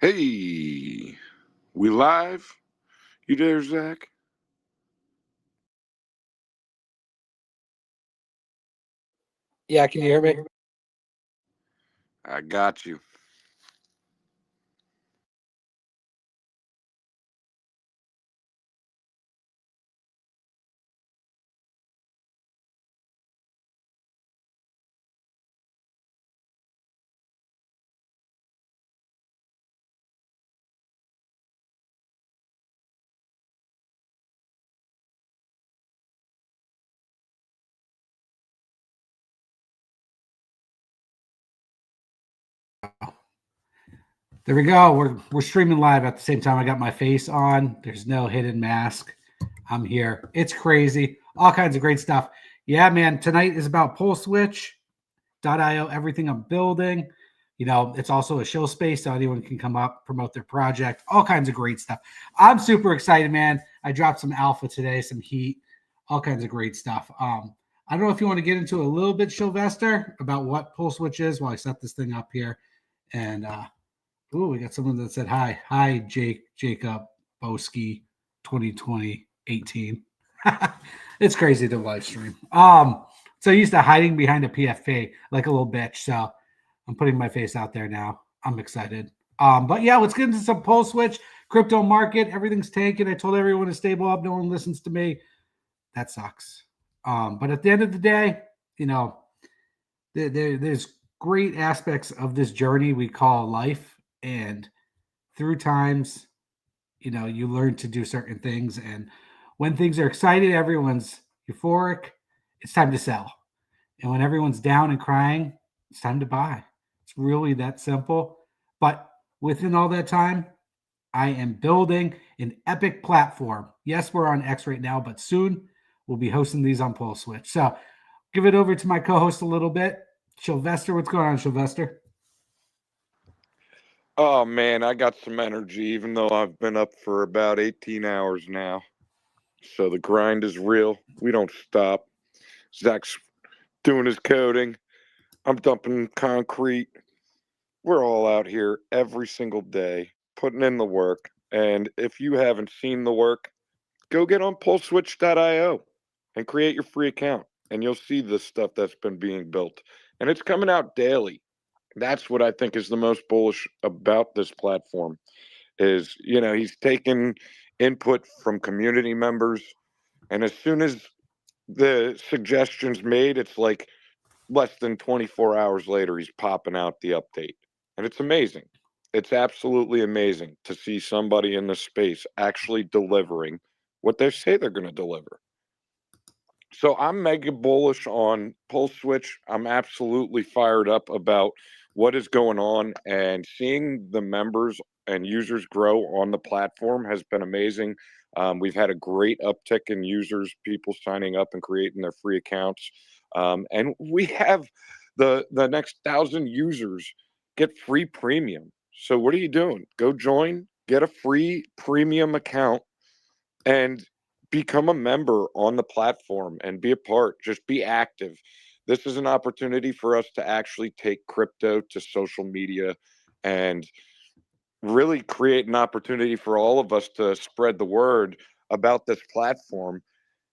Hey, we live? You there, Zach? Yeah, can you hear me? I got you. There we go. We're streaming live at the same time. I got my face on. There's no hidden mask. I'm here. It's crazy. All kinds of great stuff. Yeah, man. Tonight is about PulseSwitch.io, everything I'm building. It's also a show space so anyone can come up, promote their project, all kinds of great stuff. I'm super excited, man. I dropped some alpha today, some heat, all kinds of great stuff. I don't know if you want to get into a little bit, Sylvester, about what PulseSwitch is while I set this thing up here. And ooh, we got someone that said hi. Hi, Jacob Boski 2018. It's crazy to live stream. So used to hiding behind a PFP like a little bitch. So I'm putting my face out there now. I'm excited. But yeah, let's get into some Pulse Switch, crypto market. Everything's tanking. I told everyone to stable up. No one listens to me. That sucks. But at the end of the day, you know, there's great aspects of this journey we call life. And through times, you learn to do certain things. And when things are excited, everyone's euphoric. It's time to sell. And when everyone's down and crying, it's time to buy. It's really that simple. But within all that time, I am building an epic platform. Yes, we're on X right now, but soon we'll be hosting these on Pulse Switch. So give it over to my co-host a little bit. Sylvester, what's going on, Sylvester? Oh man, I got some energy even though I've been up for about 18 hours now. So the grind is real. We don't stop. Zach's doing his coding. I'm dumping concrete. We're all out here every single day putting in the work. And if you haven't seen the work, go get on pulseswitch.io and create your free account. And you'll see the stuff that's been being built. And it's coming out daily. That's what I think is the most bullish about this platform is, he's taken input from community members, and as soon as the suggestions made, it's like less than 24 hours later he's popping out the update. And it's amazing. It's absolutely amazing to see somebody in this space actually delivering what they say they're going to deliver. So I'm mega bullish on Pulse Switch. I'm absolutely fired up about what is going on, and seeing the members and users grow on the platform has been amazing. We've had a great uptick in users, people signing up and creating their free accounts, and we have the next 1,000 users get free premium. So what are you doing? Go join, get a free premium account, and become a member on the platform and be a part. Just be active. This is an opportunity for us to actually take crypto to social media and really create an opportunity for all of us to spread the word about this platform,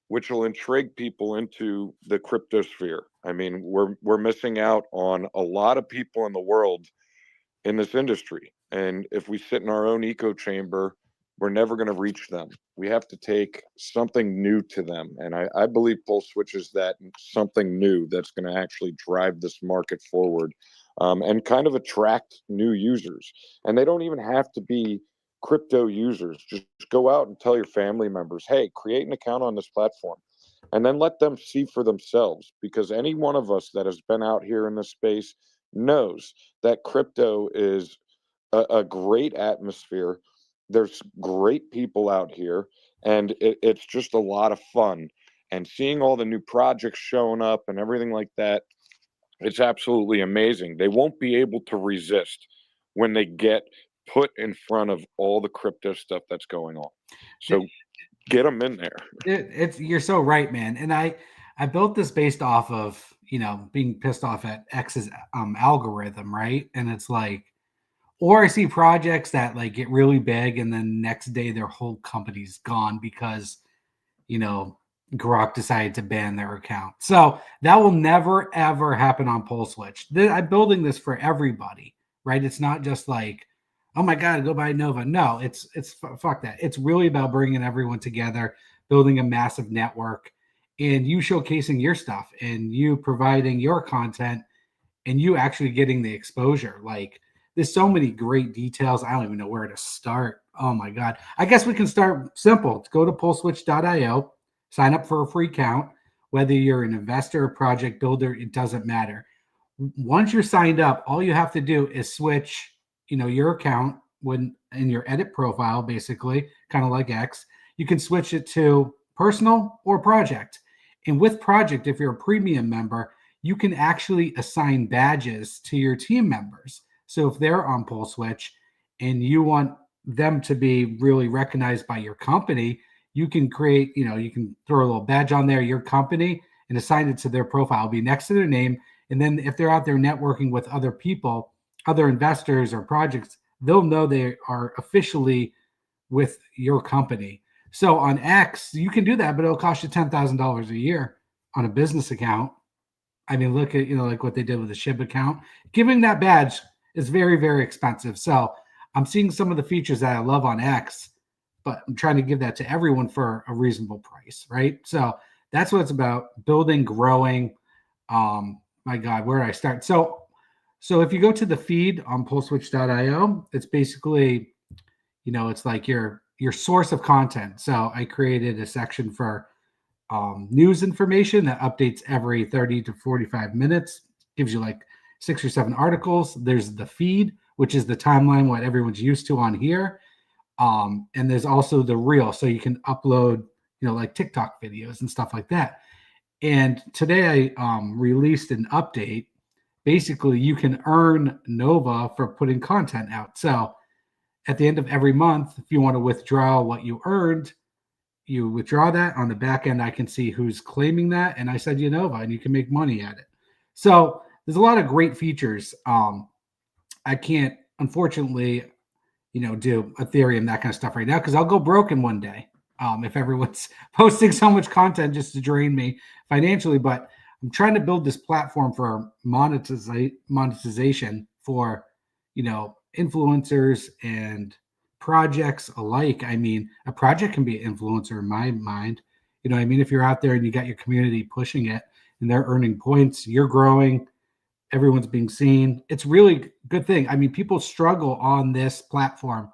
which will intrigue people into the crypto sphere. I mean, we're missing out on a lot of people in the world in this industry. And if we sit in our own echo chamber, we're never going to reach them. We have to take something new to them. And I believe Pulse Switch is that something new that's going to actually drive this market forward, and kind of attract new users. And they don't even have to be crypto users. Just go out and tell your family members, hey, create an account on this platform. And then let them see for themselves, because any one of us that has been out here in this space knows that crypto is a great atmosphere. There's great people out here, and it's just a lot of fun. And seeing all the new projects showing up and everything like that, it's absolutely amazing. They won't be able to resist when they get put in front of all the crypto stuff that's going on. So get them in there. It's you're so right, man. And I built this based off of being pissed off at X's algorithm, right? And it's like Or I see projects that like get really big and then next day their whole company's gone because, you know, Grok decided to ban their account. So that will never ever happen on Pole Switch. I'm building this for everybody, right? It's not just like, oh my god, go buy Nova. No, it's fuck that. It's really about bringing everyone together, building a massive network, and you showcasing your stuff and you providing your content and you actually getting the exposure. Like there's so many great details. I don't even know where to start. Oh my god. I guess we can start simple. Go to poleswitch.io, sign up for a free account. Whether you're an investor or project builder, it doesn't matter. Once you're signed up, all you have to do is switch, your account when in your edit profile, basically, kind of like X. You can switch it to personal or project. And with project, if you're a premium member, you can actually assign badges to your team members. So if they're on Pole Switch and you want them to be really recognized by your company, you can create, you can throw a little badge on there, your company, and assign it to their profile. It'll be next to their name. And then if they're out there networking with other people, other investors or projects, they'll know they are officially with your company. So on X, you can do that, but it'll cost you $10,000 a year on a business account. I mean, look at, like what they did with the SHIB account. Giving that badge is very, very expensive. So I'm seeing some of the features that I love on X, but I'm trying to give that to everyone for a reasonable price, right? So that's what it's about, building, growing. My God, where did I start? So if you go to the feed on poleswitch.io, it's basically, it's like your source of content. So I created a section for news information that updates every 30 to 45 minutes, gives you like 6 or 7 articles. There's the feed, which is the timeline, what everyone's used to on here. And there's also the reel. So you can upload, like TikTok videos and stuff like that. And today I released an update. Basically, you can earn Nova for putting content out. So at the end of every month, if you want to withdraw what you earned, you withdraw that. On the back end, I can see who's claiming that, and I send you Nova, and you can make money at it. So there's a lot of great features. I can't, unfortunately, do Ethereum, that kind of stuff right now, because I'll go broke in one day if everyone's posting so much content just to drain me financially. But I'm trying to build this platform for monetization for, influencers and projects alike. I mean, a project can be an influencer in my mind. I mean, if you're out there and you got your community pushing it and they're earning points, you're growing, everyone's being seen. It's really good thing. I mean, people struggle on this platform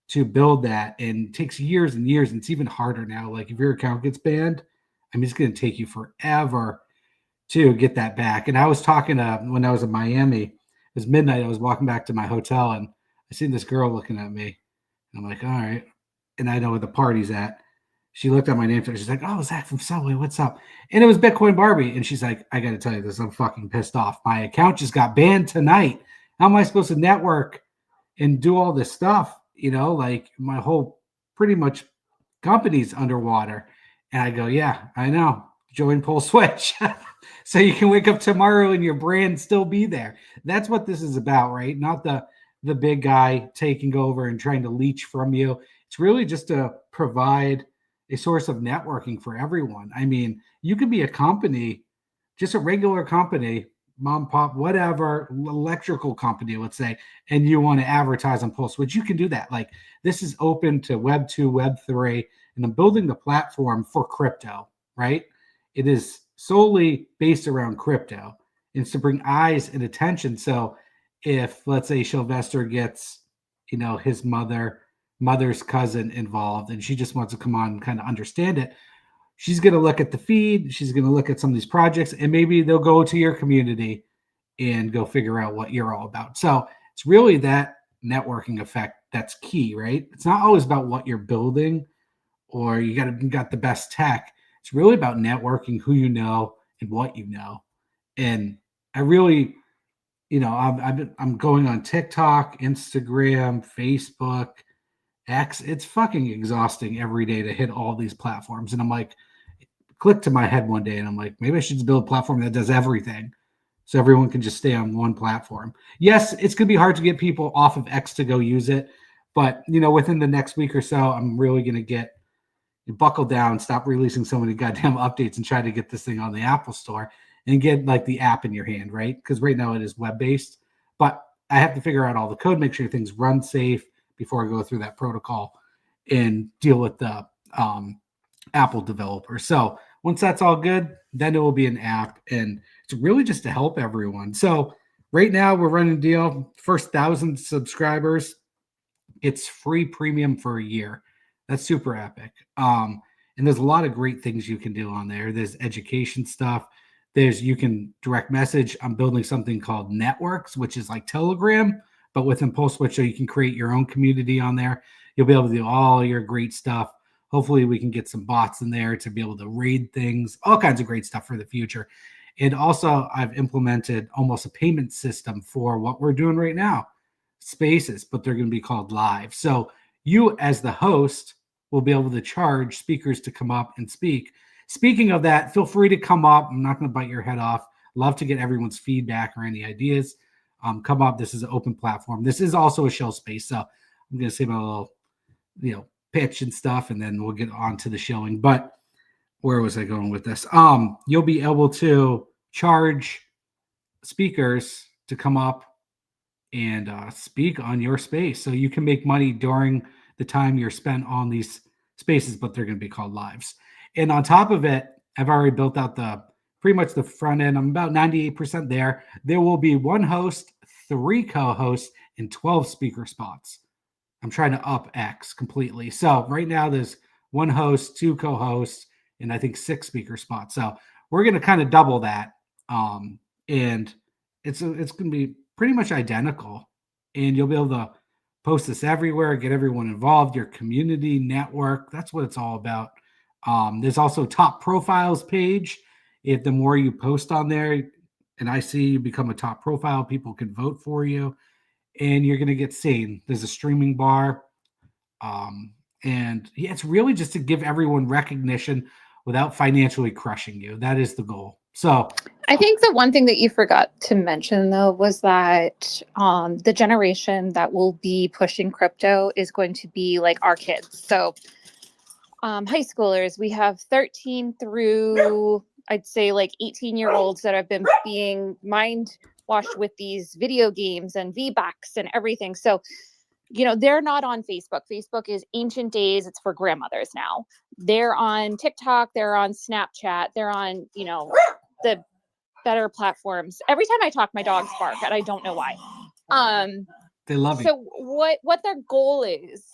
to build that, and it takes years and years, and it's even harder now. Like if your account gets banned, I mean, it's going to take you forever to get that back. And I was talking when I was in Miami, it was midnight. I was walking back to my hotel and I seen this girl looking at me. And I'm like, all right. And I know where the party's at. She looked at my name tag. She's like, oh, Zach from Subway. What's up? And it was Bitcoin Barbie. And she's like, I got to tell you this. I'm fucking pissed off. My account just got banned tonight. How am I supposed to network and do all this stuff? Like my whole pretty much company's underwater. And I go, yeah, I know. Join Pole Switch. So you can wake up tomorrow and your brand still be there. That's what this is about, right? Not the big guy taking over and trying to leech from you. It's really just to provide a source of networking for everyone. I mean, you could be a company, just a regular company, mom, pop, whatever, electrical company, let's say, and you want to advertise on Pole Switch, you can do that. Like this is open to Web 2, Web 3, and I'm building the platform for crypto, right? It is solely based around crypto. It's to bring eyes and attention. So if, let's say, Sylvester gets, his mother's cousin involved, and she just wants to come on and kind of understand it, she's going to look at the feed. She's going to look at some of these projects, and maybe they'll go to your community and go figure out what you're all about. So it's really that networking effect that's key, right? It's not always about what you're building or you got the best tech. It's really about networking, who you know and what you know. And I really, I'm going on TikTok, Instagram, Facebook, X. It's fucking exhausting every day to hit all these platforms. And I'm like, clicked to my head one day and I'm like, maybe I should just build a platform that does everything. so everyone can just stay on one platform. Yes, it's going to be hard to get people off of X to go use it, but within the next week or so, I'm really going to get buckle down, stop releasing so many goddamn updates, and try to get this thing on the Apple Store and get like the app in your hand, right? Because right now it is web based, but I have to figure out all the code, make sure things run safe before I go through that protocol and deal with the Apple developer. So once that's all good, then it will be an app, and it's really just to help everyone. So right now we're running a deal. First 1,000 subscribers, it's free premium for a year. That's super epic. And there's a lot of great things you can do on there. There's education stuff. You can direct message. I'm building something called Networks, which is like Telegram, but with Impulse Switch, so you can create your own community on there. You'll be able to do all your great stuff. Hopefully we can get some bots in there to be able to raid things, all kinds of great stuff for the future. And also I've implemented almost a payment system for what we're doing right now, Spaces, but they're going to be called Live. So you as the host will be able to charge speakers to come up and speak. Speaking of that, feel free to come up. I'm not going to bite your head off. Love to get everyone's feedback or any ideas. Come up. This is an open platform. This is also a shell space. So I'm going to say my little, pitch and stuff, and then we'll get on to the showing. But where was I going with this? You'll be able to charge speakers to come up and speak on your space. So you can make money during the time you're spent on these spaces, but they're going to be called lives. And on top of it, I've already built out pretty much the front end. I'm about 98% there. There will be one host, 3 co-hosts, and 12 speaker spots. I'm trying to up X completely. So right now there's 1 host, 2 co-hosts, and I think 6 speaker spots. So we're going to kind of double that. And it's going to be pretty much identical. And you'll be able to post this everywhere, get everyone involved, your community network. That's what it's all about. There's also top profiles page. If the more you post on there, and I see you become a top profile, people can vote for you, and you're going to get seen. There's a streaming bar. And yeah, it's really just to give everyone recognition without financially crushing you. That is the goal. So I think the one thing that you forgot to mention, though, was that the generation that will be pushing crypto is going to be like our kids. So high schoolers, we have 13 through, I'd say, like 18-year-olds that have been being mind washed with these video games and V-Bucks and everything. So, they're not on Facebook. Facebook is ancient days. It's for grandmothers now. They're on TikTok. They're on Snapchat. They're on, the better platforms. Every time I talk, my dogs bark, and I don't know why. they love it. So what their goal is,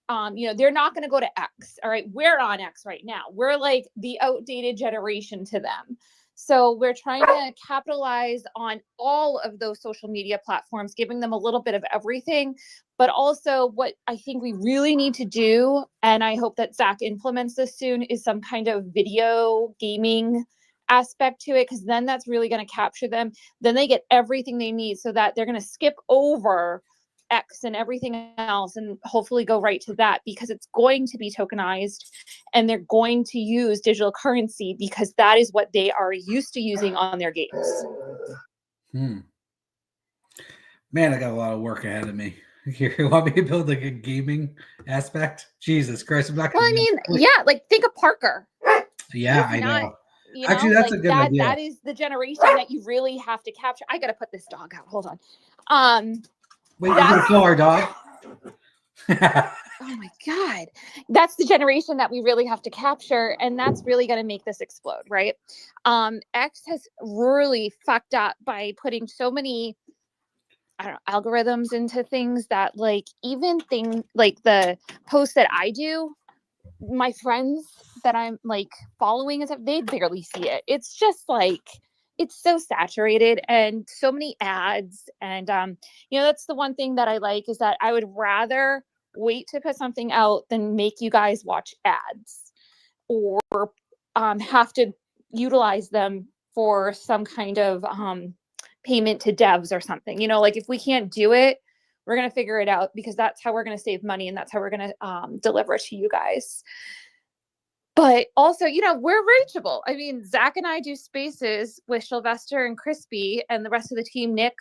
they're not going to go to X. All right. We're on X right now. We're like the outdated generation to them. So we're trying to capitalize on all of those social media platforms, giving them a little bit of everything. But also what I think we really need to do, and I hope that Zach implements this soon, is some kind of video gaming aspect to it, because then that's really going to capture them. Then they get everything they need, so that they're going to skip over X and everything else and hopefully go right to that, because it's going to be tokenized and they're going to use digital currency because that is what they are used to using on their games. Man, I got a lot of work ahead of me. You want me to build like a gaming aspect? Jesus Christ, I'm not gonna. Well, I mean, yeah, like think of Parker. Yeah, I know. Actually, that's a good idea. That is the generation that you really have to capture. I gotta put this dog out. Hold on. Wait, you're gonna kill our dog? Oh my God. That's the generation that we really have to capture. And that's really going to make this explode, right? X has really fucked up by putting so many, algorithms into things that, like, even things like the posts that I do, my friends that I'm like following and stuff, they barely see it. It's just like, it's so saturated and so many ads. And, that's the one thing that I like, is that I would rather wait to put something out than make you guys watch ads or have to utilize them for some kind of payment to devs or something. Like, if we can't do it, we're going to figure it out, because that's how we're going to save money and that's how we're going to deliver to you guys. but also, we're reachable. I mean, Zach and I do spaces with Sylvester and Crispy and the rest of the team, Nick,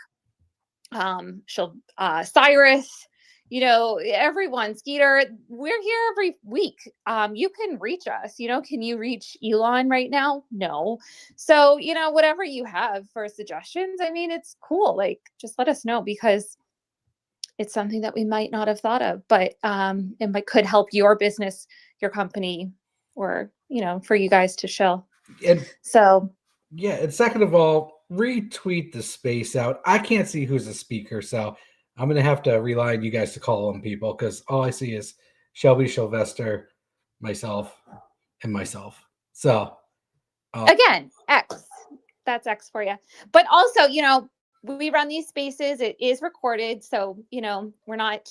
Cyrus, everyone, Skeeter, we're here every week. You can reach us, can you reach Elon right now? No. So, whatever you have for suggestions, I mean, it's cool. Like, just let us know, because it's something that we might not have thought of, but could help your business, your company, or, for you guys to show. And So, yeah, and second of all, retweet the space out. I can't see who's a speaker, so I'm gonna have to rely on you guys to call on people, because all I see is Shelby, Sylvester, myself, and myself. So again, X. That's X for you. But also, we run these spaces. It is recorded, so we're not.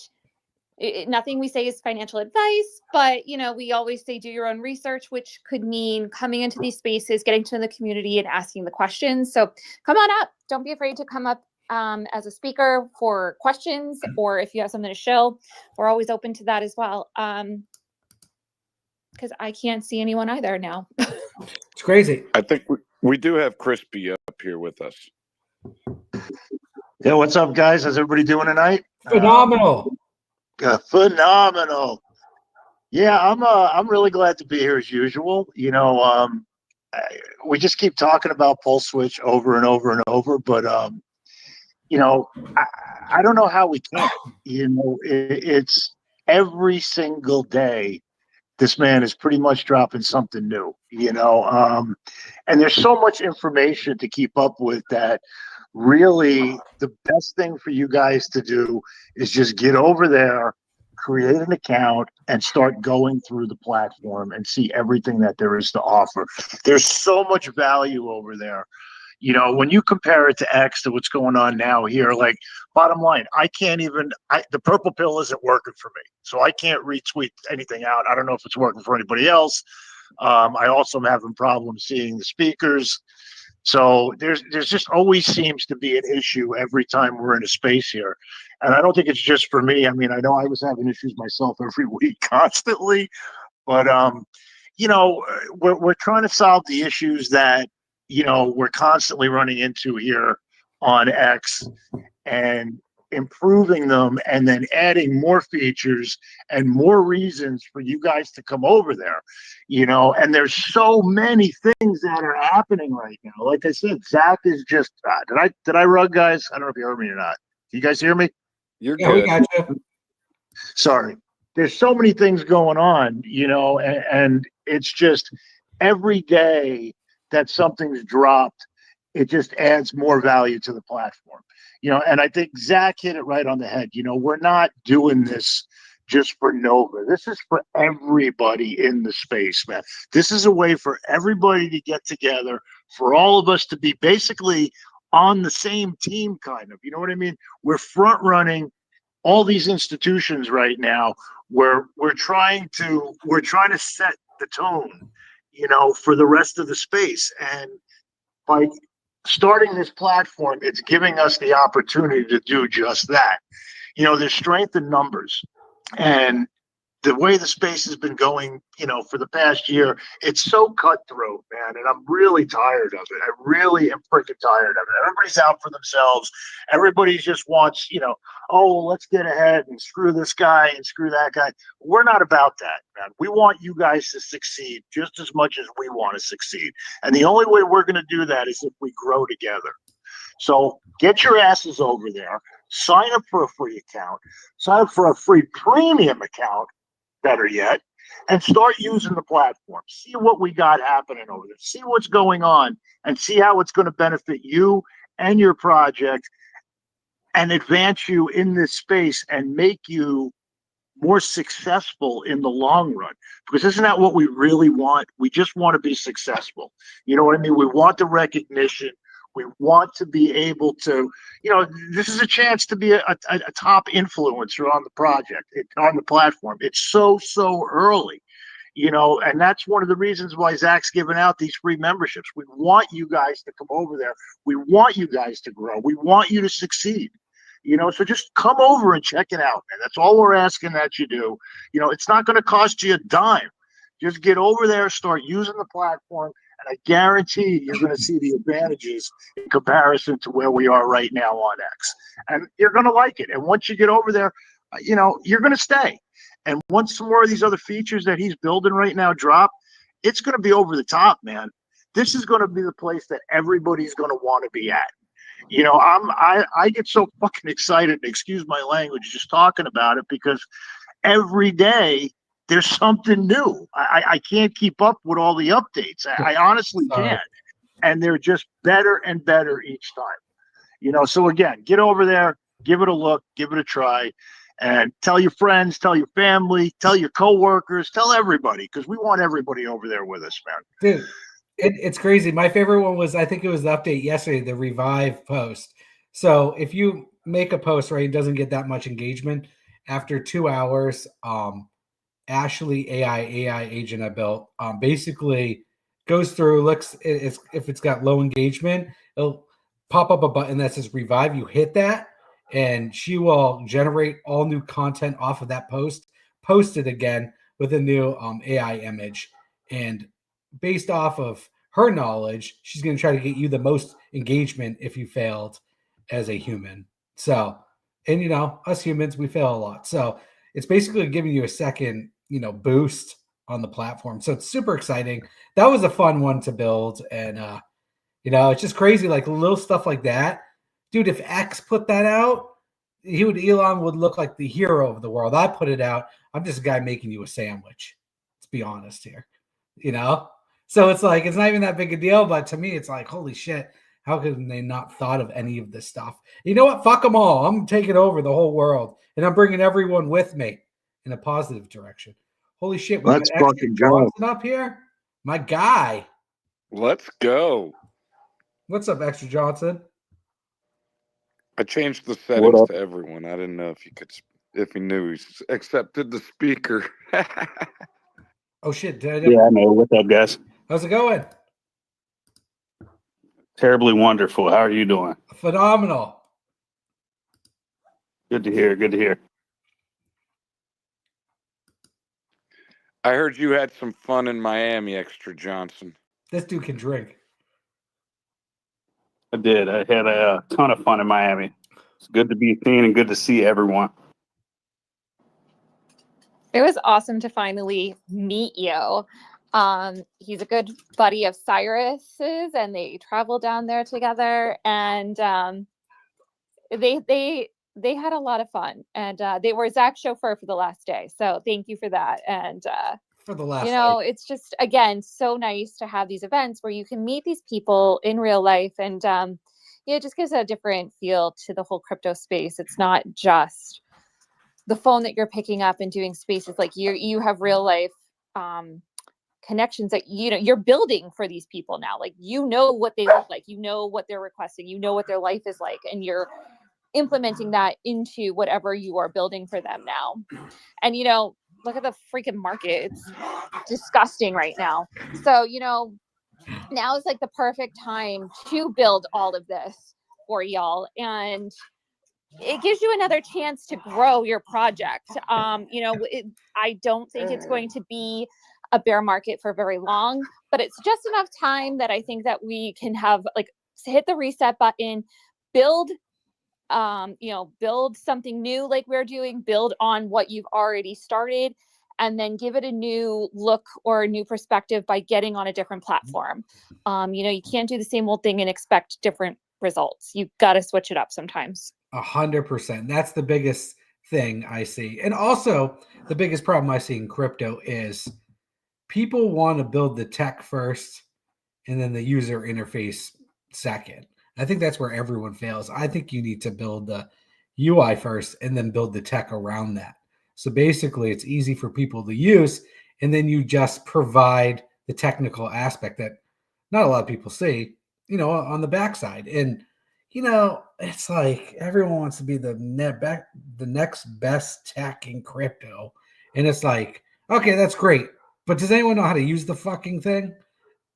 Nothing we say is financial advice, but we always say do your own research, which could mean coming into these spaces, getting to know the community, and asking the questions. So come on up. Don't be afraid to come up as a speaker for questions, or if you have something to show, we're always open to that as well. Because I can't see anyone either now. it's crazy. I think we do have Crispy up here with us. Yeah, what's up, guys? How's everybody doing tonight? Phenomenal. Phenomenal. Yeah, I'm really glad to be here as usual. We just keep talking about Pulse Switch over and over and over, but I don't know how we can. It's every single day. This man is pretty much dropping something new. And there's so much information to keep up with that. Really, the best thing for you guys to do is just get over there, create an account, and start going through the platform and see everything that there is to offer. There's so much value over there. When you compare it to X, to what's going on now here, like, bottom line, the purple pill isn't working for me. So I can't retweet anything out. I don't know if it's working for anybody else. I also am having problems seeing the speakers. So there's just always seems to be an issue every time we're in a space here. And I don't think it's just for me. I mean, I know I was having issues myself every week constantly, but we're trying to solve the issues that, we're constantly running into here on X, and improving them, and then adding more features and more reasons for you guys to come over there, and there's so many things that are happening right now. Like I said, Zach is just, did I rug, guys? I don't know if you heard me or not. Do you guys hear me? You're Yeah, we good. got you. Sorry. There's so many things going on, and it's just every day that something's dropped, it just adds more value to the platform. And I think Zach hit it right on the head. We're not doing this just for Nova. This is for everybody in the space, man. This is a way for everybody to get together, for all of us to be basically on the same team, kind of. You know what I mean? We're front running all these institutions right now, where we're trying to set the tone, for the rest of the space. And by starting this platform, it's giving us the opportunity to do just that. There's strength in numbers, and the way the space has been going, for the past year, it's so cutthroat, man. And I'm really tired of it. I really am freaking tired of it. Everybody's out for themselves. Everybody just wants, oh, let's get ahead and screw this guy and screw that guy. We're not about that, man. We want you guys to succeed just as much as we want to succeed. And the only way we're going to do that is if we grow together. So get your asses over there, sign up for a free account, sign up for a free premium account, better yet, and start using the platform. See what we got happening over there. See what's going on, and see how it's going to benefit you and your project, and advance you in this space, and make you more successful in the long run. Because isn't that what we really want? We just want to be successful. You know what I mean? We want the recognition. We want to be able to, this is a chance to be a top influencer on the project, on the platform. It's so early, and that's one of the reasons why Zach's giving out these free memberships. We want you guys to come over there. We want you guys to grow. We want you to succeed. So just come over and check it out, man. That's all we're asking that you do. It's not going to cost you a dime. Just get over there, start using the platform, and I guarantee you're going to see the advantages in comparison to where we are right now on X. And you're going to like it. And once you get over there, you're going to stay. And once some more of these other features that he's building right now drop, it's going to be over the top, man. This is going to be the place that everybody's going to want to be at. I get so fucking excited, excuse my language, just talking about it, because every day there's something new. I can't keep up with all the updates. I honestly can't. And they're just better and better each time. So again, get over there, give it a look, give it a try, and tell your friends, tell your family, tell your coworkers, tell everybody, because we want everybody over there with us, man. Dude, it's crazy. My favorite one was, I think it was the update yesterday, the Revive post. So if you make a post, right, it doesn't get that much engagement. After 2 hours, Ashley AI agent I built basically goes through, looks if it's got low engagement, it'll pop up a button that says Revive. You hit that, and she will generate all new content off of that post, post it again with a new AI image. And based off of her knowledge, she's going to try to get you the most engagement if you failed as a human. So, and us humans, we fail a lot. So it's basically giving you a second, boost on the platform. So it's super exciting. That was a fun one to build. And, it's just crazy. Like little stuff like that. Dude, if X put that out, Elon would look like the hero of the world. I put it out. I'm just a guy making you a sandwich. Let's be honest here, So it's like, it's not even that big a deal. But to me, it's like, holy shit. How can they not thought of any of this stuff? You know what? Fuck them all. I'm taking over the whole world, and I'm bringing everyone with me in a positive direction. Holy shit. Let's fucking go. Up here. My guy. Let's go. What's up, Extra Johnson? I changed the settings to everyone. I didn't know if he knew he accepted the speaker. Oh shit! Yeah, I know. What's up, guys? How's it going? Terribly wonderful. How are you doing? Phenomenal. Good to hear. Good to hear. I heard you had some fun in Miami, Extra Johnson. This dude can drink. I did. I had a ton of fun in Miami. It's good to be seen and good to see everyone. It was awesome to finally meet you. He's a good buddy of Cyrus's, and they travel down there together, and they had a lot of fun, and they were Zach's chauffeur for the last day. So thank you for that. And for the last day. It's just, again, so nice to have these events where you can meet these people in real life, and it just gives a different feel to the whole crypto space. It's not just the phone that you're picking up and doing spaces. Like you have real life connections that you're building for these people now. Like what they look like, what they're requesting, what their life is like, and you're implementing that into whatever you are building for them now. And look at the freaking market. It's disgusting right now. So now is like the perfect time to build all of this for y'all, and it gives you another chance to grow your project. I don't think it's going to be a bear market for very long, but it's just enough time that I think that we can have hit the reset button, build something new like we're doing, build on what you've already started, and then give it a new look or a new perspective by getting on a different platform. You can't do the same old thing and expect different results. You got to switch it up sometimes. 100%. That's the biggest thing I see. And also the biggest problem I see in crypto is people want to build the tech first and then the user interface second. I think that's where everyone fails. I think you need to build the UI first and then build the tech around that. So basically it's easy for people to use, and then you just provide the technical aspect that not a lot of people see, on the backside. And it's like everyone wants to be the next best tech in crypto. And it's like, okay, that's great. But does anyone know how to use the fucking thing?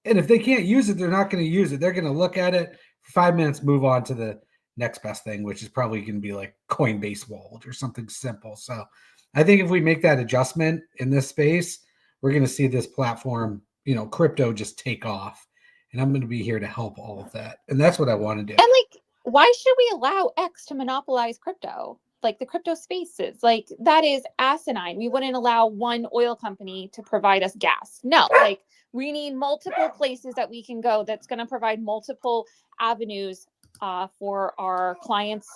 And if they can't use it, they're not going to use it. They're going to look at it for 5 minutes, move on to the next best thing, which is probably going to be like Coinbase Wallet or something simple. So I think if we make that adjustment in this space, we're going to see this platform, crypto just take off. And I'm going to be here to help all of that. And that's what I want to do. And like, why should we allow X to monopolize crypto? Like the crypto spaces, like that is asinine. We wouldn't allow one oil company to provide us gas. No, like we need multiple places that we can go that's going to provide multiple avenues for our clients,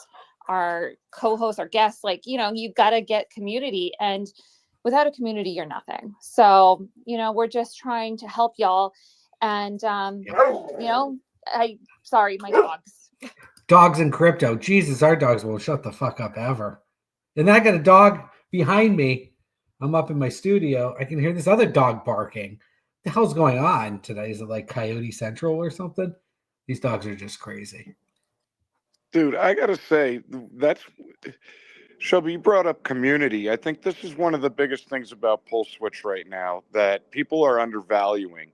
our co-hosts, our guests. Like, you've got to get community, and without a community, you're nothing. So, we're just trying to help y'all. And, sorry, my dogs. Dogs in crypto. Jesus, our dogs won't shut the fuck up ever. And then I got a dog behind me. I'm up in my studio. I can hear this other dog barking. What the hell's going on today? Is it like Coyote Central or something? These dogs are just crazy. Dude, I gotta say, Shelby, you brought up community. I think this is one of the biggest things about Pulse Switch right now that people are undervaluing.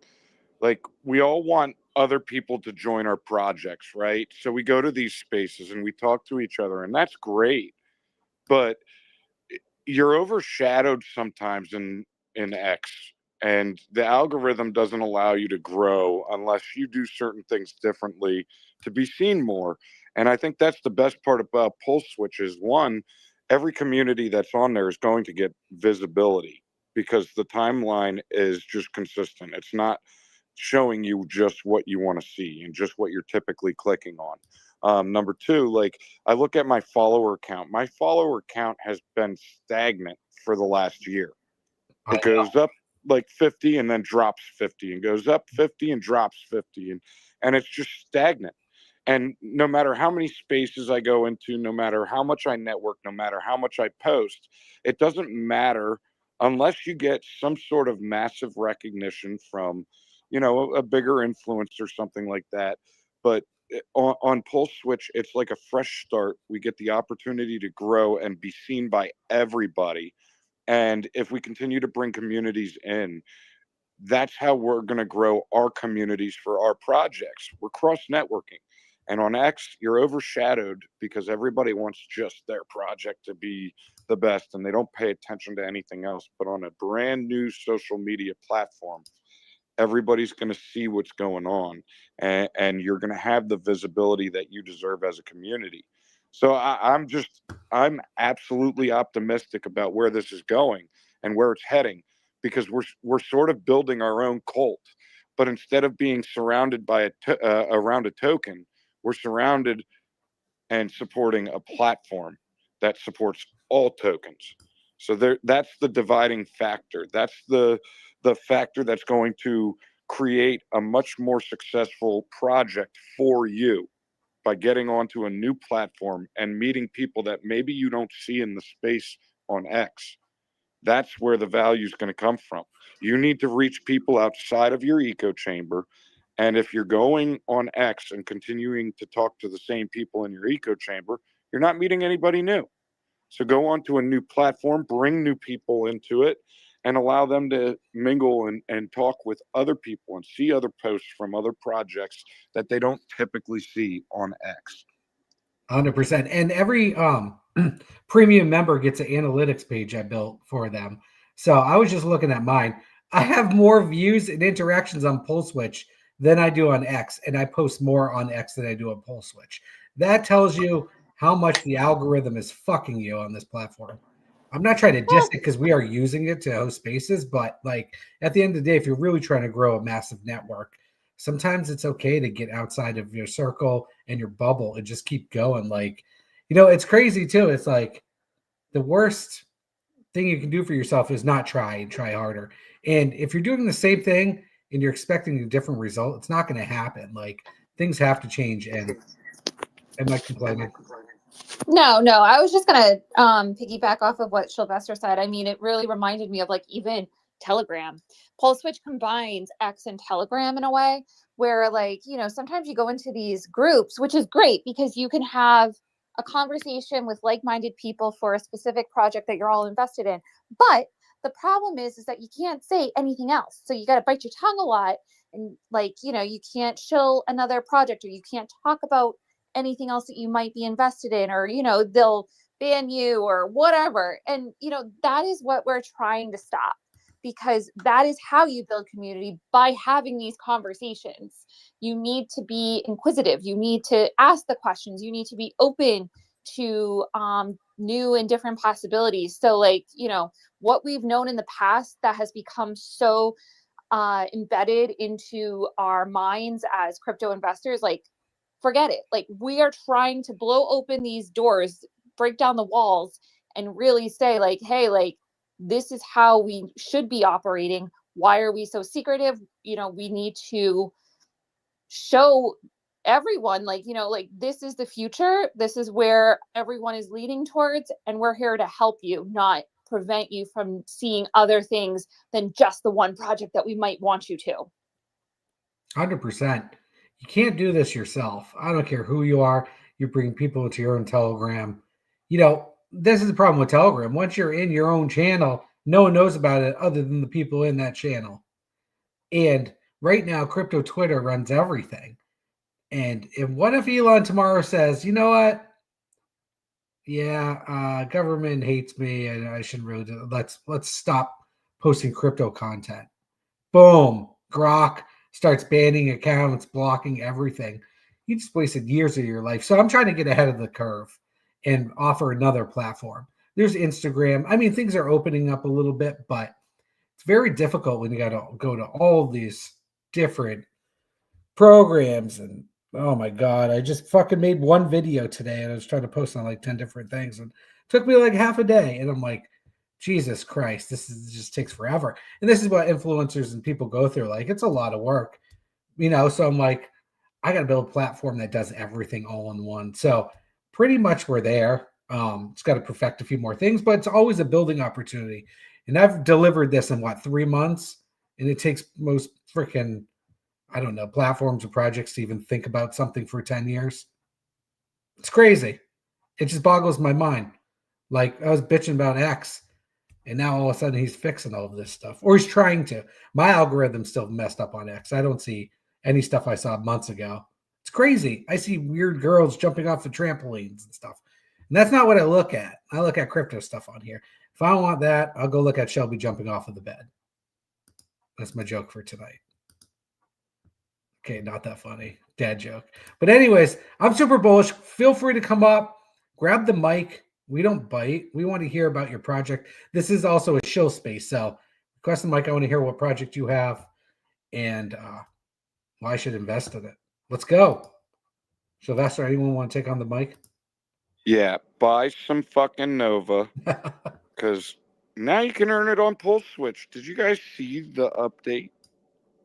Like, we all want other people to join our projects, right? So we go to these spaces and we talk to each other, and that's great. But you're overshadowed sometimes in X, and the algorithm doesn't allow you to grow unless you do certain things differently to be seen more. And I think that's the best part about Pulse Switch is, one, every community that's on there is going to get visibility because the timeline is just consistent. It's not showing you just what you want to see and just what you're typically clicking on. Number two, like, I look at my follower count. My follower count has been stagnant for the last year. It goes up like 50 and then drops 50 and goes up 50 and drops 50, and it's just stagnant. And no matter how many spaces I go into, no matter how much I network, no matter how much I post, it doesn't matter unless you get some sort of massive recognition from, a bigger influence or something like that. But on Pulse Switch, it's like a fresh start. We get the opportunity to grow and be seen by everybody. And if we continue to bring communities in, that's how we're going to grow our communities for our projects. We're cross networking. And on X, you're overshadowed because everybody wants just their project to be the best and they don't pay attention to anything else. But on a brand new social media platform, everybody's going to see what's going on, and you're going to have the visibility that you deserve as a community. So I'm absolutely optimistic about where this is going and where it's heading, because we're sort of building our own cult, but instead of being surrounded by around a token, we're surrounded and supporting a platform that supports all tokens. So that's the dividing factor. That's the factor that's going to create a much more successful project for you by getting onto a new platform and meeting people that maybe you don't see in the space on X. That's where the value is going to come from. You need to reach people outside of your echo chamber. And if you're going on X and continuing to talk to the same people in your echo chamber, you're not meeting anybody new. So go on to a new platform, bring new people into it, and allow them to mingle and talk with other people and see other posts from other projects that they don't typically see on X. 100%. And every premium member gets an analytics page I built for them. So I was just looking at mine. I have more views and interactions on Pulse Switch than I do on X, and I post more on X than I do on Pulse Switch. That tells you how much the algorithm is fucking you on this platform. I'm not trying to diss it because we are using it to host spaces, but like at the end of the day, if you're really trying to grow a massive network, sometimes it's okay to get outside of your circle and your bubble and just keep going. Like, it's crazy too. It's like the worst thing you can do for yourself is not try and try harder. And if you're doing the same thing and you're expecting a different result, it's not going to happen. Like, things have to change. And am I complaining? No, I was just gonna piggyback off of what Sylvester said. I mean, it really reminded me of like even Telegram. Pulse Switch combines X and Telegram in a way where, like, sometimes you go into these groups, which is great because you can have a conversation with like-minded people for a specific project that you're all invested in. But the problem is that you can't say anything else. So you got to bite your tongue a lot, and like, you can't shill another project, or you can't talk about anything else that you might be invested in, or they'll ban you or whatever. And that is what we're trying to stop. because that is how you build community, by having these conversations. You need to be inquisitive. You need to ask the questions. You need to be open to new and different possibilities. So like, what we've known in the past that has become so embedded into our minds as crypto investors, like, forget it. Like, we are trying to blow open these doors, break down the walls, and really say like, hey, like, this is how we should be operating. Why are we so secretive? We need to show everyone, like, like, this is the future. This is where everyone is leading towards, and we're here to help you, not prevent you from seeing other things than just the one project that we might want you to. 100%. You can't do this yourself. I don't care who you are. You bring people into your own Telegram. This is the problem with Telegram. Once you're in your own channel, no one knows about it other than the people in that channel. And right now, crypto Twitter runs everything. And what if Elon tomorrow says, you know what? Yeah, government hates me, and I shouldn't really do it. Let's stop posting crypto content. Boom. Grok starts banning accounts, blocking everything. You just wasted years of your life. So I'm trying to get ahead of the curve and offer another platform. There's Instagram. I mean, things are opening up a little bit, but it's very difficult when you got to go to all these different programs. And oh my God, I just fucking made one video today and I was trying to post on like 10 different things and it took me like half a day. And I'm like, Jesus Christ, just takes forever. And this is what influencers and people go through. Like, it's a lot of work, so I'm like, I got to build a platform that does everything all in one. So pretty much we're there. It's got to perfect a few more things, but it's always a building opportunity. And I've delivered this in 3 months, and it takes most freaking, I don't know, platforms or projects to even think about something for 10 years. It's crazy. It just boggles my mind. Like, I was bitching about X, and now all of a sudden he's fixing all of this stuff, or he's trying to. My algorithm's still messed up on X. I don't see any stuff I saw months ago. It's crazy. I see weird girls jumping off the trampolines and stuff. And that's not what I look at. I look at crypto stuff on here. If I want that, I'll go look at Shelby jumping off of the bed. That's my joke for tonight. Okay, not that funny. Dad joke. But anyways, I'm super bullish. Feel free to come up, grab the mic. We don't bite. We want to hear about your project. This is also a show space. So request the mic. I want to hear what project you have and why I should invest in it. Let's go. Sylvester, anyone want to take on the mic? Yeah, buy some fucking Nova because now you can earn it on Pulse Switch. Did you guys see the update?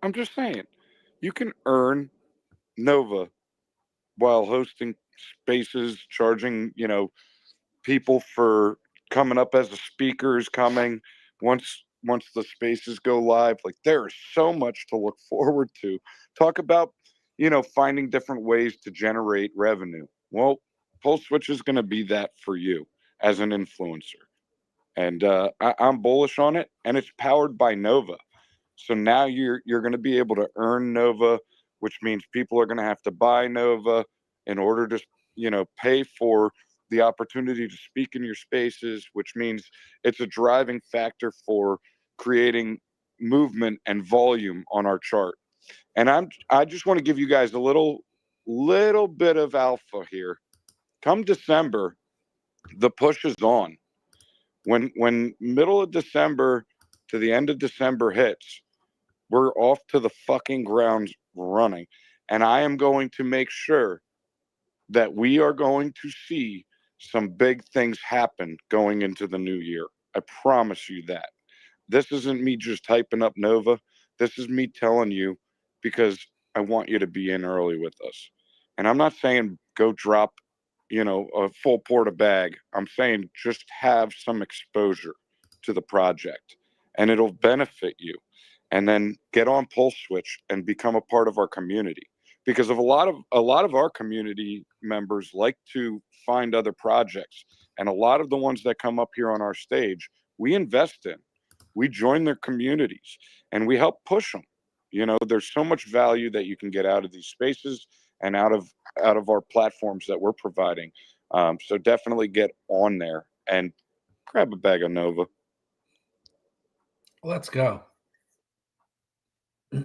I'm just saying, you can earn Nova while hosting spaces, charging, people for coming up as the speakers coming once the spaces go live. Like, there is so much to look forward to. Talk about, finding different ways to generate revenue. Well, Pulse Switch is going to be that for you as an influencer. And I'm bullish on it, and it's powered by Nova. So now you're going to be able to earn Nova, which means people are going to have to buy Nova in order to, pay for the opportunity to speak in your spaces, which means it's a driving factor for creating movement and volume on our chart. And I just want to give you guys a little bit of alpha here. Come December, the push is on. When middle of December to the end of December hits, we're off to the fucking ground running. And I am going to make sure that we are going to see some big things happen going into the new year. I promise you that. This isn't me just hyping up Nova. This is me telling you because I want you to be in early with us. And I'm not saying go drop, a full porta bag. I'm saying just have some exposure to the project and it'll benefit you. And then get on Pulse Switch and become a part of our community. Because of a lot of our community members like to find other projects. And a lot of the ones that come up here on our stage, we invest in. We join their communities and we help push them. There's so much value that you can get out of these spaces and out of our platforms that we're providing. So definitely get on there and grab a bag of Nova. Let's go.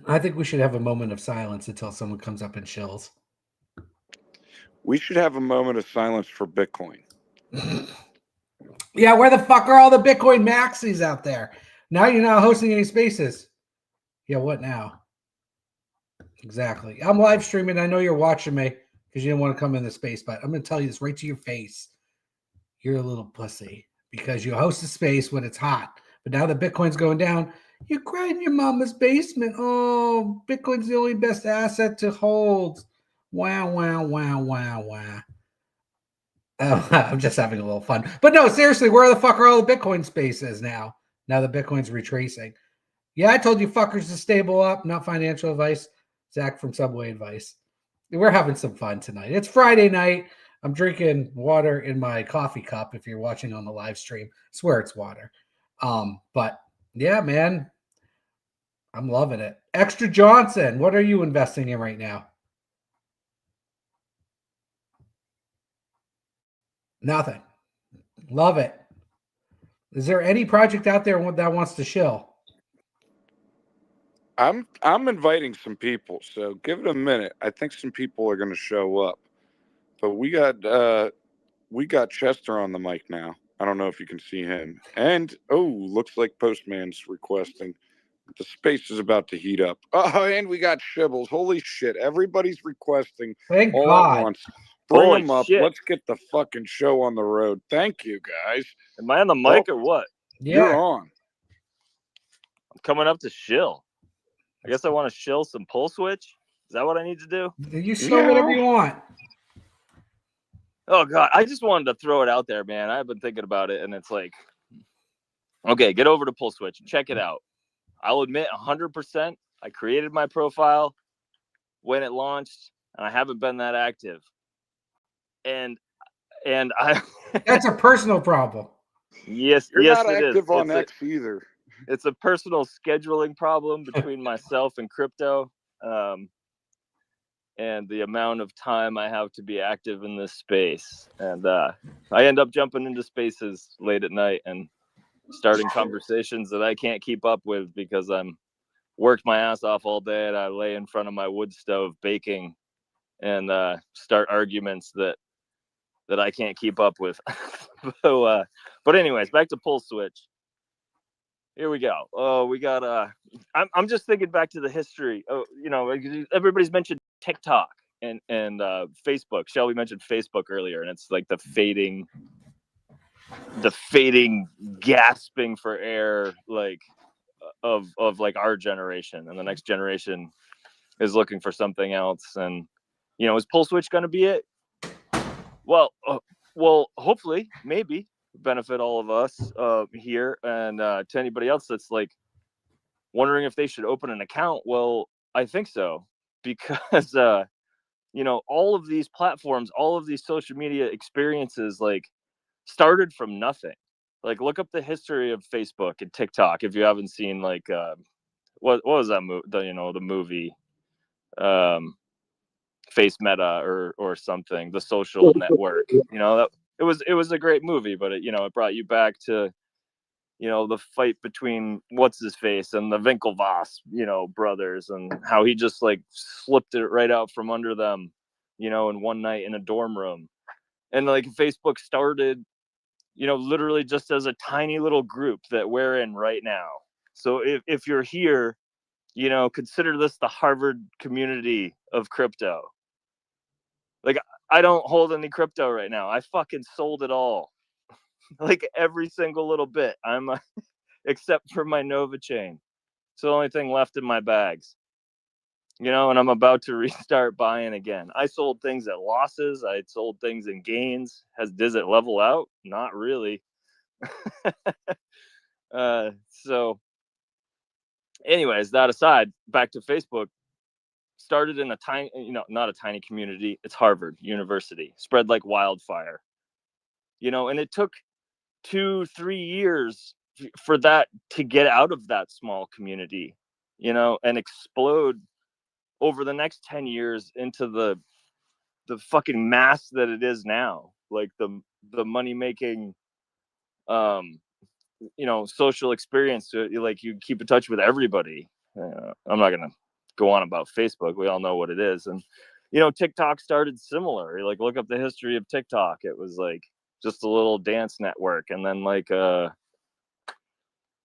I think we should have a moment of silence until someone comes up and chills. We should have a moment of silence for Bitcoin. Yeah, where the fuck are all the Bitcoin maxis out there? Now you're not hosting any spaces. Yeah, what now? Exactly. I'm live streaming. I know you're watching me because you didn't want to come in the space, but I'm going to tell you this right to your face. You're a little pussy because you host a space when it's hot. But now that Bitcoin's going down, you cry in your mama's basement. Oh, Bitcoin's the only best asset to hold. Wow, wow, wow, wow, wow. Oh, I'm just having a little fun. But no, seriously, where the fuck are all the Bitcoin spaces now? Now that Bitcoin's retracing. Yeah, I told you fuckers to stable up, not financial advice. Zach from Subway Advice. We're having some fun tonight. It's Friday night. I'm drinking water in my coffee cup if you're watching on the live stream. I swear it's water. But yeah, man, I'm loving it. Extra Johnson, what are you investing in right now? Nothing. Love it. Is there any project out there that wants to shill? I'm inviting some people, so give it a minute. I think some people are going to show up. But we got Chester on the mic now. I don't know if you can see him. And looks like Postman's requesting. The space is about to heat up. Oh, and we got Shibbles. Holy shit! Everybody's requesting Thank all God. at once. Bring Holy them up. shit. Let's get the fucking show on the road. Thank you, guys. Am I on the mic or what? You're Yeah. on. I'm coming up to shill. I guess I want to shill some pull switch. Is that what I need to do? You show whatever you want. Oh God, I just wanted to throw it out there, man. I've been thinking about it, and it's like, okay, get over to pull switch, check it out. I'll admit 100%. I created my profile when it launched, and I haven't been that active. And I. That's a personal problem. Yes, You're yes, not it is. active on X either. It's a personal scheduling problem between myself and crypto. And the amount of time I have to be active in this space. And I end up jumping into spaces late at night and starting conversations that I can't keep up with because I'm worked my ass off all day and I lay in front of my wood stove baking and start arguments that I can't keep up with. But anyways, back to pull switch. Here we go. Oh, we got I'm just thinking back to the history. Oh, everybody's mentioned TikTok and Facebook. Shelby mentioned Facebook earlier, and it's like the fading gasping for air, like of like our generation, and the next generation is looking for something else. And is pull switch going to be it? Well, hopefully, maybe benefit all of us here, and to anybody else that's like wondering if they should open an account. Well, I think so, because all of these platforms, all of these social media experiences like started from nothing. Like, look up the history of Facebook and TikTok if you haven't seen like what was that movie, the movie Face Meta or something, The Social Network. That it was a great movie, but it brought you back to the fight between what's his face and the Winklevoss, brothers, and how he just like slipped it right out from under them, in one night in a dorm room. And like Facebook started, literally just as a tiny little group that we're in right now. So if you're here, consider this the Harvard community of crypto. Like, I don't hold any crypto right now. I fucking sold it all. Like every single little bit. Except for my Nova chain. It's the only thing left in my bags. And I'm about to restart buying again. I sold things at losses. I sold things in gains. Does it level out? Not really. So anyways, that aside, back to Facebook. Started in a tiny, not a tiny community. It's Harvard University. Spread like wildfire. And it took 2-3 years for that to get out of that small community, and explode over the next 10 years into the fucking mass that it is now. Like the money making social experience. Like you keep in touch with everybody. I'm not gonna go on about Facebook. We all know what it is. And TikTok started similar. Like look up the history of TikTok. It was like just a little dance network, and then like then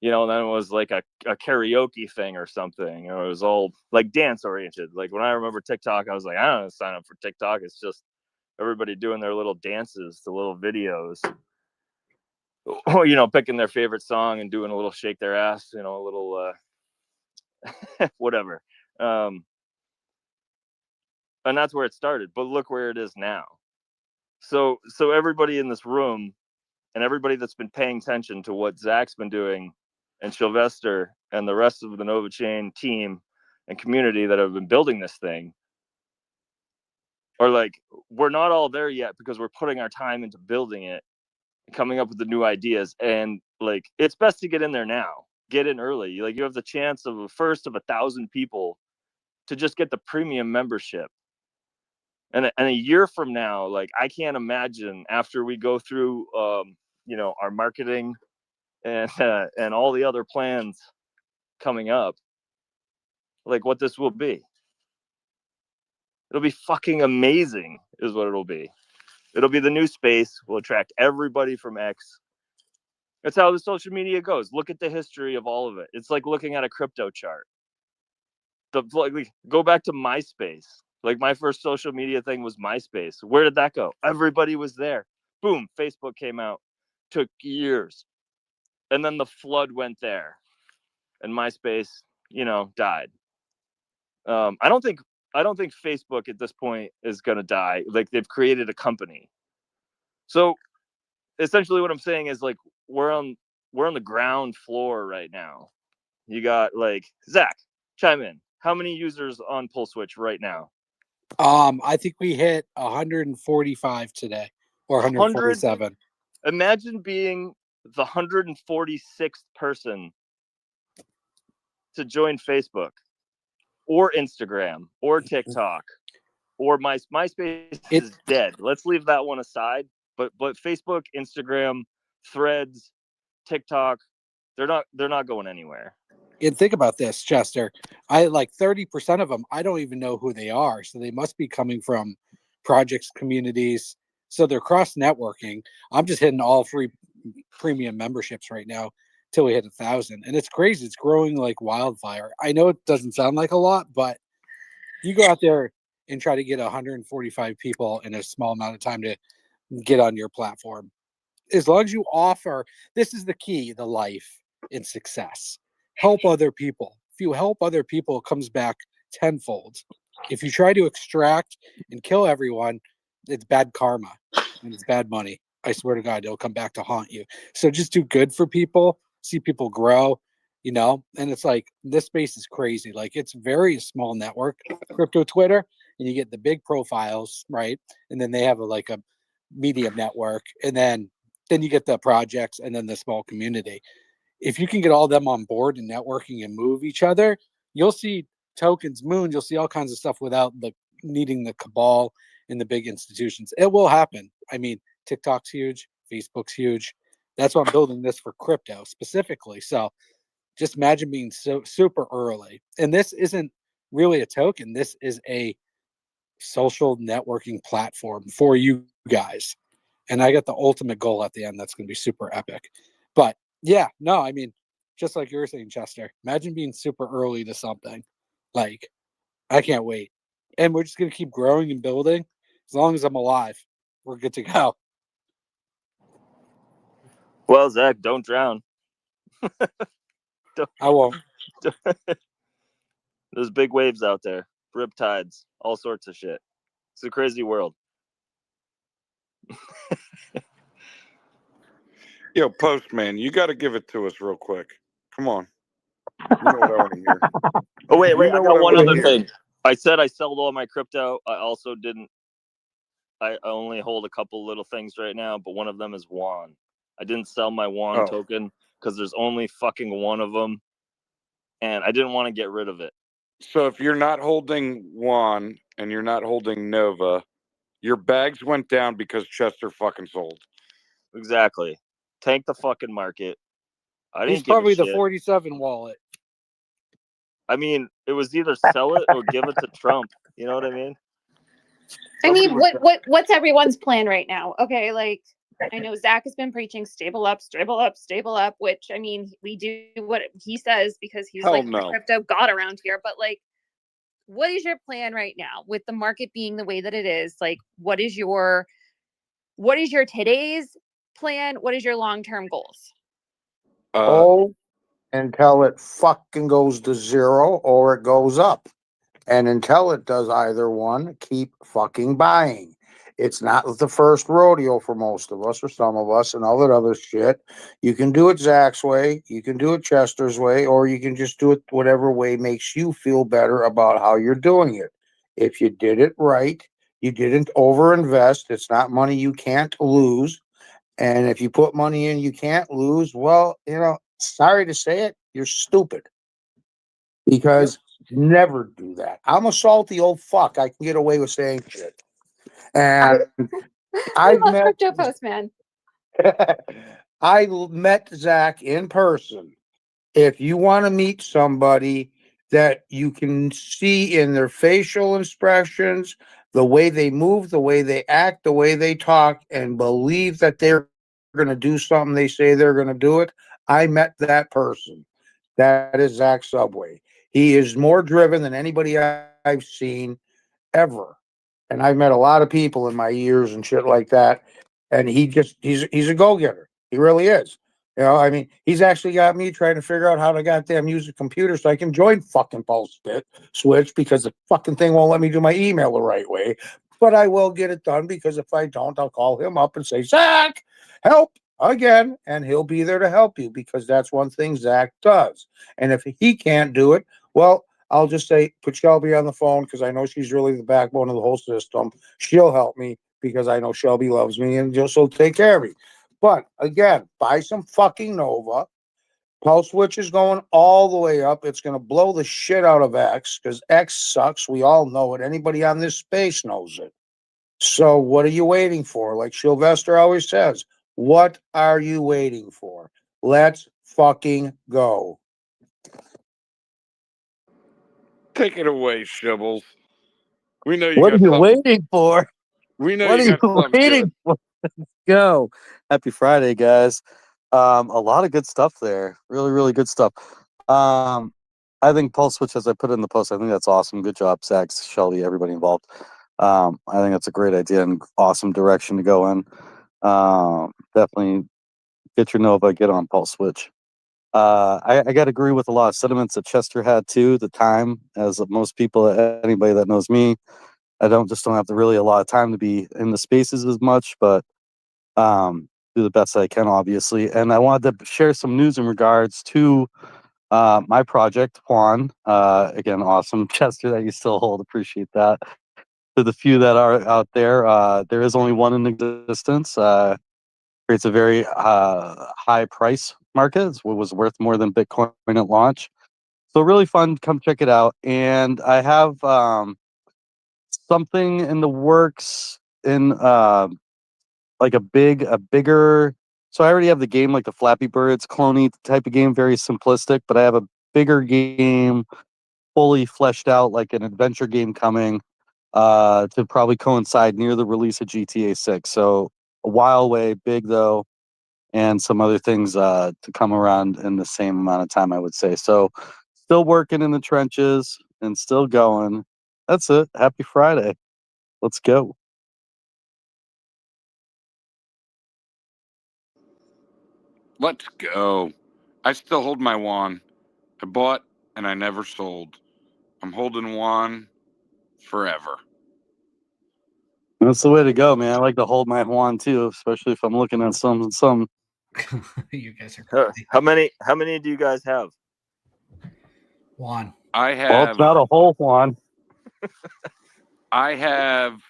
it was like a karaoke thing or something. It was all like dance oriented. Like when I remember TikTok, I was like, I don't sign up for TikTok. It's just everybody doing their little dances, the little videos, or picking their favorite song and doing a little shake their ass, a little whatever. And that's where it started. But look where it is now. So everybody in this room and everybody that's been paying attention to what Zach's been doing, and Sylvester and the rest of the Nova Chain team and community that have been building this thing, are like, we're not all there yet because we're putting our time into building it, coming up with the new ideas. And like, it's best to get in there now, get in early. Like you have the chance of a first of 1,000 people to just get the premium membership. And a year from now, like I can't imagine after we go through, our marketing and all the other plans coming up, like what this will be. It'll be fucking amazing is what it'll be. It'll be the new space. We'll attract everybody from X. That's how the social media goes. Look at the history of all of it. It's like looking at a crypto chart. Go back to MySpace. Like my first social media thing was MySpace. Where did that go? Everybody was there. Boom, Facebook came out. Took years. And then the flood went there. And MySpace, died. I don't think Facebook at this point is going to die. Like they've created a company. So essentially what I'm saying is like we're on the ground floor right now. You got like Zach, chime in. How many users on Pull Switch right now? I think we hit 145 today, or 147. Imagine being the 146th person to join Facebook or Instagram or TikTok or MySpace is dead. Let's leave that one aside. But Facebook, Instagram, Threads, TikTok, they're not going anywhere. And think about this, Chester. I like 30% of them. I don't even know who they are. So they must be coming from projects, communities. So they're cross networking. I'm just hitting all free premium memberships right now till we hit 1,000. And it's crazy. It's growing like wildfire. I know it doesn't sound like a lot, but you go out there and try to get 145 people in a small amount of time to get on your platform. As long as you offer, this is the key, the life and success. Help other people. If you help other people, it comes back tenfold. If you try to extract and kill everyone, it's bad karma and it's bad money. I swear to God, it'll come back to haunt you. So just do good for people, see people grow, and it's like this space is crazy. Like it's very small network, crypto Twitter, and you get the big profiles, right? And then they have a medium network, and then you get the projects and then the small community. If you can get all of them on board and networking and move each other, you'll see tokens, moons, you'll see all kinds of stuff without needing the cabal and the big institutions. It will happen. I mean, TikTok's huge, Facebook's huge. That's why I'm building this for crypto specifically. So just imagine being so super early. And this isn't really a token. This is a social networking platform for you guys. And I got the ultimate goal at the end. That's going to be super epic. But yeah, no, I mean, just like you were saying, Chester, imagine being super early to something. Like, I can't wait. And we're just going to keep growing and building. As long as I'm alive, we're good to go. Well, Zach, don't drown. I won't. There's big waves out there, riptides, all sorts of shit. It's a crazy world. Yo, Postman, you got to give it to us real quick. Come on. You know what I want to hear. Oh, wait, You I know got what I one wanna other hear. thing. I said I sold all my crypto. I also didn't. I only hold a couple little things right now, but one of them is WAN. I didn't sell my WAN token because there's only fucking one of them, and I didn't want to get rid of it. So if you're not holding WAN and you're not holding Nova, your bags went down because Chester fucking sold. Exactly. Tank the fucking market. I He's didn't give a probably the shit. 47 wallet. I mean, it was either sell it or give it to Trump. You know what I mean? I mean, Somebody was- what's everyone's plan right now? Okay, like I know Zach has been preaching stable up, stable up, stable up, which I mean, we do what he says because he's Hell like no. the crypto god around here. But like, what is your plan right now with the market being the way that it is? Like, what is your today's plan? What is your long-term goals? Hold until it fucking goes to zero or it goes up. And until it does either one, keep fucking buying. It's not the first rodeo for most of us or some of us and all that other shit. You can do it Zach's way, you can do it Chester's way, or you can just do it whatever way makes you feel better about how you're doing it. If you did it right, you didn't overinvest. It's not money you can't lose. And if you put money in you can't lose, well, sorry to say it, you're stupid. Because never do that. I'm a salty old fuck. I can get away with saying shit. And I I've love met Crypto Postman. I met Zach in person. If you want to meet somebody that you can see in their facial expressions, the way they move, the way they act, the way they talk, and believe that they're going to do something they say they're going to do it, I met that person. That is Zach Subway. He is more driven than anybody I've seen ever. And I've met a lot of people in my years and shit like that. And he's a go-getter. He really is. I mean, he's actually got me trying to figure out how to goddamn use a computer so I can join fucking Pulse Switch because the fucking thing won't let me do my email the right way. But I will get it done because if I don't, I'll call him up and say, Zach, help again. And he'll be there to help you because that's one thing Zach does. And if he can't do it, well, I'll just say, put Shelby on the phone because I know she's really the backbone of the whole system. She'll help me because I know Shelby loves me and she'll take care of me. But again, buy some fucking Nova. Pulse Switch is going all the way up. It's going to blow the shit out of X because X sucks. We all know it. Anybody on this space knows it. So what are you waiting for? Like Sylvester always says, what are you waiting for? Let's fucking go. Take it away, Shibbles. We know you What are got you something. waiting for? We know What are you you got something waiting good. for? Let's go. Happy Friday, guys. A lot of good stuff there. Really, really good stuff. I think Pulse Switch, as I put in the post, I think that's awesome. Good job, Zach, Shelby, everybody involved. I think that's a great idea and awesome direction to go in. Definitely get your Nova, get on Pulse Switch. I got to agree with a lot of sentiments that Chester had too. The time, as most people, anybody that knows me, I don't have really a lot of time to be in the spaces as much, but do the best I can, obviously. And I wanted to share some news in regards to my project, Juan. Again, awesome, Chester, that you still hold. Appreciate that. To the few that are out there, there is only one in existence. Creates a very high price market. It was worth more than Bitcoin at launch. So really fun. Come check it out. And I have something in the works in like a bigger. So I already have the game like the Flappy Birds cloney type of game, very simplistic. But I have a bigger game, fully fleshed out, like an adventure game coming to probably coincide near the release of GTA 6. So a while away, big though, and some other things to come around in the same amount of time, I would say. So still working in the trenches and still going. That's it. Happy Friday. Let's go. Let's go. I still hold my Juan. I bought and I never sold. I'm holding Juan forever. That's the way to go, man. I like to hold my Juan too, especially if I'm looking at some. You guys are crazy. How many do you guys have? Juan. I Well, have. it's not a whole Juan. I have.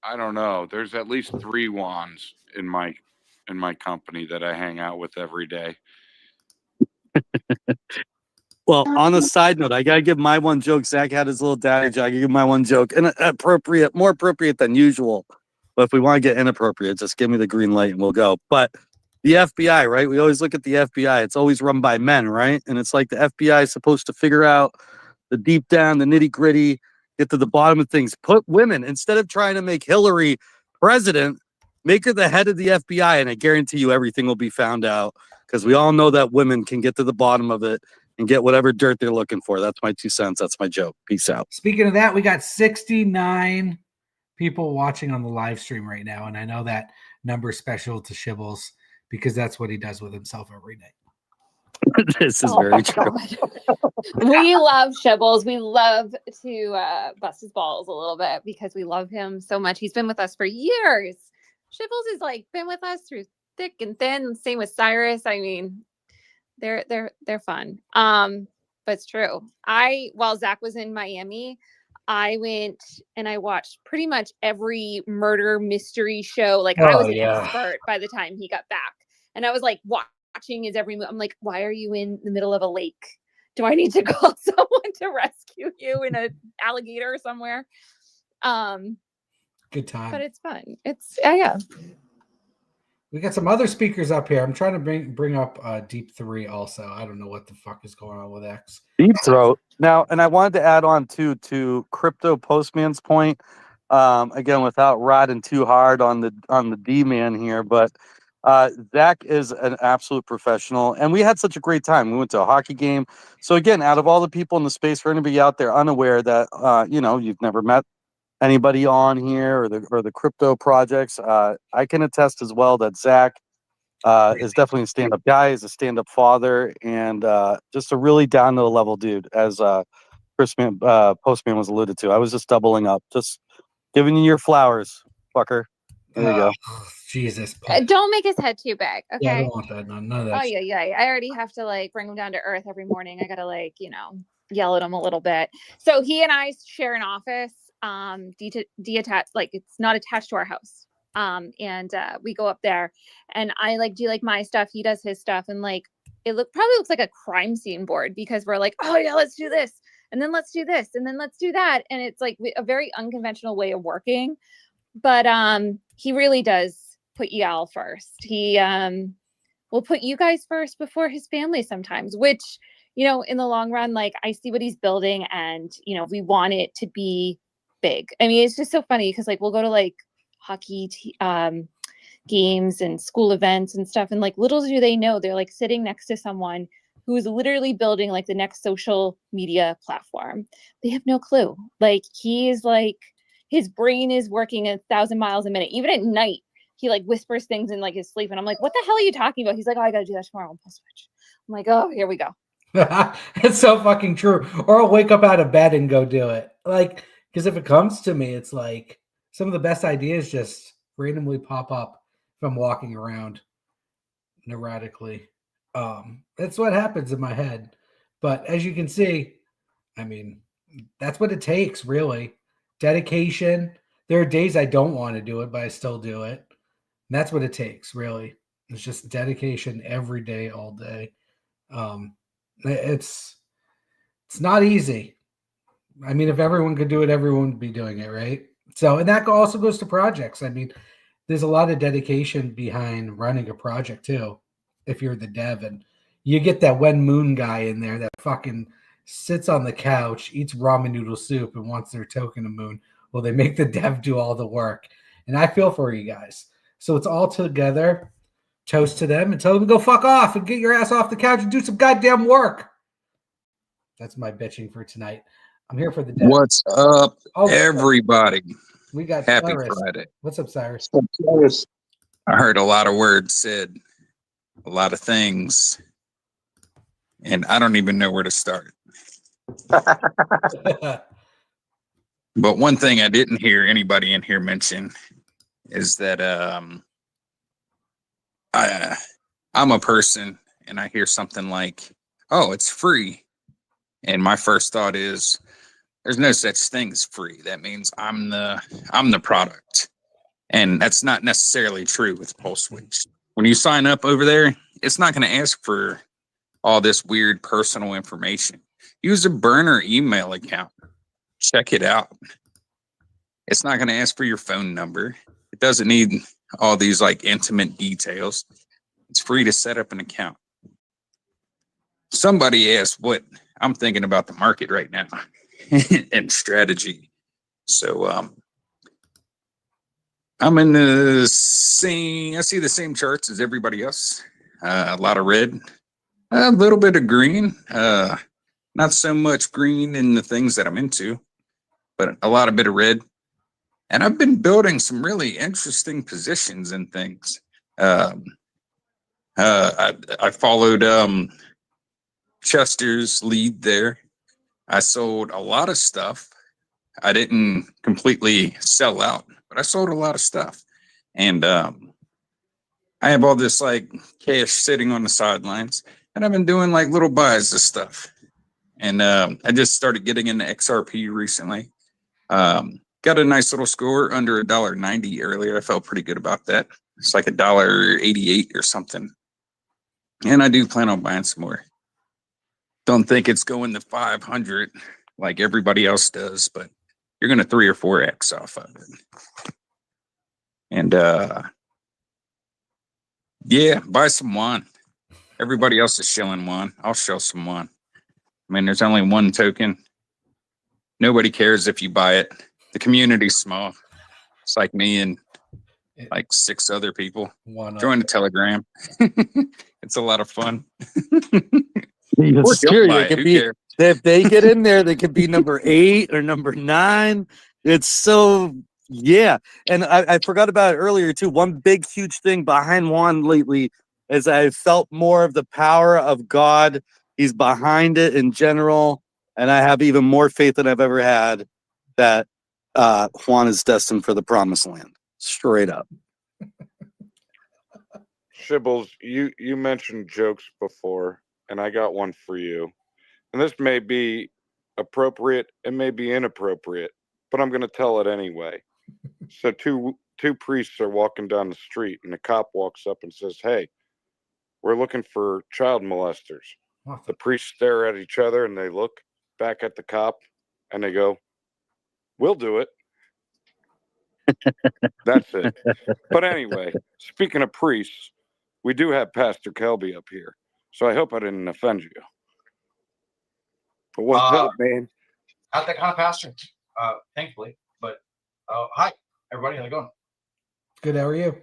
I don't know. There's at least 3 Juans in my company that I hang out with every day. Well, on a side note, I gotta give my one joke. Zach had his little daddy joke. I give my one joke, and more appropriate than usual. But if we want to get inappropriate, just give me the green light and we'll go. But the FBI, right? We always look at the FBI. It's always run by men, right? And it's like the FBI is supposed to figure out the deep down, the nitty gritty, get to the bottom of things. Put women, instead of trying to make Hillary president, make her the head of the FBI, and I guarantee you everything will be found out, because we all know that women can get to the bottom of it and get whatever dirt they're looking for. That's my 2 cents. That's my joke. Peace out. Speaking of that, we got 69 people watching on the live stream right now, and I know that number is special to Shibbles because that's what he does with himself every night. This is Oh very my true. God. We love Shibbles. We love to bust his balls a little bit because we love him so much. He's been with us for years. Shibbles has like been with us through thick and thin. Same with Cyrus. I mean, they're fun. But it's true. While Zach was in Miami, I went and I watched pretty much every murder mystery show. Like I was an expert by the time he got back, and I was like watching his every move. I'm like, why are you in the middle of a lake? Do I need to call someone to rescue you in an alligator somewhere? Good time. But it's fun. It's yeah. We got some other speakers up here. I'm trying to bring up Deep 3 also. I don't know what the fuck is going on with X. Deep throat. Now, and I wanted to add on to Crypto Postman's point. Again, without riding too hard on the D man here, but Zach is an absolute professional, and we had such a great time. We went to a hockey game. So again, out of all the people in the space, for anybody out there unaware that you've never met anybody on here or the crypto projects, I can attest as well that Zach is definitely a stand-up guy, is a stand-up father, and just a really down to the level dude, as Postman was alluded to. I was just doubling up, just giving you your flowers, fucker. There you go. Jesus. Don't make his head too big, okay? Yeah, I don't want that. None of that. Oh yeah. I already have to like bring him down to earth every morning. I gotta like, yell at him a little bit. So he and I share an office, detached, like it's not attached to our house. And we go up there, and I like do like my stuff. He does his stuff, and like probably looks like a crime scene board because we're like, oh yeah, let's do this, and then let's do this, and then let's do that, and it's like a very unconventional way of working. But he really does put y'all first. He will put you guys first before his family sometimes, which, in the long run, like I see what he's building, and, we want it to be big. I mean, it's just so funny because like we'll go to like hockey games and school events and stuff. And like little do they know, they're like sitting next to someone who is literally building like the next social media platform. They have no clue. Like he is like, his brain is working 1,000 miles a minute. Even at night, he like whispers things in like his sleep. And I'm like, what the hell are you talking about? He's like, oh, I got to do that tomorrow on Post Switch. I'm like, oh, here we go. It's so fucking true. Or I'll wake up out of bed and go do it. Like, because if it comes to me, it's like some of the best ideas just randomly pop up if I'm walking around neurotically. That's what happens in my head. But as you can see, I mean, that's what it takes, really. Dedication. There are days I don't want to do it, but I still do it. And that's what it takes, really. It's just dedication every day, all day. It's not easy. I mean, if everyone could do it, everyone would be doing it, right? So, and that also goes to projects. I mean, there's a lot of dedication behind running a project too. If you're the dev, and you get that Wen Moon guy in there that fucking sits on the couch, eats ramen noodle soup, and wants their token of moon. Well, they make the dev do all the work. And I feel for you guys. So it's all together. Toast to them and tell them to go fuck off and get your ass off the couch and do some goddamn work. That's my bitching for tonight. I'm here for the dev. What's up, Oh, everybody? We got Happy Cyrus. Friday. What's up, Cyrus? I heard a lot of words said, a lot of things, and I don't even know where to start. But one thing I didn't hear anybody in here mention is that I'm a person, and I hear something like, oh, it's free. And my first thought is, there's no such thing as free. That means I'm the product. And that's not necessarily true with Pulse Switch. When you sign up over there, it's not going to ask for all this weird personal information. Use a burner email account. Check it out. It's not going to ask for your phone number. It doesn't need all these like intimate details. It's free to set up an account. Somebody asked what I'm thinking about the market right now and strategy. So I'm in the same, I see the same charts as everybody else. A lot of red, a little bit of green, not so much green in the things that I'm into, but a lot of bit of red. And I've been building some really interesting positions and things. I followed Chester's lead there. I sold a lot of stuff. I didn't completely sell out, but I sold a lot of stuff. And I have all this like cash sitting on the sidelines, and I've been doing like little buys of stuff. And I just started getting into XRP recently. Got a nice little score under $1.90 earlier. I felt pretty good about that. It's like $1.88 or something. And I do plan on buying some more. Don't think it's going to 500 like everybody else does, but you're going to 3 or 4x off of it. And yeah, buy some WAN. Everybody else is shilling WAN. I'll shill some WAN. I mean, there's only one token. Nobody cares if you buy it. The community's small. It's like me and like 6 other people. Join the Telegram. It's a lot of fun. It's scary. Buy They it. could Who be, cares? if they get in there, they could be number 8 or number 9. It's so, yeah. And I forgot about it earlier too. One big, huge thing behind Juan lately is I felt more of the power of God. He's behind it in general. And I have even more faith than I've ever had that Juan is destined for the promised land. Straight up. Shibbles, you mentioned jokes before, and I got one for you. And this may be appropriate, it may be inappropriate, but I'm going to tell it anyway. So two priests are walking down the street, and the cop walks up and says, "Hey, we're looking for child molesters." The priests stare at each other, and they look back at the cop, and they go, "We'll do it." That's it. But anyway, speaking of priests, we do have Pastor Kelby up here, so I hope I didn't offend you. But what's up, man? Not that kind of pastor, thankfully. But hi, everybody. How's it going? Good. How are you?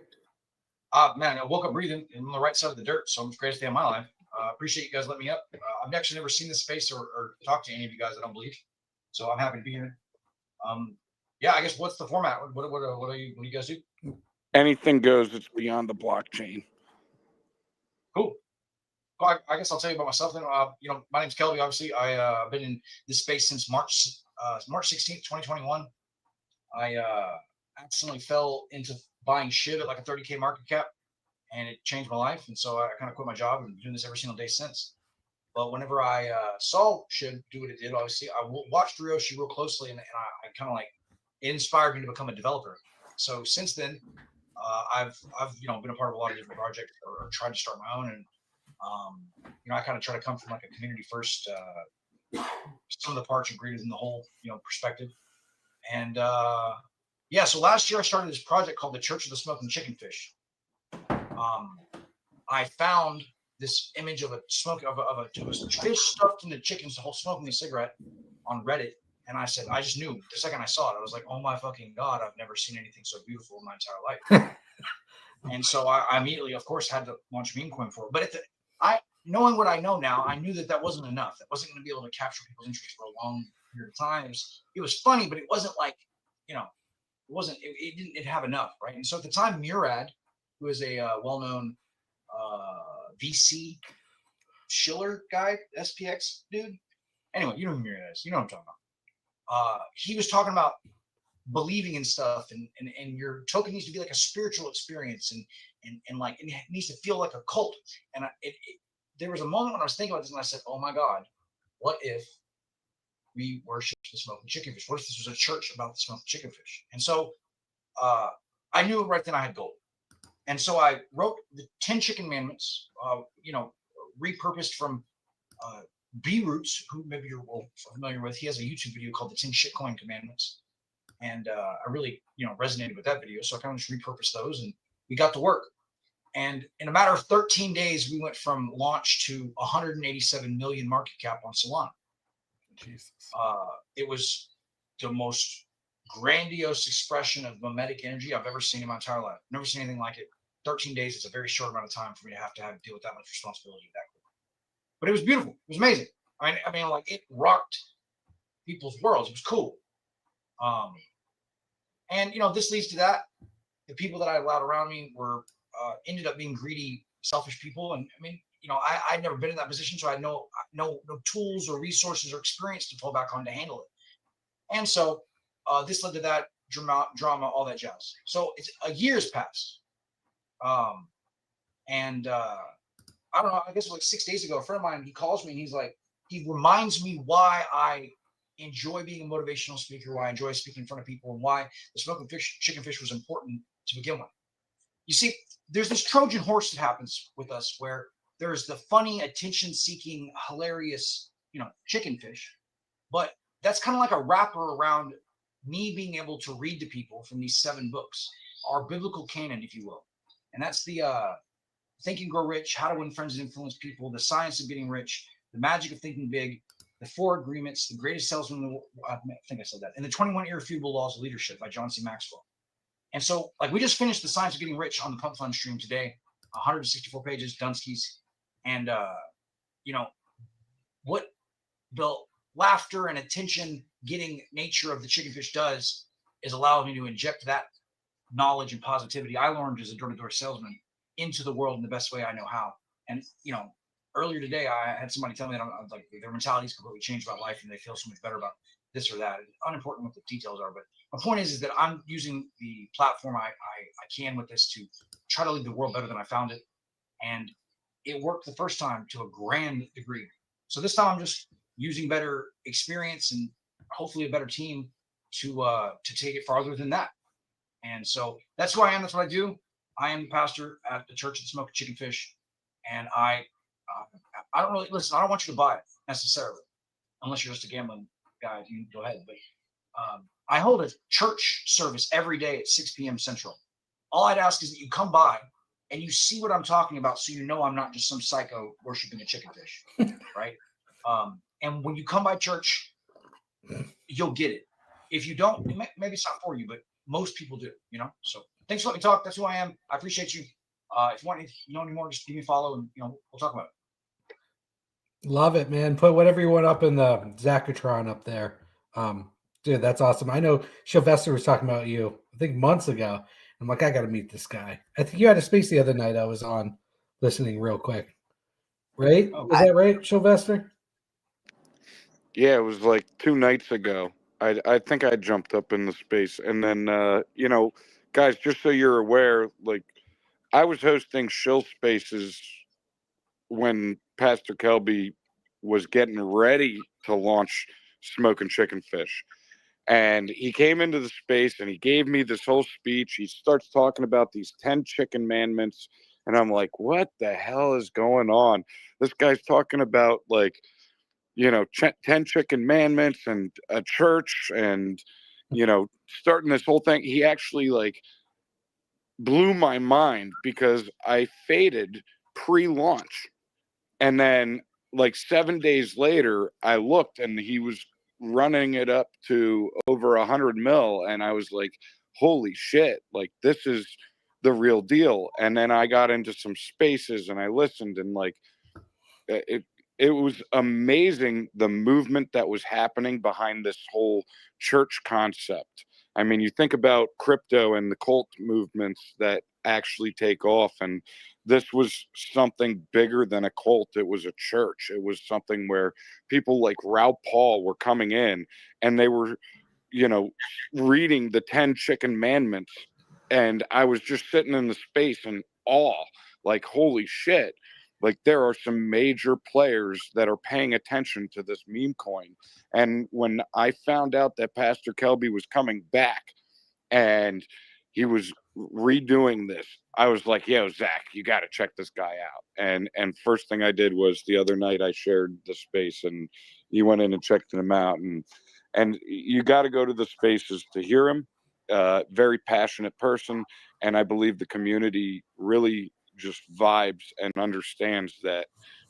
Man, I woke up breathing and on the right side of the dirt, so it's the greatest day of my life. Appreciate you guys letting me up. I've actually never seen this space or talked to any of you guys, I don't believe. So I'm happy to be here. Yeah, I guess what's the format? What do you guys do? Anything goes. It's beyond the blockchain. Cool. Well, I guess I'll tell you about myself then. My name's Kelby. Obviously, I've been in this space since March 16th, 2021. I accidentally fell into buying shit at like a 30K market cap, and it changed my life. And so I kind of quit my job and been doing this every single day since. But whenever I saw shit do what it did, obviously I watched Ryoshi real closely, and I kind of like, it inspired me to become a developer. So since then, I've been a part of a lot of different projects or tried to start my own, and I kind of try to come from like a community first, some of the parts are greater than the whole, perspective. And so last year I started this project called the Church of the Smoking Chicken Fish. I found this image of a fish stuffed into chickens, the whole smoking a cigarette on Reddit. And I said, I just knew the second I saw it, I was like, oh my fucking God, I've never seen anything so beautiful in my entire life. And so I immediately, of course, had to launch Meme Coin for it. But knowing what I know now, I knew that wasn't enough. That wasn't going to be able to capture people's interest for a long period of time. It was funny, but it wasn't like, it didn't have enough, right? And so at the time, Murad, who is a well-known VC Schiller guy, SPX dude. Anyway, you know who Murad is. You know what I'm talking about. He was talking about believing in stuff, and your token needs to be like a spiritual experience, and it needs to feel like a cult. And there was a moment when I was thinking about this, and I said, oh my God, what if we worship the smoking chicken fish? What if this was a church about the smoking chicken fish? And so I knew right then I had gold. And so I wrote the 10 Chicken Commandments, repurposed from B Roots, who maybe you're familiar with. He has a YouTube video called the 10 Shitcoin Commandments. And I really, resonated with that video. So I kind of just repurposed those, and we got to work. And in a matter of 13 days, we went from launch to 187 million market cap on Solana. Jesus. It was the most grandiose expression of mimetic energy I've ever seen in my entire life. Never seen anything like it. 13 days is a very short amount of time for me to have deal with that much responsibility that quickly. But it was beautiful. It was amazing. I mean, like it rocked people's worlds. It was cool. And this leads to that. The people that I allowed around me were ended up being greedy, selfish people. And I mean, I'd never been in that position, so I had no tools or resources or experience to fall back on to handle it. And so this led to that drama, all that jazz. So it's a year's passed. And I don't know, I guess like 6 days ago, a friend of mine, he calls me and he's like, he reminds me why I enjoy being a motivational speaker, why I enjoy speaking in front of people, and why the smoking fish, chicken fish was important to begin with. You see, there's this Trojan horse that happens with us where there's the funny, attention-seeking, hilarious, chicken fish, but that's kind of like a wrapper around me being able to read to people from these 7 books, our biblical canon, if you will. And that's the Think and Grow Rich, How to Win Friends and Influence People, The Science of Getting Rich, The Magic of Thinking Big, The 4 Agreements, The Greatest Salesman in the World, I think I said that, and The 21 Irrefutable Laws of Leadership by John C. Maxwell. And so, like, we just finished The Science of Getting Rich on the Pump Fund stream today, 164 pages, Dunsky's. And, what the laughter and attention getting nature of the chicken fish does is allow me to inject that knowledge and positivity I learned as a door-to-door salesman into the world in the best way I know how. And, earlier today, I had somebody tell me that I'm like, their mentality is completely changed about life and they feel so much better about this or that. It's unimportant what the details are, but my point is that I'm using the platform I can with this to try to leave the world better than I found it. And it worked the first time to a grand degree. So this time I'm just using better experience and hopefully a better team to take it farther than that. And so that's who I am. That's what I do. I am the pastor at the Church of the Smoking Chicken Fish, and I don't really listen. I don't want you to buy it necessarily, unless you're just a gambling guy. You can go ahead. But I hold a church service every day at 6 p.m. Central. All I'd ask is that you come by and you see what I'm talking about, so you know I'm not just some psycho worshiping a chicken fish, right? And when you come by church, you'll get it. If you don't, maybe it's not for you, but most people do, So thanks for letting me talk. That's who I am. I appreciate you. If you want to know any more, just give me a follow and we'll talk about it. Love it, man. Put whatever you want up in the Zachatron up there. Dude, that's awesome. I know Sylvester was talking about you, I think months ago. I'm like, I got to meet this guy. I think you had a space the other night I was on listening real quick. Right? Oh, Was that right, Sylvester? Yeah, it was like 2 nights ago. I think I jumped up in the space. And then, guys, just so you're aware, like, I was hosting Shill Spaces when Pastor Kelby was getting ready to launch Smoking Chicken Fish. And he came into the space and he gave me this whole speech. He starts talking about these 10 chicken commandments. And I'm like, what the hell is going on? This guy's talking about, like, 10 chicken commandments and a church and, starting this whole thing. He actually, like, blew my mind because I faded pre-launch. And then, like, 7 days later, I looked and he was running it up to over 100 mil. And I was like, holy shit, like, this is the real deal. And then I got into some spaces and I listened, and, like, it was amazing the movement that was happening behind this whole church concept. I mean, you think about crypto and the cult movements that actually take off, and this was something bigger than a cult. It was a church. It was something where people like Raoul Paul were coming in and they were, reading the 10 chicken commandments. And I was just sitting in the space in awe, like, holy shit. Like, there are some major players that are paying attention to this meme coin. And when I found out that Pastor Kelby was coming back and he was redoing this, I was like, yo, Zach, you got to check this guy out. And first thing I did was the other night I shared the space and you went in and checked him out. And you got to go to the spaces to hear him. Very passionate person. And I believe the community really just vibes and understands that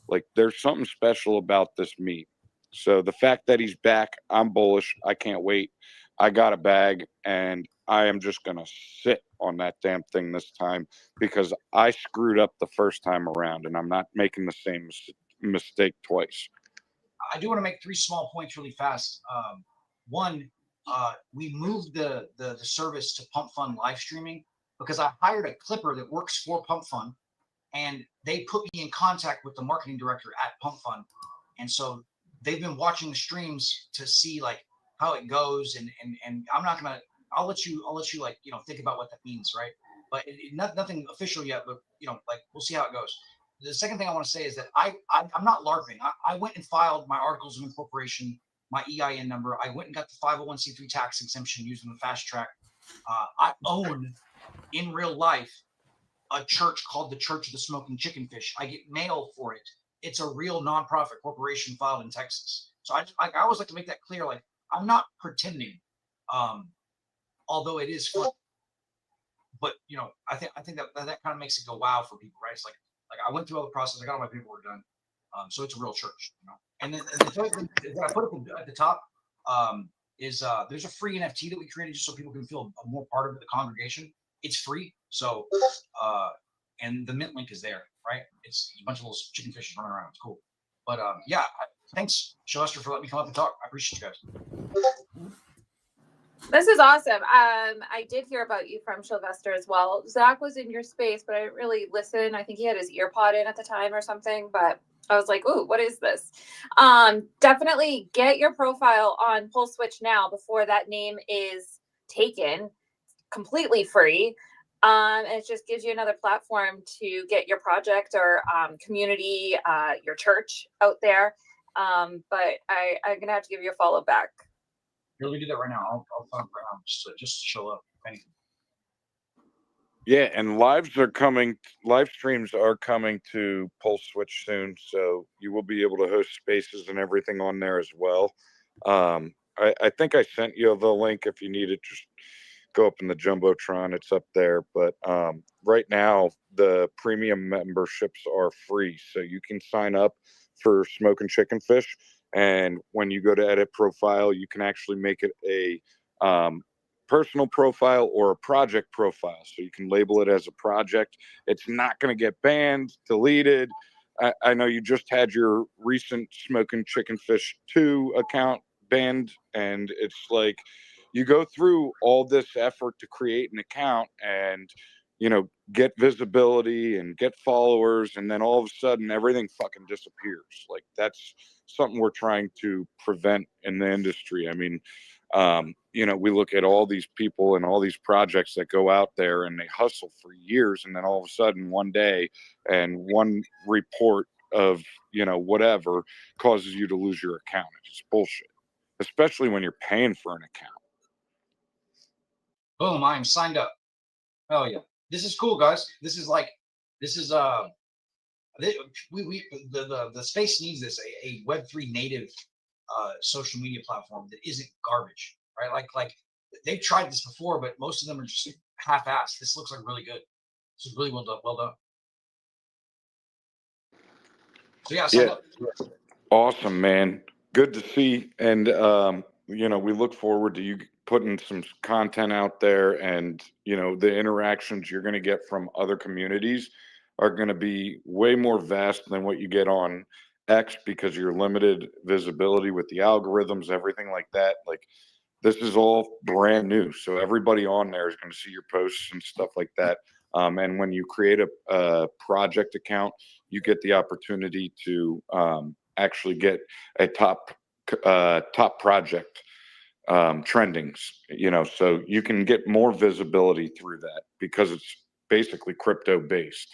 like there's something special about this meet. So the fact that he's back, I'm bullish. I can't wait. I got a bag and I am just going to sit on that damn thing this time because I screwed up the first time around and I'm not making the same mistake twice. I do want to make 3 small points really fast. One, we moved the service to Pump Fun live streaming because I hired a clipper that works for Pump Fun, and they put me in contact with the marketing director at Pump Fun, and so they've been watching the streams to see like how it goes, and I'm not gonna. I'll let you like think about what that means, right? But nothing official yet, but like we'll see how it goes. The second thing I want to say is that I'm not LARPing. I went and filed my articles of incorporation, my EIN number. I went and got the 501c3 tax exemption using the fast track. I own in real life a church called the Church of the Smoking Chicken Fish. I get mail for it. It's a real nonprofit corporation filed in Texas. So I always like to make that clear. Like I'm not pretending, although it is fun. But I think that kind of makes it go wow for people, right? It's like I went through all the process. I got all my paperwork done. So it's a real church, And then the third thing that I put at the top is there's a free NFT that we created just so people can feel more part of the congregation. It's free. So and the mint link is there, right? It's a bunch of little chicken fishes running around. It's cool. But yeah, thanks, Sylvester, for letting me come up and talk. I appreciate you guys. This is awesome. I did hear about you from Sylvester as well. Zach was in your space, but I didn't really listen. I think he had his ear pod in at the time or something, but I was like, ooh, what is this? Definitely get your profile on Pulse Switch now before that name is taken. Completely free. And it just gives you another platform to get your project or community, your church out there. But I'm going to have to give you a follow back. Here, let me do that right now. I'll find right now just to show up. Anything. Yeah, and live streams are coming to Pulse Switch soon, so you will be able to host spaces and everything on there as well. I think I sent you the link if you need it. Just go up in the Jumbotron, it's up there. But right now, the premium memberships are free, so you can sign up for Smoking Chicken Fish. And when you go to edit profile, you can actually make it a personal profile or a project profile. So you can label it as a project. It's not going to get banned, deleted. I know you just had your recent Smoking Chicken Fish 2 account banned. And it's like you go through all this effort to create an account and, get visibility and get followers. And then all of a sudden, everything fucking disappears. Like that's something we're trying to prevent in the industry. I mean, we look at all these people and all these projects that go out there and they hustle for years. And then all of a sudden one day and one report of, whatever causes you to lose your account. It's bullshit, especially when you're paying for an account. Boom, I am signed up. Oh yeah. This is cool, guys. The space needs this, a Web3 native social media platform that isn't garbage, right? Like they've tried this before, but most of them are just half-assed. This looks like really good. This is really well done. So yeah, sign up. Awesome, man. Good to see. And we look forward to you putting some content out there, and the interactions you're going to get from other communities are going to be way more vast than what you get on X because you're limited visibility with the algorithms, everything like that. Like this is all brand new, so everybody on there is going to see your posts and stuff like that. And when you create a project account, you get the opportunity to actually get a top project trendings, so you can get more visibility through that because it's basically crypto based.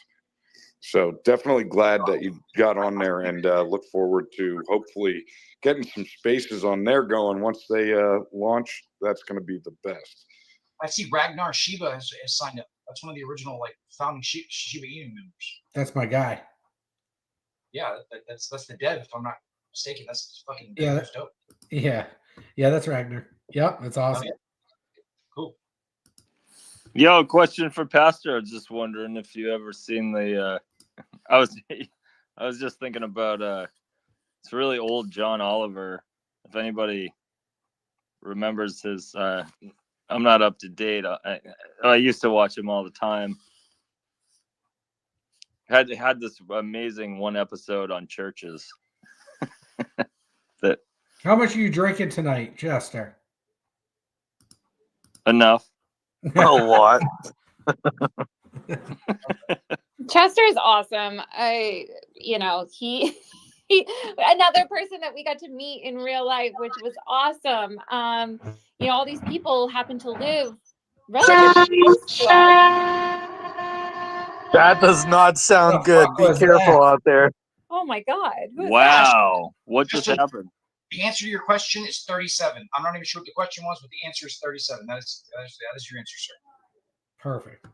So definitely glad that you got on there, and look forward to hopefully getting some spaces on there going once they launch. That's going to be the best. I see Ragnar Shiva has signed up. That's one of the original founding Shiba Inu members. That's my guy. Yeah, that's the dev, if I'm not mistaken. That's fucking that's dope. Yeah, that's Ragnar. Yep, that's awesome. Oh, yeah. Cool. Yo, question for Pastor. I was just wondering if you ever seen the. I was just thinking about it's really old John Oliver. If anybody remembers his, I'm not up to date. I used to watch him all the time. Had this amazing one episode on churches. That How much are you drinking tonight, Chester? enough. A lot. Chester is awesome. He another person that we got to meet in real life, which was awesome. All these people happen to live relatively close to us. That does not sound The good. fuck Be was careful that? out there. Oh my God. Who is that? Wow, what just Just happened? The answer to your question is 37. I'm not even sure what the question was, but the answer is 37. That is your answer, sir. Perfect.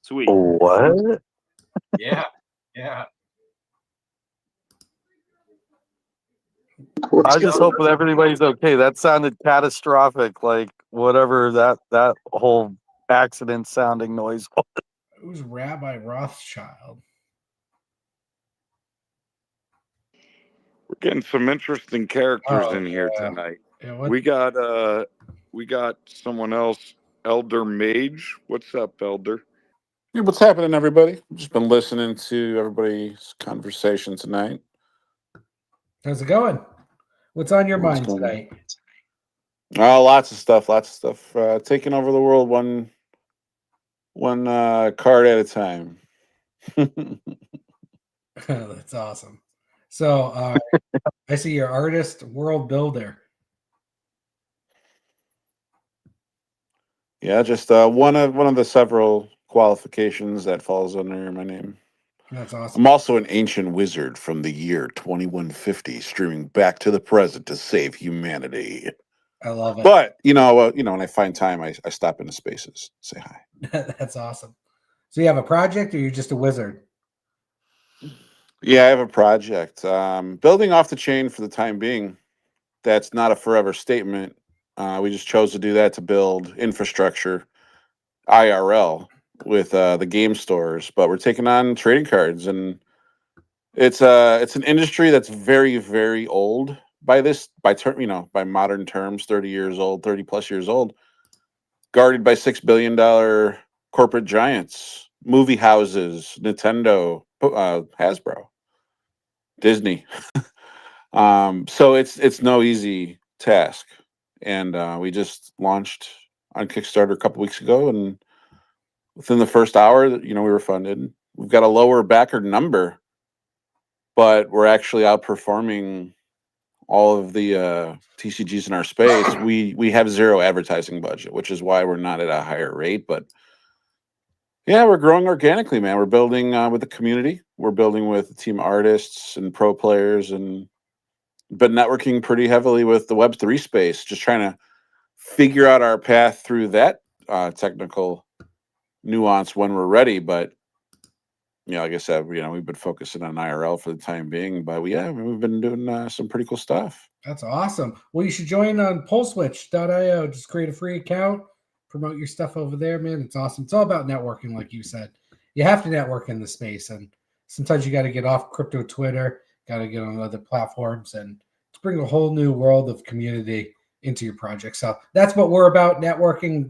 Sweet. What? Yeah. Yeah. I just hope that everybody's okay. That sounded catastrophic, like whatever that whole accident sounding noise was. Who's Rabbi Rothschild? We're getting some interesting characters Oh, in here yeah. tonight. Yeah, what? We got someone else, Elder Mage. What's up, Elder? Hey, what's happening, everybody? I've just been listening to everybody's conversation tonight. How's it going? What's on your What's mind going on? tonight? Lots of stuff. Taking over the world one card at a time. That's awesome. So I see you're artist, world builder. Yeah, just one of the several qualifications that falls under my name. That's awesome. I'm also an ancient wizard from the year 2150, streaming back to the present to save humanity. I love it. But when I find time, I stop into spaces, say hi. That's awesome. So you have a project, or you're just a wizard? Yeah, I have a project. Building off the chain for the time being. That's not a forever statement. We just chose to do that to build infrastructure, IRL, with the game stores. But we're taking on trading cards, and it's an industry that's very, very old by modern terms, 30 years old, 30 plus years old, guarded by $6 billion corporate giants, movie houses, Nintendo, Hasbro, Disney. So it's no easy task, and we just launched on Kickstarter a couple weeks ago, and within the first hour, we were funded. We've got a lower backer number, but we're actually outperforming all of the TCGs in our space. We have zero advertising budget, which is why we're not at a higher rate. But yeah, we're growing organically, man. We're building with the community. We're building with team artists and pro players, and been networking pretty heavily with the Web3 space, just trying to figure out our path through that technical nuance when we're ready. But like I said, we've been focusing on IRL for the time being, but we've been doing some pretty cool stuff. That's awesome. Well, you should join on PulseSwitch.io. Just create a free account, promote your stuff over there, man. It's awesome. It's all about networking, like you said. You have to network in the space, and sometimes you got to get off crypto Twitter, got to get on other platforms, and to bring a whole new world of community into your project. So that's what we're about: networking,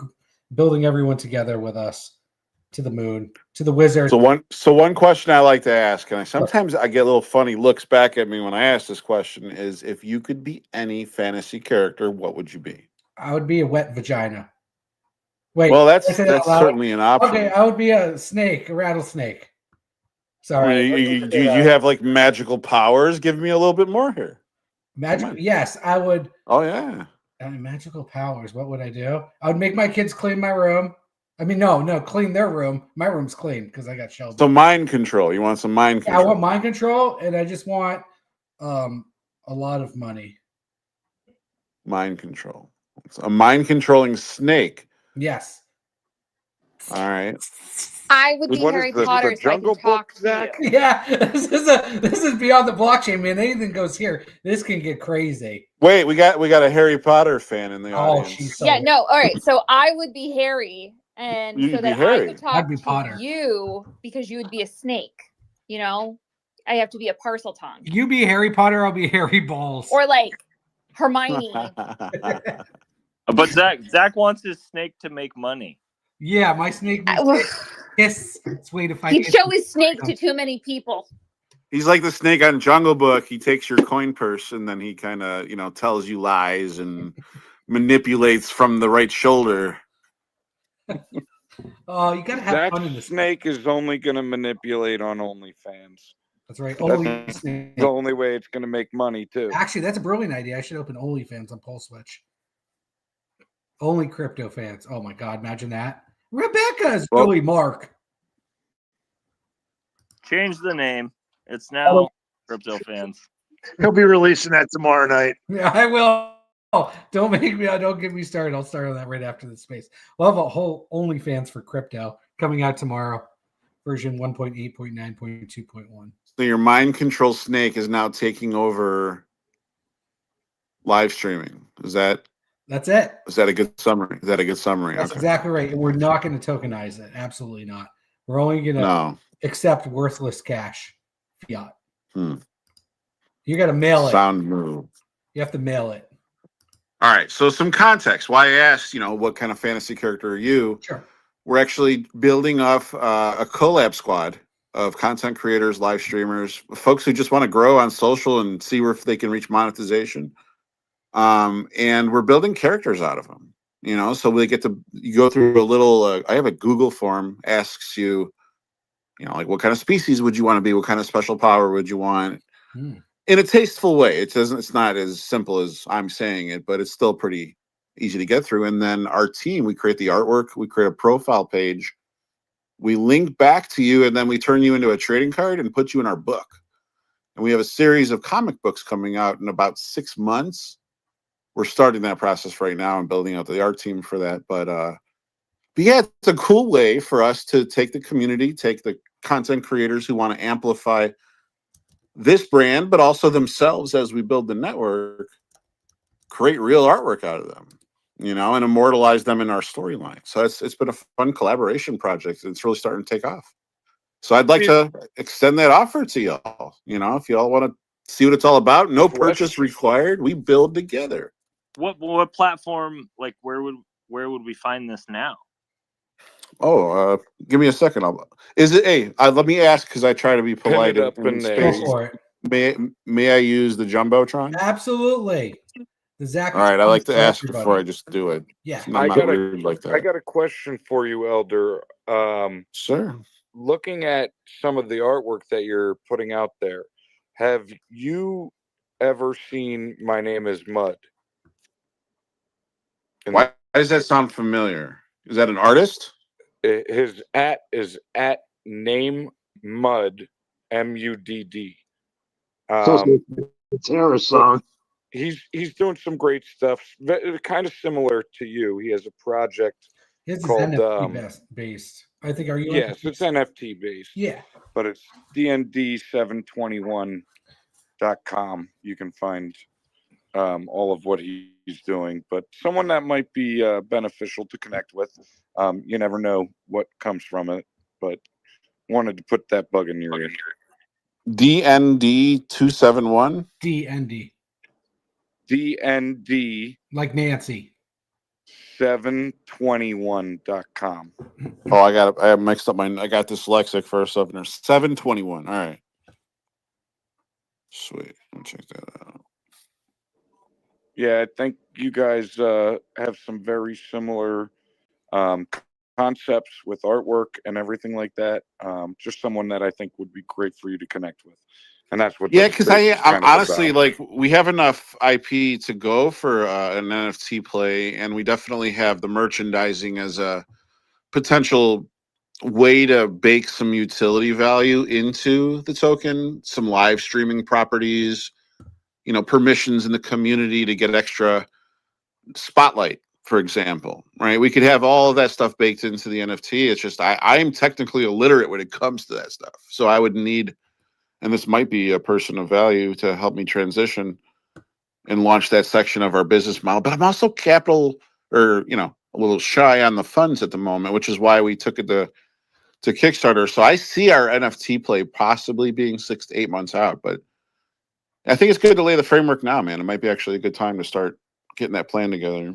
building everyone together with us to the moon, to the wizard. So one question I like to ask, and sometimes I get a little funny looks back at me when I ask this question, is if you could be any fantasy character, what would you be? I would be a wet vagina. Wait. Well, that's say that out loud? certainly an option. Okay, I would be a snake, a rattlesnake. Sorry. Do you have like magical powers? Give me a little bit more here. Magical? Yes, I would. Oh yeah. Magical powers. What would I do? I would make my kids clean my room. I mean, no, clean their room. My room's clean because I got sheltered. So mind control. You want some mind control? I want mind control, and I just want a lot of money. Mind control. It's a mind controlling snake. Yes. All right. I would be What Harry is this, Potter, the so I can Jungle talk Book, to Zach? you. Yeah, this is beyond the blockchain, man. Anything goes here. This can get crazy. Wait, we got a Harry Potter fan in the audience. She's so Yeah, no, all right. So I would be Harry, and You'd so be that I Harry. could talk I'd be to Potter. you because you would be a snake. You know, I have to be a parcel tongue You be Harry Potter, I'll be Harry Balls. or like Hermione. But Zach wants his snake to make money. Yeah, my snake makes hiss its way to fight. He'd show his snake to too many people. He's like the snake on Jungle Book. He takes your coin purse and then he kind of, tells you lies and manipulates from the right shoulder. Oh, you gotta have That fun in this. snake is only going to manipulate on OnlyFans. That's right. That's Only snake. the only way it's going to make money too. Actually, that's a brilliant idea. I should open OnlyFans on Pulse Switch. Only crypto fans. Oh my God, imagine that. Rebecca is really Mark. Change the name. It's now Crypto Fans. He'll be releasing that tomorrow night. Yeah, I will. Oh, don't get me started. I'll start on that right after the space. We'll have a whole OnlyFans for crypto coming out tomorrow. Version 1.8.9.2.1. So your mind control snake is now taking over live streaming. That's it. Is that a good summary? That's exactly right. And we're not going to tokenize it. Absolutely not. We're only going to accept worthless cash, fiat. You got to mail it. Sound move. You have to mail it. All right. So some context. Why I asked, what kind of fantasy character are you? Sure. We're actually building off a collab squad of content creators, live streamers, folks who just want to grow on social and see where if they can reach monetization. And we're building characters out of them, so we get to go through a little, I have a Google form, asks you, like what kind of species would you want to be? What kind of special power would you want? In a tasteful way. It's not as simple as I'm saying it, but it's still pretty easy to get through. And then our team, we create the artwork, we create a profile page, we link back to you, and then we turn you into a trading card and put you in our book. And we have a series of comic books coming out in about 6 months. We're starting that process right now and building out the art team for that. But yeah, it's a cool way for us to take the community, take the content creators who want to amplify this brand, but also themselves as we build the network, create real artwork out of them, and immortalize them in our storyline. So it's been a fun collaboration project. It's really starting to take off. So I'd like to extend that offer to y'all. If y'all want to see what it's all about, no purchase required. We build together. What platform? Like where would we find this now? Oh, give me a second. Let me ask because I try to be polite. Pin it up in there. Go for it. May I use the Jumbotron? Absolutely. The Zach. All right, I like to ask before I just do it. Yeah. I'm not weird like that. I got a question for you, Elder. Sure. Looking at some of the artwork that you're putting out there, have you ever seen My Name is Mud? Why does that sound familiar? Is that an artist? His @ is @name mud, MUDD. It's a song. He's doing some great stuff, kind of similar to you. He has a project His called is NFT based. I think. Are you? Yes, it's NFT based. Yeah, but it's dnd721.com. You can find all of what he's doing, but someone that might be beneficial to connect with. You never know what comes from it, but wanted to put that bug in your ear. DND271. DND like Nancy. 721.com. Oh, I mixed up I got dyslexic for a second. 721. All right. Sweet. Let me check that out. Yeah, I think you guys have some very similar concepts with artwork and everything like that. Just someone that I think would be great for you to connect with. And that's what. Yeah, because I'm honestly like we have enough IP to go for an NFT play, and we definitely have the merchandising as a potential way to bake some utility value into the token, some live streaming properties, permissions in the community to get extra spotlight, for example, right? We could have all of that stuff baked into the NFT. It's just I am technically illiterate when it comes to that stuff, so I would need. And this might be a person of value to help me transition and launch that section of our business model. But I'm also a little shy on the funds at the moment, which is why we took it to Kickstarter. So I see our NFT play possibly being 6 to 8 months out, but I think it's good to lay the framework now, man. It might be actually a good time to start getting that plan together.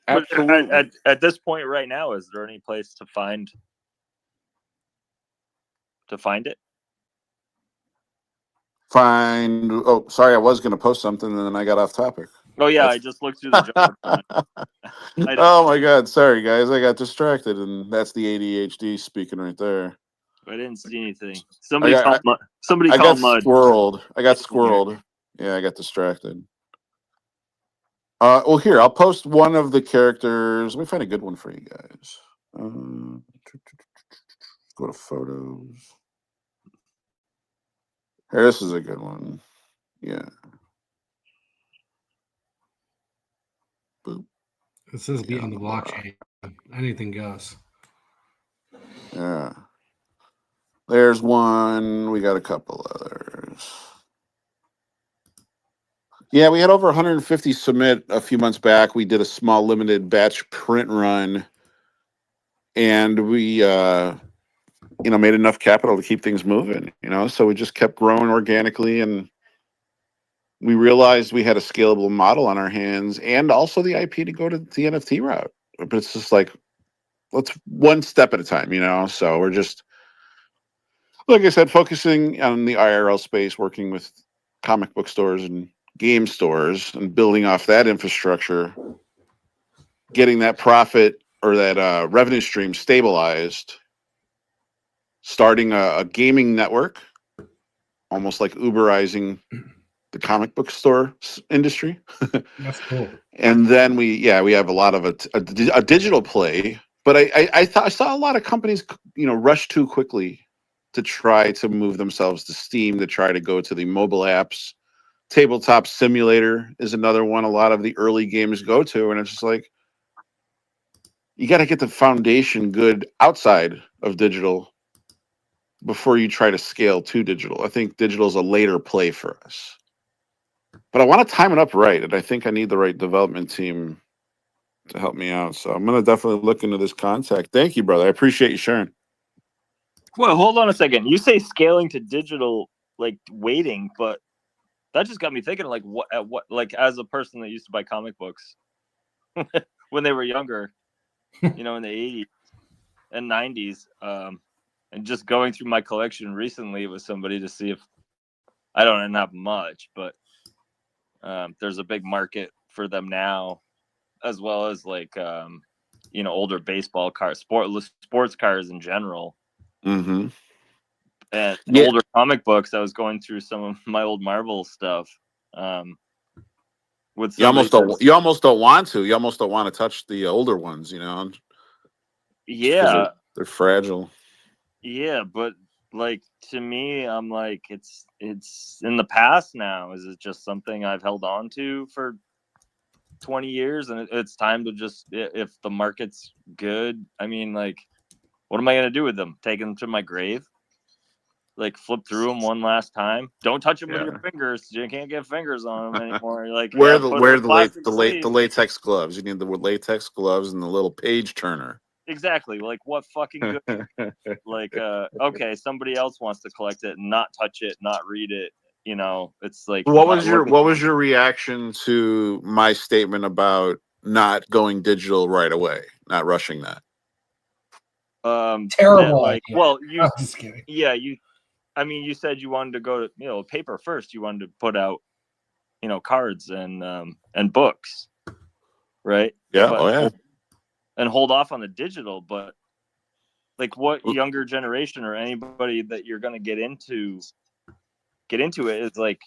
But Absolutely. at this point right now, is there any place to find it? Oh, sorry, I was going to post something and then I got off topic. Oh yeah, I just looked through the Jumbotron. Oh my God, sorry guys, I got distracted, and that's the ADHD speaking right there. I didn't see anything. Somebody I called Mud. Somebody got called Mud. squirreled. I got squirreled. Yeah, I got distracted. Well, here, I'll post one of the characters. Let me find a good one for you guys. Go to photos. Here, this is a good one. Yeah. Boop. This is beyond the blockchain. Anything goes. Yeah. There's one. We got a couple others. Yeah, we had over 150 submit a few months back. We did a small limited batch print run, and we made enough capital to keep things moving, so we just kept growing organically, and we realized we had a scalable model on our hands and also the IP to go to the NFT route. But it's just like, let's one step at a time, so we're just, like I said, focusing on the IRL space, working with comic book stores and game stores and building off that infrastructure, getting that profit or that revenue stream stabilized, starting a gaming network, almost like Uberizing the comic book store industry. That's cool. And then we have a lot of a digital play, but I saw a lot of companies, rush too quickly to try to move themselves to Steam, to try to go to the mobile apps. Tabletop Simulator is another one a lot of the early games go to, and it's just like, you got to get the foundation good outside of digital before you try to scale to digital. I think digital is a later play for us, but I want to time it up right, and I think I need the right development team to help me out. So I'm going to definitely look into this contact. Thank you, brother. I appreciate you sharing. Well, hold on a second. You say scaling to digital, like waiting, but that just got me thinking, like, like, as a person that used to buy comic books when they were younger, in the 80s and 90s, and just going through my collection recently with somebody to see if I don't have much, but there's a big market for them now, as well as like older baseball cars, sports cars in general. Mm-hmm. And older comic books. I was going through some of my old Marvel stuff. With you almost don't want to. You almost don't want to touch the older ones, Yeah, they're fragile. Yeah, but like, to me, I'm like, it's in the past now. Is it just something I've held on to for 20 years, and it's time to just, if the market's good, I mean, like, what am I gonna do with them? Take them to my grave? Like, flip through them one last time? Don't touch them with your fingers. You can't get fingers on them anymore. Like, wear the latex gloves. You need the latex gloves and the little page turner. Exactly. Like, what fucking good? Like, okay, somebody else wants to collect it, and not touch it, not read it. It's like, what was your reaction to my statement about not going digital right away, not rushing that? Terrible. Like, well, I'm just kidding. Yeah, you said you wanted to go to paper first. You wanted to put out cards and books, right? Yeah. And hold off on the digital. But like, what younger generation or anybody that you're going to get into it is like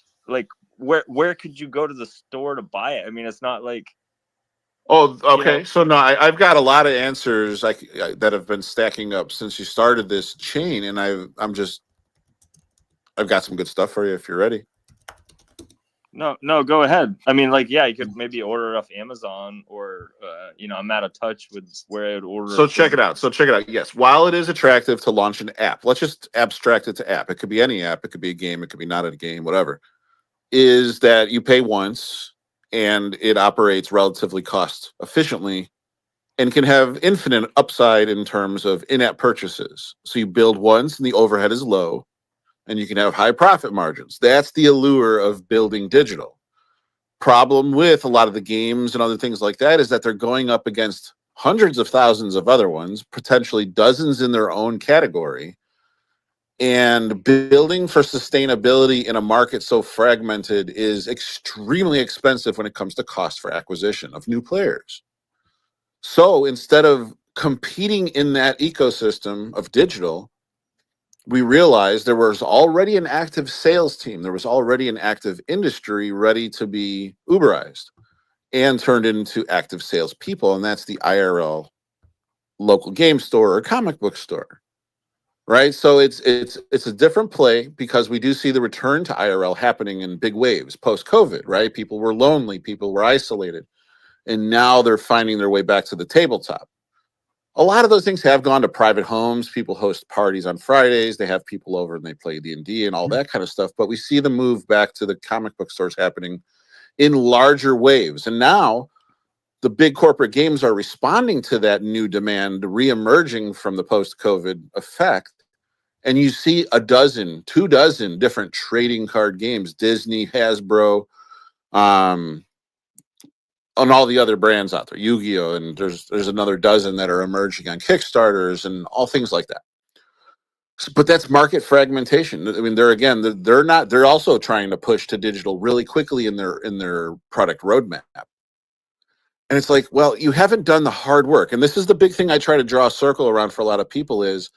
where could you go to the store to buy it? I mean, it's not like, oh, okay. So no, I've got a lot of answers that have been stacking up since you started this chain, and I've got some good stuff for you if you're ready. No, go ahead. I mean, like, yeah, you could maybe order it off Amazon, or I'm out of touch with where I would order. So check it out. Yes, while it is attractive to launch an app, let's just abstract it to app. It could be any app. It could be a game. It could be not a game. Whatever. Is that you pay once, and it operates relatively cost efficiently and can have infinite upside in terms of in-app purchases. So you build once and the overhead is low and you can have high profit margins. That's the allure of building digital. Problem with a lot of the games and other things like that is that they're going up against hundreds of thousands of other ones, potentially dozens in their own category. And building for sustainability in a market so fragmented is extremely expensive when it comes to cost for acquisition of new players. So instead of competing in that ecosystem of digital, we realized there was already an active sales team. There was already an active industry ready to be Uberized and turned into active salespeople. And that's the IRL local game store or comic book store. Right. So it's a different play because we do see the return to IRL happening in big waves post-COVID, right? People were lonely, people were isolated, and now they're finding their way back to the tabletop. A lot of those things have gone to private homes. People host parties on Fridays. They have people over and they play D&D and all that kind of stuff. But we see the move back to the comic book stores happening in larger waves. And now the big corporate games are responding to that new demand, reemerging from the post-COVID effect. And you see a dozen, 24 different trading card games, Disney, Hasbro, and all the other brands out there, Yu-Gi-Oh, and there's another dozen that are emerging on Kickstarters and all things like that. But that's market fragmentation. I mean, they're also trying to push to digital really quickly in their product roadmap. And it's like, well, you haven't done the hard work. And this is the big thing I try to draw a circle around for a lot of people is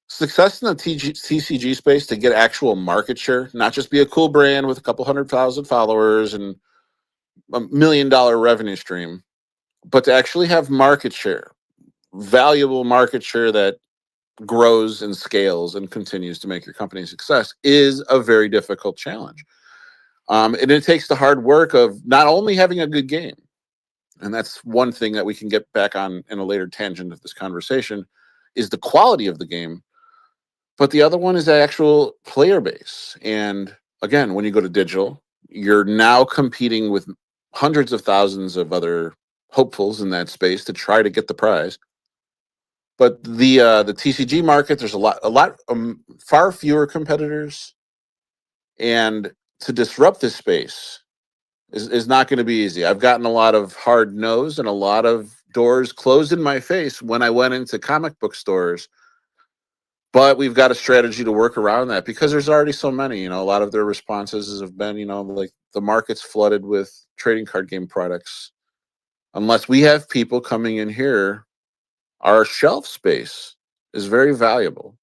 success in the TCG space to get actual market share, not just be a cool brand with a couple 100,000 followers and $1 million revenue stream, but to actually have market share, valuable market share that grows and scales and continues to make your company a success is a very difficult challenge. And it takes the hard work of not only having a good game, and that's one thing that we can get back on in a later tangent of this conversation, is the quality of the game. But the other one is the actual player base. And again, when you go to digital, you're now competing with hundreds of thousands of other hopefuls in that space to try to get the prize. But the TCG market, there's far fewer competitors, and to disrupt this space is not going to be easy. I've gotten a lot of hard no's and a lot of doors closed in my face when I went into comic book stores. But we've got a strategy to work around that because there's already so many. A lot of their responses have been, like the market's flooded with trading card game products. Unless we have people coming in here, our shelf space is very valuable.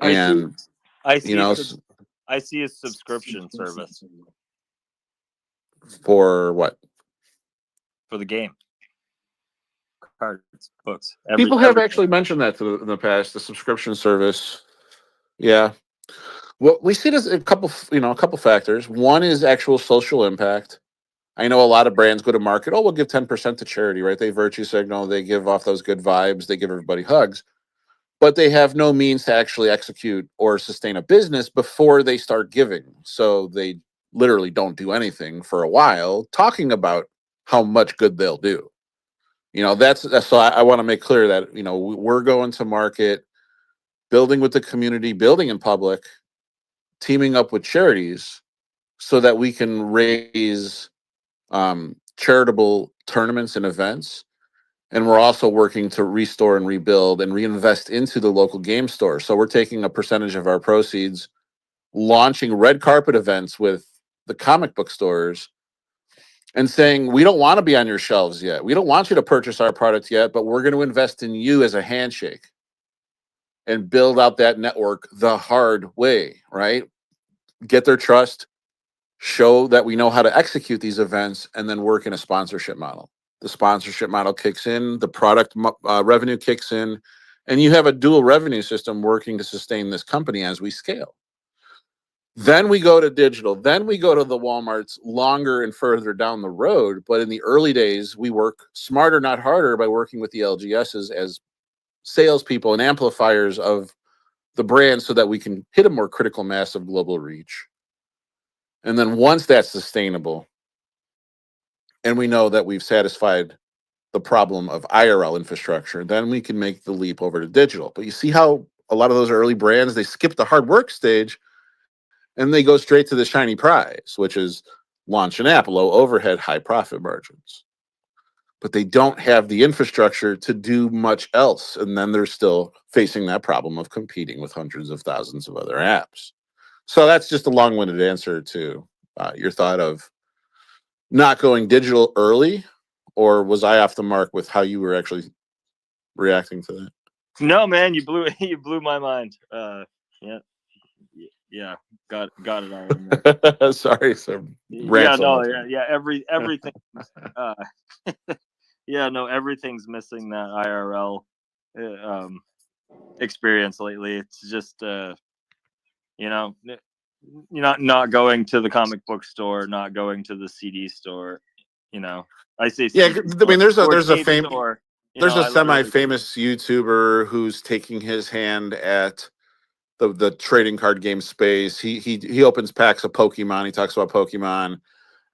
And I see a subscription service for what? For the game. Cards, books. People have actually mentioned that in the past, the subscription service. Yeah. Well, we see this a couple factors. One is actual social impact. I know a lot of brands go to market, we'll give 10% to charity, right? They virtue signal, they give off those good vibes, they give everybody hugs, but they have no means to actually execute or sustain a business before they start giving. So they literally don't do anything for a while, talking about how much good they'll do. That's so I want to make clear that, we're going to market, building with the community, building in public, teaming up with charities so that we can raise charitable tournaments and events. And we're also working to restore and rebuild and reinvest into the local game store. So we're taking a percentage of our proceeds, launching red carpet events with the comic book stores and saying, we don't want to be on your shelves yet. We don't want you to purchase our product yet, but we're going to invest in you as a handshake and build out that network the hard way, right? Get their trust, show that we know how to execute these events, and then work in a sponsorship model. The sponsorship model kicks in, the product revenue kicks in, and you have a dual revenue system working to sustain this company as we scale. Then we go to digital. Then we go to the Walmarts longer and further down the road. But in the early days, we work smarter, not harder, by working with the LGSs as salespeople and amplifiers of the brand so that we can hit a more critical mass of global reach. And then once that's sustainable, and we know that we've satisfied the problem of IRL infrastructure, then we can make the leap over to digital. But you see how a lot of those early brands, they skip the hard work stage and they go straight to the shiny prize, which is launch an app, low overhead, high profit margins. But they don't have the infrastructure to do much else. And then they're still facing that problem of competing with hundreds of thousands of other apps. So that's just a long-winded answer to your thought of not going digital early, or was I off the mark with how you were actually reacting to that? No, man, you blew you blew my mind. Yeah, got it already. Sorry, sir. Yeah, no, yeah, everything. Uh, yeah, no, everything's missing that IRL experience lately. It's just not going to the comic book store, not going to the CD store. I say Yeah, CD I mean, there's store, a tape store. there's a I literally semi-famous YouTuber who's taking his hand at the trading card game space. He opens packs of Pokemon. He talks about Pokemon,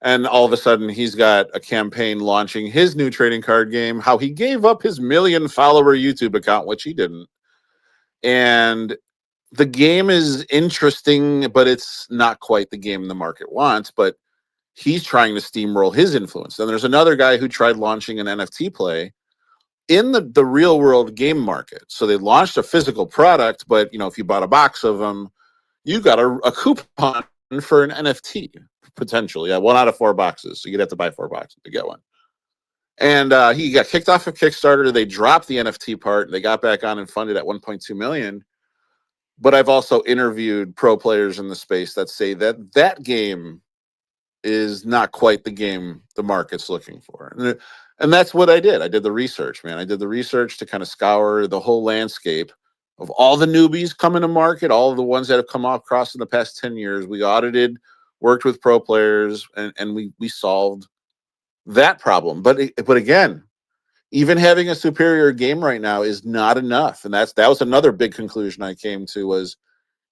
and all of a sudden he's got a campaign launching his new trading card game. How he gave up his 1 million follower YouTube account, which he didn't, and the game is interesting, but it's not quite the game the market wants. But he's trying to steamroll his influence. And there's another guy who tried launching an NFT play in the real world game market. So they launched a physical product, but if you bought a box of them, you got a coupon for an NFT potentially. Yeah, 1 out of 4 boxes. So you'd have to buy 4 boxes to get one. And he got kicked off of Kickstarter. They dropped the NFT part. They got back on and funded at 1.2 million. But I've also interviewed pro players in the space that say that game is not quite the game the market's looking for. And that's what I did. I did the research, man. I did the research to kind of scour the whole landscape of all the newbies coming to market, all of the ones that have come across in the past 10 years. We audited, worked with pro players, and we solved that problem. But again, even having a superior game right now is not enough. And that was another big conclusion I came to was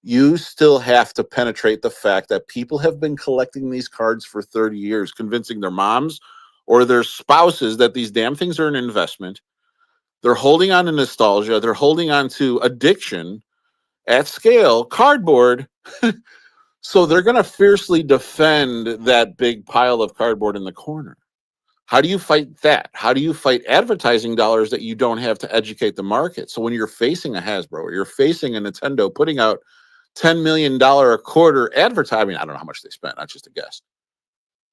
you still have to penetrate the fact that people have been collecting these cards for 30 years, convincing their moms or their spouses that these damn things are an investment. They're holding on to nostalgia. They're holding on to addiction at scale, cardboard. So they're going to fiercely defend that big pile of cardboard in the corner. How do you fight that? How do you fight advertising dollars that you don't have to educate the market? So when you're facing a Hasbro or you're facing a Nintendo putting out $10 million a quarter advertising, I don't know how much they spent, that's just a guess.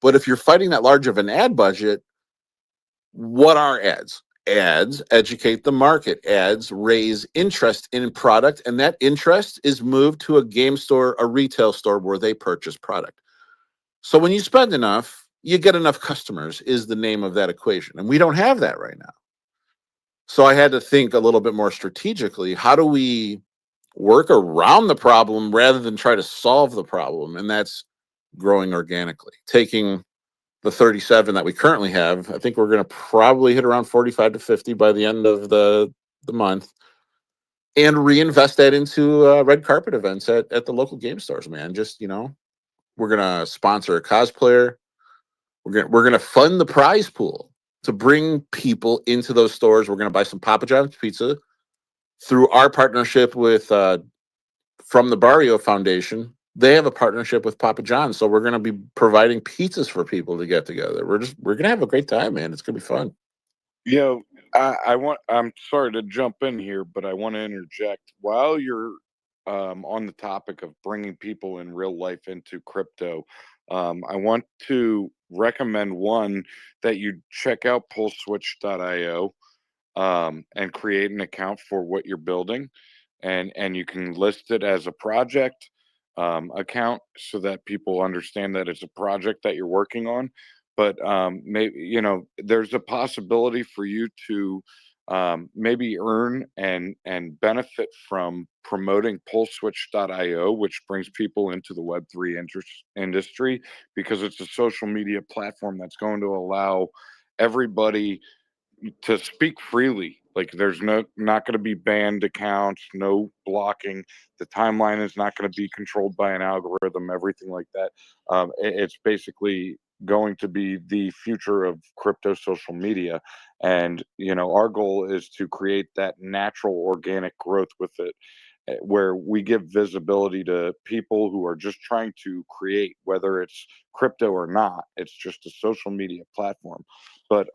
But if you're fighting that large of an ad budget, what are ads? Ads educate the market. Ads raise interest in product, and that interest is moved to a game store, a retail store where they purchase product. So when you spend enough, you get enough customers is the name of that equation. And we don't have that right now. So I had to think a little bit more strategically. How do we work around the problem rather than try to solve the problem? And that's growing organically. Taking the 37 that we currently have, I think we're going to probably hit around 45 to 50 by the end of the month, and reinvest that into red carpet events at the local game stores, man. Just, we're going to sponsor a cosplayer. We're gonna fund the prize pool to bring people into those stores. We're gonna buy some Papa John's pizza through our partnership with from the Barrio Foundation. They have a partnership with Papa John's, so we're gonna be providing pizzas for people to get together. We're gonna have a great time, man. It's gonna be fun. I'm sorry to jump in here, but I want to interject. While you're on the topic of bringing people in real life into crypto, I want to recommend one that you check out pulseswitch.io and create an account for what you're building, and you can list it as a project account so that people understand that it's a project that you're working on. But maybe there's a possibility for you to maybe earn and benefit from promoting pulseswitch.io, which brings people into the Web3 industry, because it's a social media platform that's going to allow everybody to speak freely. Like there's not going to be banned accounts, no blocking. The timeline is not going to be controlled by an algorithm, everything like that. It's basically going to be the future of crypto social media. And, our goal is to create that natural organic growth with it, where we give visibility to people who are just trying to create, whether it's crypto or not. It's just a social media platform. But,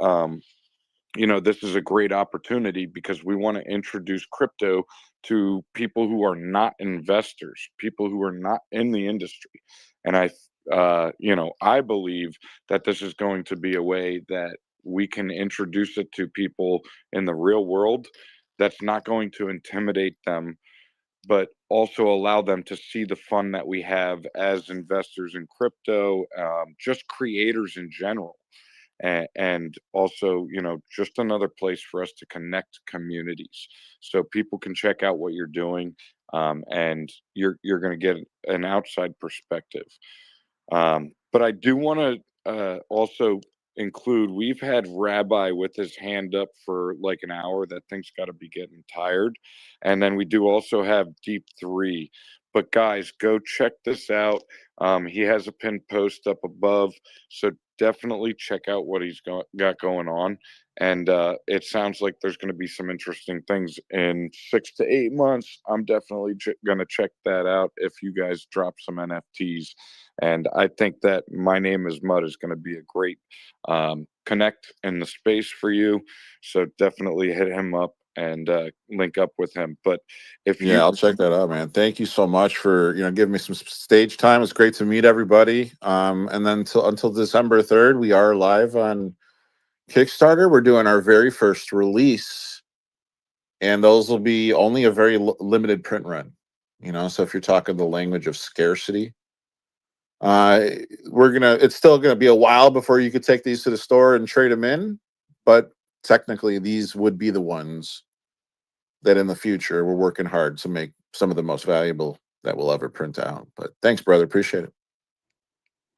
this is a great opportunity because we want to introduce crypto to people who are not investors, people who are not in the industry. And I believe that this is going to be a way that we can introduce it to people in the real world that's not going to intimidate them, but also allow them to see the fun that we have as investors in crypto, just creators in general. And also, just another place for us to connect communities so people can check out what you're doing, and you're going to get an outside perspective. But I do want to also include, we've had Rabbi with his hand up for like an hour. That thing's got to be getting tired. And then we do also have Deep Three. But guys, go check this out. He has a pinned post up above, so definitely check out what he's got going on. And it sounds like there's going to be some interesting things in 6 to 8 months. I'm definitely going to check that out if you guys drop some NFTs. And I think that My Name is Mud is going to be a great connect in the space for you. So definitely hit him up and link up with him. But if Yeah, I'll check that out, man. Thank you so much for giving me some stage time. It's great to meet everybody. And then until December 3rd, we are live on Kickstarter. We're doing our very first release, and those will be only a very limited print run. So if you're talking the language of scarcity, it's still gonna be a while before you could take these to the store and trade them in, but technically these would be the ones that in the future we're working hard to make some of the most valuable that we'll ever print out. But thanks, brother. Appreciate it.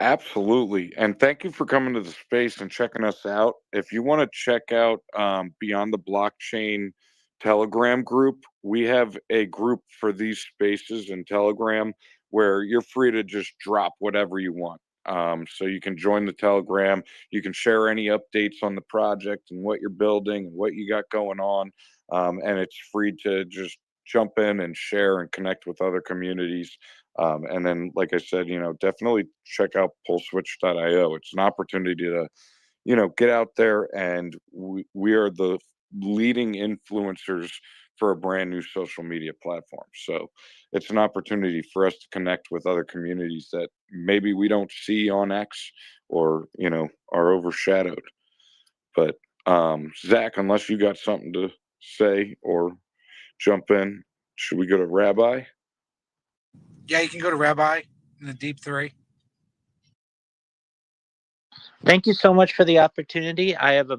Absolutely. And thank you for coming to the space and checking us out. If you want to check out Beyond the Blockchain Telegram group, we have a group for these spaces in Telegram where you're free to just drop whatever you want. So you can join the Telegram. You can share any updates on the project and what you're building and what you got going on. And it's free to just jump in and share and connect with other communities. And then, like I said, definitely check out pulseswitch.io. It's an opportunity to, get out there, and we are the leading influencers for a brand new social media platform. So it's an opportunity for us to connect with other communities that maybe we don't see on X, or, are overshadowed. But Zach, unless you got something to say or jump in, should we go to Rabbi? Yeah, you can go to Rabbi in the Deep Three. Thank you so much for the opportunity. I have a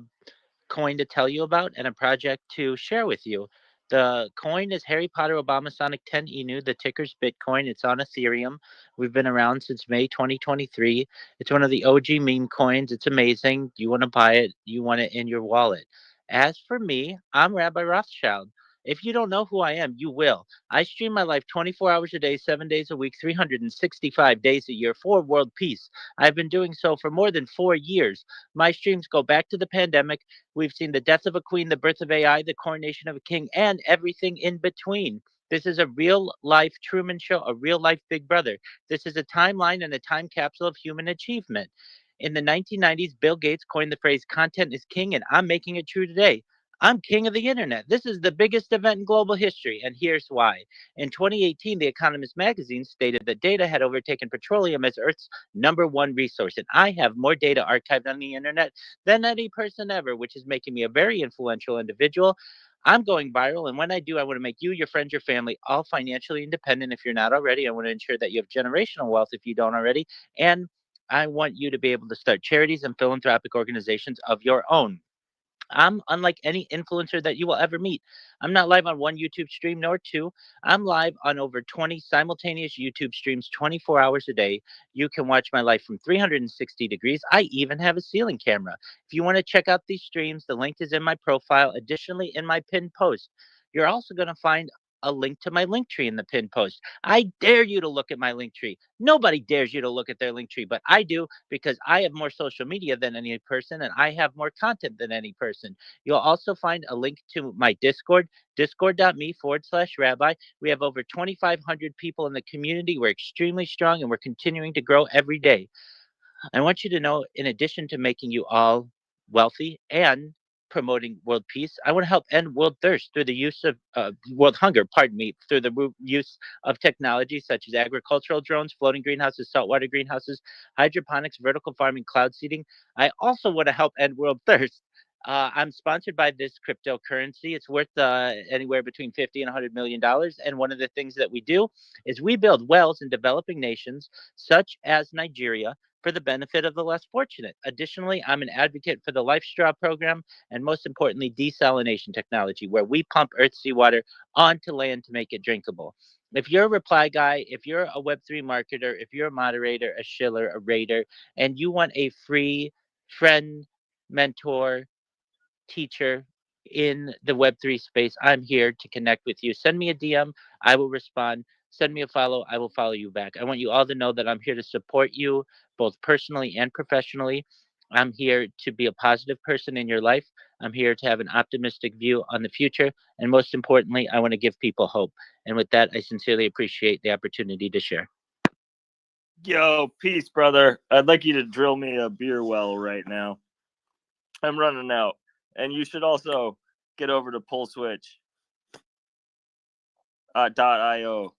coin to tell you about and a project to share with you. The coin is Harry Potter Obamasonic 10 Inu. The ticker's Bitcoin. It's on Ethereum. We've been around since May 2023. It's one of the OG meme coins. It's amazing. You want to buy it, you want it in your wallet. As for me, I'm Rabbi Rothschild. If you don't know who I am, you will. I stream my life 24 hours a day, 7 days a week, 365 days a year for world peace. I've been doing so for more than 4 years. My streams go back to the pandemic. We've seen the death of a queen, the birth of AI, the coronation of a king, and everything in between. This is a real life Truman Show, a real life Big Brother. This is a timeline and a time capsule of human achievement. In the 1990s, Bill Gates coined the phrase content is king, and I'm making it true today. I'm king of the internet. This is the biggest event in global history, and here's why. In 2018, The Economist magazine stated that data had overtaken petroleum as Earth's #1 resource, and I have more data archived on the internet than any person ever, which is making me a very influential individual. I'm going viral, and when I do, I want to make you, your friends, your family all financially independent if you're not already. I want to ensure that you have generational wealth if you don't already, and I want you to be able to start charities and philanthropic organizations of your own. I'm unlike any influencer that you will ever meet. I'm not live on one YouTube stream nor two. I'm live on over 20 simultaneous YouTube streams 24 hours a day. You can watch my life from 360 degrees. I even have a ceiling camera. If you want to check out these streams, the link is in my profile. Additionally, in my pinned post, you're also going to find a link to my link tree in the pin post. I dare you to look at my link tree. Nobody dares you to look at their link tree, but I do because I have more social media than any person and I have more content than any person. You'll also find a link to my Discord, discord.me/rabbi. We have over 2,500 people in the community. We're extremely strong and we're continuing to grow every day. I want you to know, in addition to making you all wealthy and promoting world peace, I want to help end world thirst through the use of world hunger, pardon me, through the use of technology such as agricultural drones, floating greenhouses, saltwater greenhouses, hydroponics, vertical farming, cloud seeding. I also want to help end world thirst. I'm sponsored by this cryptocurrency. It's worth anywhere between $50 and $100 million. And one of the things that we do is we build wells in developing nations such as Nigeria for the benefit of the less fortunate. Additionally, I'm an advocate for the Life Straw program and most importantly, desalination technology, where we pump earth seawater onto land to make it drinkable. If you're a reply guy, if you're a Web3 marketer, if you're a moderator, a shiller, a raider, and you want a free friend, mentor, teacher in the Web3 space, I'm here to connect with you. Send me a DM, I will respond. Send me a follow, I will follow you back. I want you all to know that I'm here to support you both personally and professionally. I'm here to be a positive person in your life. I'm here to have an optimistic view on the future. And most importantly, I want to give people hope. And with that, I sincerely appreciate the opportunity to share. Yo, peace, brother. I'd like you to drill me a beer well right now. I'm running out. And you should also get over to PullSwitch.io.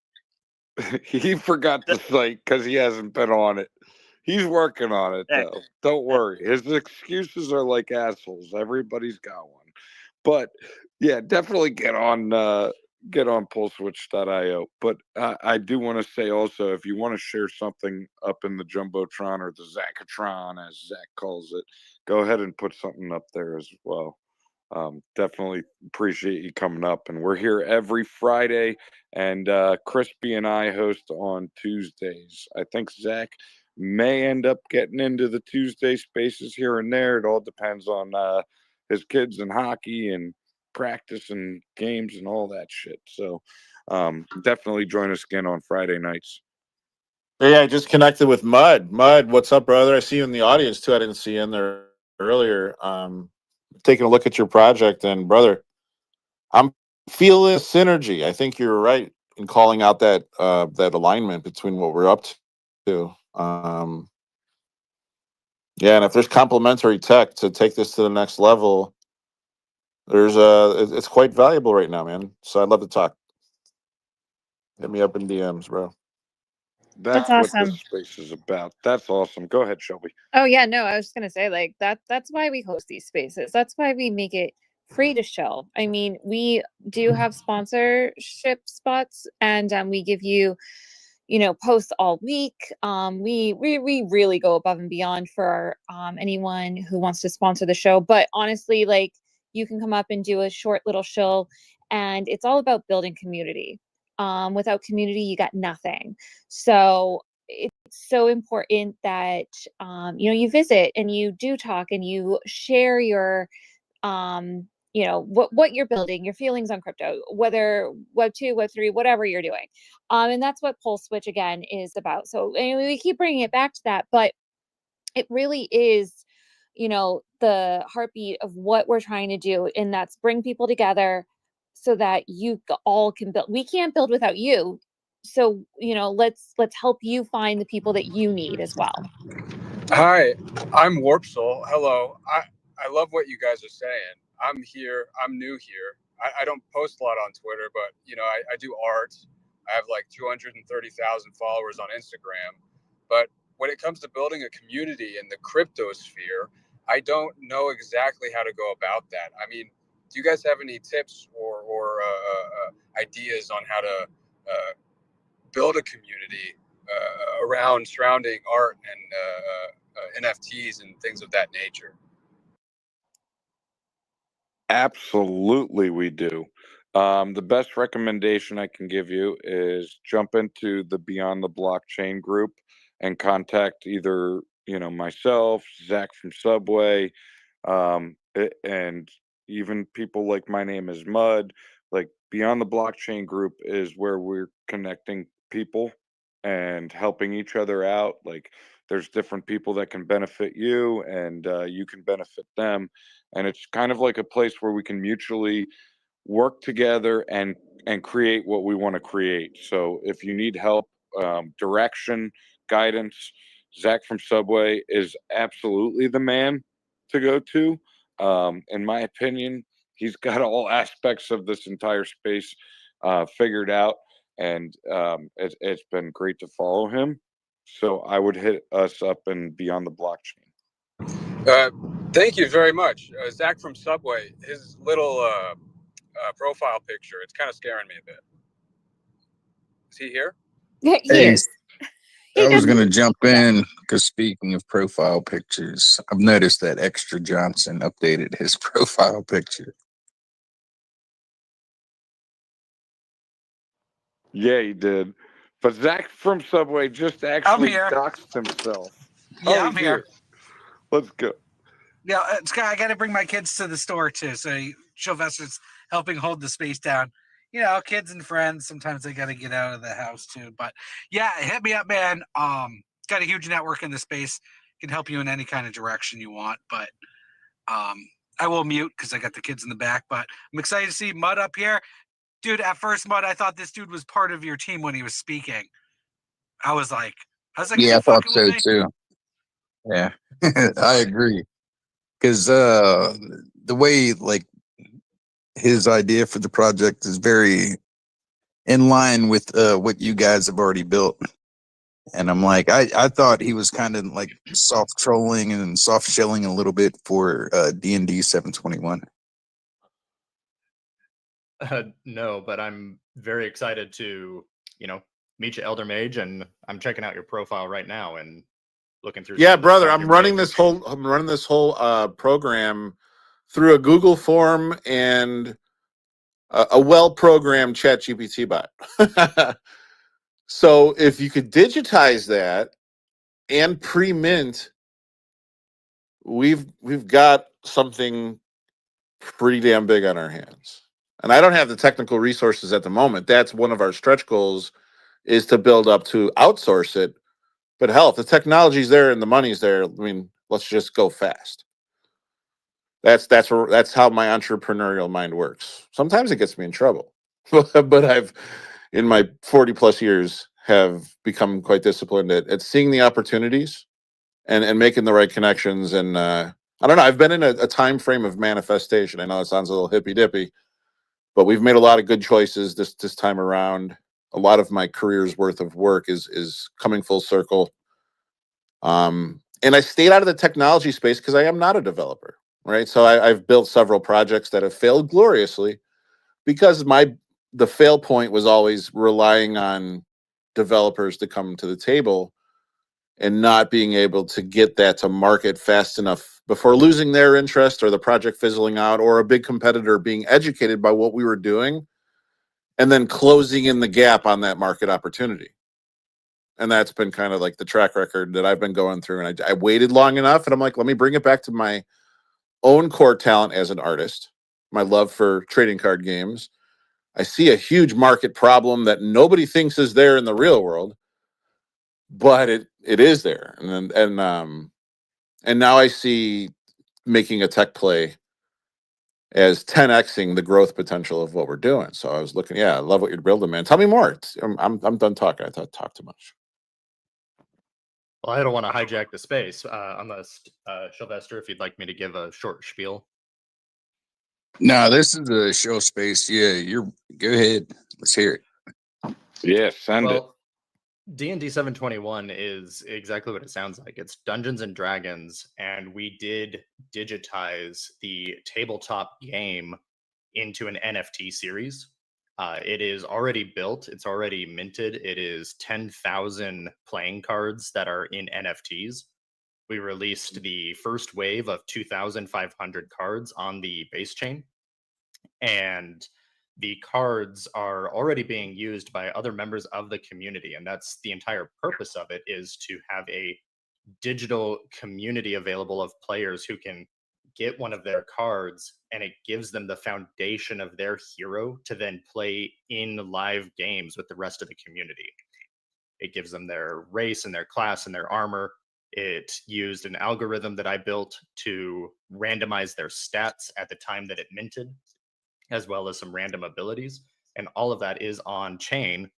He forgot the site because he hasn't been on it. He's working on it though. Don't worry. His excuses are like assholes. Everybody's got one. But yeah, definitely get on PullSwitch.io. But I do want to say also, if you want to share something up in the Jumbotron or the Zacatron, as Zach calls it, go ahead and put something up there as well. Definitely appreciate you coming up. And we're here every Friday. And Crispy and I host on Tuesdays. I think Zach may end up getting into the Tuesday spaces here and there. It all depends on his kids and hockey and practice and games and all that shit. So definitely join us again on Friday nights. Yeah, I just connected with Mud. Mud, what's up, brother? I see you in the audience too. I didn't see you in there earlier. Taking a look at your project, and brother, I'm feeling synergy. I think you're right in calling out that that alignment between what we're up to. Yeah, and if there's complementary tech to take this to the next level, it's quite valuable right now, man. So I'd love to talk. Hit me up in DMs, bro. That's what this space is about. That's awesome. Go ahead, Shelby. Oh yeah, no, I was just gonna say like that's why we host these spaces. That's why we make it free to show. I mean, we do have sponsorship spots and we give you, posts all week. We really go above and beyond for anyone who wants to sponsor the show. But honestly, like you can come up and do a short little shill and it's all about building community. Without community, you got nothing. So it's so important that you visit and you do talk and you share your what you're building, your feelings on crypto, whether web 2, web 3, whatever you're doing. And that's what PullSwitch again is about. So anyway, we keep bringing it back to that, but it really is the heartbeat of what we're trying to do, and that's bring people together so that you all can build. We can't build without you, so let's help you find the people that you need as well. Hi, I'm Warp Soul. Hello. I love what you guys are saying. I'm here. I'm new here. I don't post a lot on Twitter, but I do art. I have like 230,000 followers on Instagram. But when it comes to building a community in the crypto sphere, I don't know exactly how to go about that. I mean, do you guys have any tips or ideas on how to build a community around surrounding art and NFTs and things of that nature? Absolutely, we do. The best recommendation I can give you is jump into the Beyond the Blockchain group and contact either myself, Zach from Subway, and even people like My Name is Mud. like Beyond the Blockchain group is where we're connecting people and helping each other out. Like there's different people that can benefit you, and you can benefit them, and it's kind of like a place where we can mutually work together and create what we want to create. So if you need help, direction, guidance, Zach from Subway is absolutely the man to go to. In my opinion, he's got all aspects of this entire space figured out, and it's been great to follow him. So I would hit us up and Beyond the Blockchain. Thank you very much. Zach from Subway, his little profile picture, it's kind of scaring me a bit. Is he here? He Hey, is. I was going to jump in because speaking of profile pictures, I've noticed that Extra Johnson updated his profile picture. Yeah, he did. But Zach from Subway just actually here. doxed himself. Yeah, Oh, I'm he's here. Let's go. Yeah, I got to bring my kids to the store too. So Sylvester's helping hold the space down. You know, kids and friends. Sometimes they got to get out of the house too. But yeah, hit me up, man. Got a huge network in the space. Can help you in any kind of direction you want. But I will mute because I got the kids in the back. But I'm excited to see Mud up here, dude. At first, Mud, I thought this dude was part of your team when he was speaking. I was like, Yeah, I you thought fucking so with me? too. Yeah, I agree. Because the way like his idea for the project is very in line with what you guys have already built. And I'm like, I thought he was kind of like soft trolling and soft shelling a little bit for D&D 721. No, but I'm very excited to, meet you, Elder Mage, and I'm checking out your profile right now and looking through. Yeah, some of the brother, stuff I'm you're running making. this whole program through a Google form and a well-programmed ChatGPT bot. So if you could digitize that and pre-mint, we've got something pretty damn big on our hands. And I don't have the technical resources at the moment. That's one of our stretch goals, is to build up to outsource it. But hell, if the technology's there and the money's there, I mean, let's just go fast. That's how my entrepreneurial mind works. Sometimes it gets me in trouble, but I've, in my 40 plus years, have become quite disciplined at seeing the opportunities and making the right connections. And I don't know, I've been in a time frame of manifestation. I know it sounds a little hippy dippy, but we've made a lot of good choices this time around. A lot of my career's worth of work is coming full circle. And I stayed out of the technology space because I am not a developer, right? So I've built several projects that have failed gloriously because the fail point was always relying on developers to come to the table and not being able to get that to market fast enough before losing their interest or the project fizzling out or a big competitor being educated by what we were doing and then closing in the gap on that market opportunity. And that's been kind of like the track record that I've been going through. And I waited long enough, and I'm like, let me bring it back to my own core talent as an artist, my love for trading card games. I see a huge market problem that nobody thinks is there in the real world, but it is there. And now I see making a tech play as 10xing the growth potential of what we're doing. So I was looking, I love what you're building, man. Tell me more. I'm done talking. I thought talk too much. Well, I don't want to hijack the space unless, Sylvester, if you'd like me to give a short spiel. No, this is a show space. Yeah, go ahead. Let's hear it. Yeah, send it. Well, D&D 721 is exactly what it sounds like. It's Dungeons and Dragons, and we did digitize the tabletop game into an NFT series. It is already built. It's already minted. It is 10,000 playing cards that are in NFTs. We released the first wave of 2,500 cards on the base chain. And the cards are already being used by other members of the community. And that's the entire purpose of it, is to have a digital community available of players who can get one of their cards, and it gives them the foundation of their hero to then play in live games with the rest of the community. It gives them their race and their class and their armor. It used an algorithm that I built to randomize their stats at the time that it minted, as well as some random abilities. And all of that is on chain.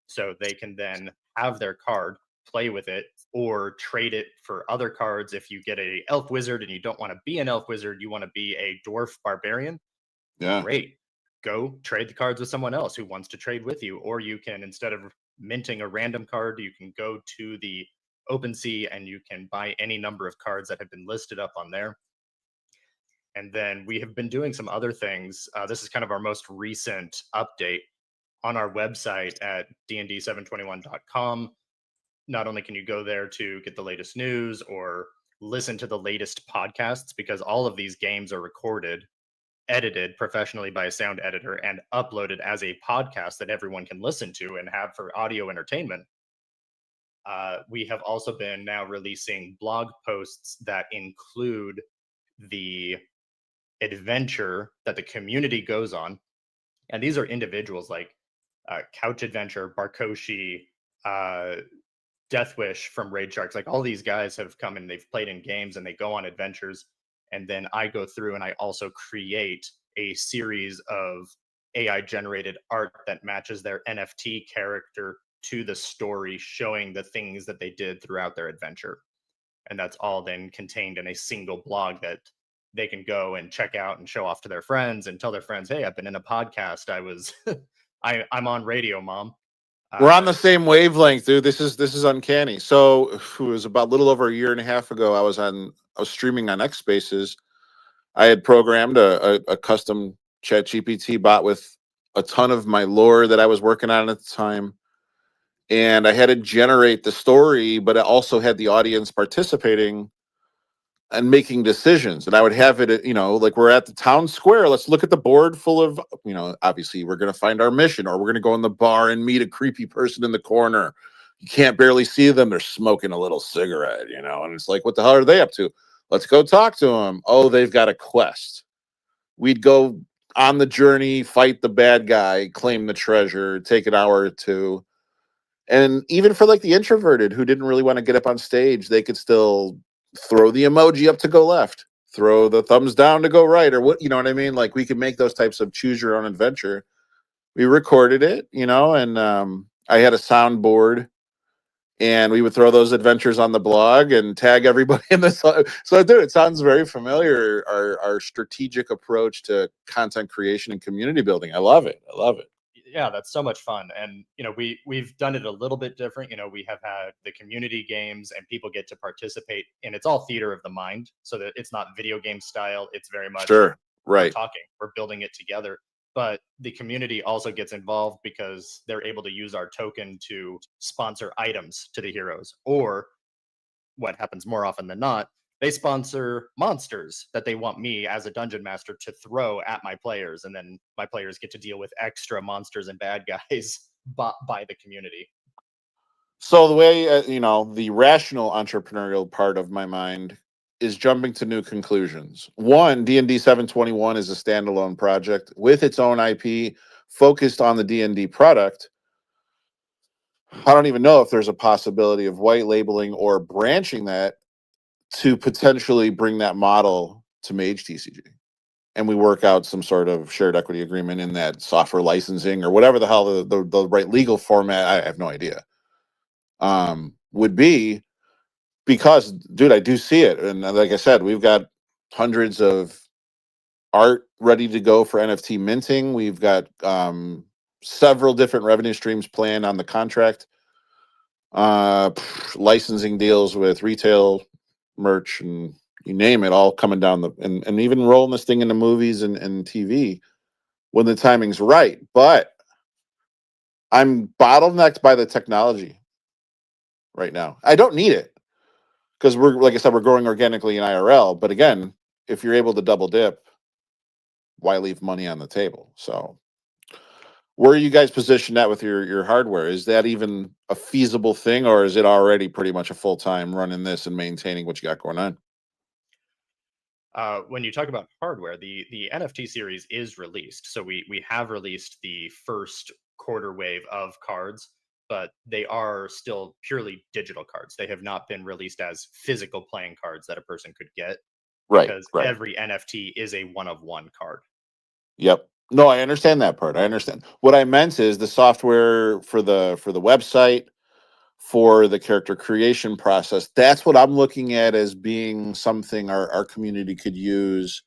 So they can then have their card, play with it, or trade it for other cards. If you get a elf wizard and you don't want to be an elf wizard, you want to be a dwarf barbarian, Yeah. great. Go trade the cards with someone else who wants to trade with you. Or you can, instead of minting a random card, you can go to the OpenSea and you can buy any number of cards that have been listed up on there. And then we have been doing some other things. This is kind of our most recent update on our website at dnd721.com. Not only can you go there to get the latest news or listen to the latest podcasts, because all of these games are recorded, edited professionally by a sound editor, and uploaded as a podcast that everyone can listen to and have for audio entertainment. We have also been now releasing blog posts that include the adventure that the community goes on. And these are individuals like Couch Adventure, Barkoshi, Deathwish from Raid Sharks. Like, all these guys have come and they've played in games and they go on adventures. And then I go through and I also create a series of AI generated art that matches their NFT character to the story, showing the things that they did throughout their adventure. And that's all then contained in a single blog that they can go and check out and show off to their friends and tell their friends, hey, I've been in a podcast. I was I'm on radio, Mom. We're on the same wavelength, dude. This is uncanny. So it was about a little over a year and a half ago. I was streaming on X Spaces. I had programmed a custom ChatGPT bot with a ton of my lore that I was working on at the time. And I had to generate the story, but I also had the audience participating and making decisions. And I would have it, like we're at the town square. Let's look at the board full of, obviously we're going to find our mission, or we're going to go in the bar and meet a creepy person in the corner. You can't barely see them. They're smoking a little cigarette, and it's like, what the hell are they up to? Let's go talk to them. Oh, they've got a quest. We'd go on the journey, fight the bad guy, claim the treasure, take an hour or two. And even for like the introverted who didn't really want to get up on stage, they could still throw the emoji up to go left, throw the thumbs down to go right, or what, you know what I mean? Like, we could make those types of choose your own adventure. We recorded it, and I had a soundboard, and we would throw those adventures on the blog and tag everybody in this. So, dude, it sounds very familiar. Our strategic approach to content creation and community building. I love it. Yeah, that's so much fun. And we've done it a little bit different. We have had the community games and people get to participate, and it's all theater of the mind, so that it's not video game style. It's very much Sure, right. We're talking, we're building it together. But the community also gets involved because they're able to use our token to sponsor items to the heroes, or what happens more often than not, they sponsor monsters that they want me as a dungeon master to throw at my players, and then my players get to deal with extra monsters and bad guys bought by the community. So the way, the rational entrepreneurial part of my mind is jumping to new conclusions. One, D&D 721 is a standalone project with its own IP focused on the D&D product. I don't even know if there's a possibility of white labeling or branching that to potentially bring that model to Mage TCG. And we work out some sort of shared equity agreement in that software licensing or whatever the hell the right legal format, I have no idea, would be, because, dude, I do see it. And like I said, we've got hundreds of art ready to go for NFT minting. We've got several different revenue streams planned on the contract, licensing deals with retail, merch, and you name it, all coming down and even rolling this thing into movies and TV when the timing's right. But I'm bottlenecked by the technology right now. I don't need it, because like I said, we're growing organically in IRL. But again, if you're able to double dip, why leave money on the table? So where are you guys positioned at with your hardware? Is that even a feasible thing, or is it already pretty much a full-time running this and maintaining what you got going on? When you talk about hardware, the NFT series is released. So we have released the first quarter wave of cards, but they are still purely digital cards. They have not been released as physical playing cards that a person could get, Right, because right. every NFT is a one-of-one card. Yep. No, I understand that part. I understand. What I meant is the software for the website, for the character creation process. That's what I'm looking at as being something our community could use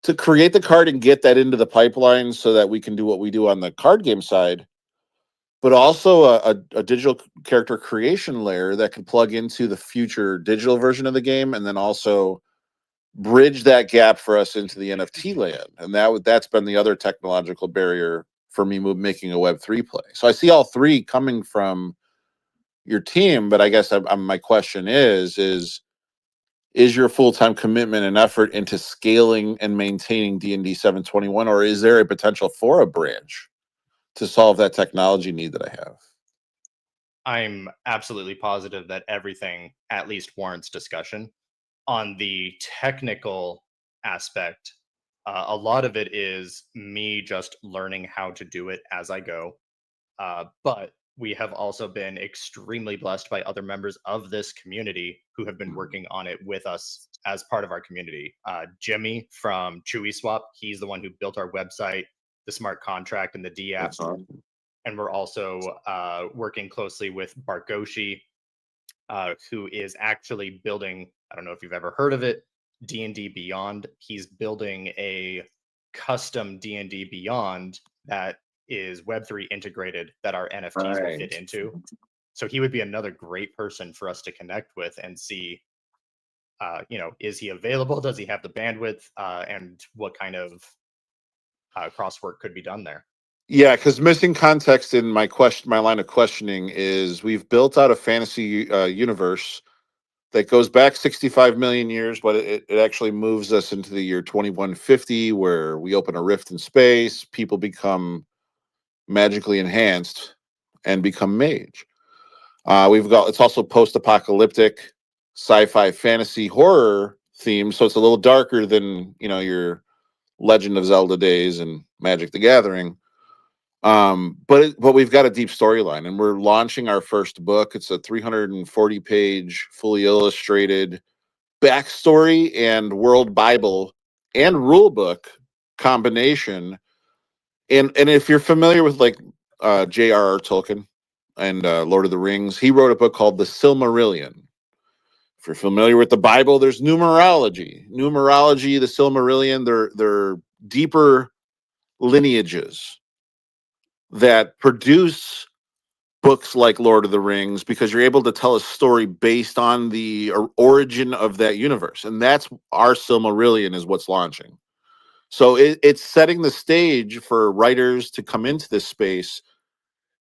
to create the card and get that into the pipeline so that we can do what we do on the card game side, but also a digital character creation layer that could plug into the future digital version of the game, and then also bridge that gap for us into the NFT land. And that's been the other technological barrier for me making a Web3 play. So I see all three coming from your team, but I guess my question is your full-time commitment and effort into scaling and maintaining D&D 721, or is there a potential for a branch to solve that technology need that I have? I'm absolutely positive that everything at least warrants discussion. On the technical aspect, a lot of it is me just learning how to do it as I go. But we have also been extremely blessed by other members of this community who have been working on it with us as part of our community. Jimmy from Chewy Swap, he's the one who built our website, the smart contract, and the D app. And we're also working closely with Bargoshi, who is actually building, I don't know if you've ever heard of it, D&D Beyond. He's building a custom D&D Beyond that is Web3 integrated that our NFTs will fit into. So he would be another great person for us to connect with and see, is he available? Does he have the bandwidth? And what kind of crosswork could be done there? Yeah, because missing context in my line of questioning is we've built out a fantasy universe that goes back 65 million years, but it actually moves us into the year 2150, where we open a rift in space, people become magically enhanced and become mage. It's also post-apocalyptic, sci-fi, fantasy, horror themes, so it's a little darker than your Legend of Zelda days and Magic the Gathering. But we've got a deep storyline, and we're launching our first book. It's a 340-page, fully illustrated backstory and world Bible and rule book combination. And if you're familiar with J.R.R. Tolkien and Lord of the Rings, he wrote a book called The Silmarillion. If you're familiar with the Bible, there's numerology, the Silmarillion. They're deeper lineages that produce books like Lord of the Rings, because you're able to tell a story based on the origin of that universe. And that's our Silmarillion is what's launching. So it's setting the stage for writers to come into this space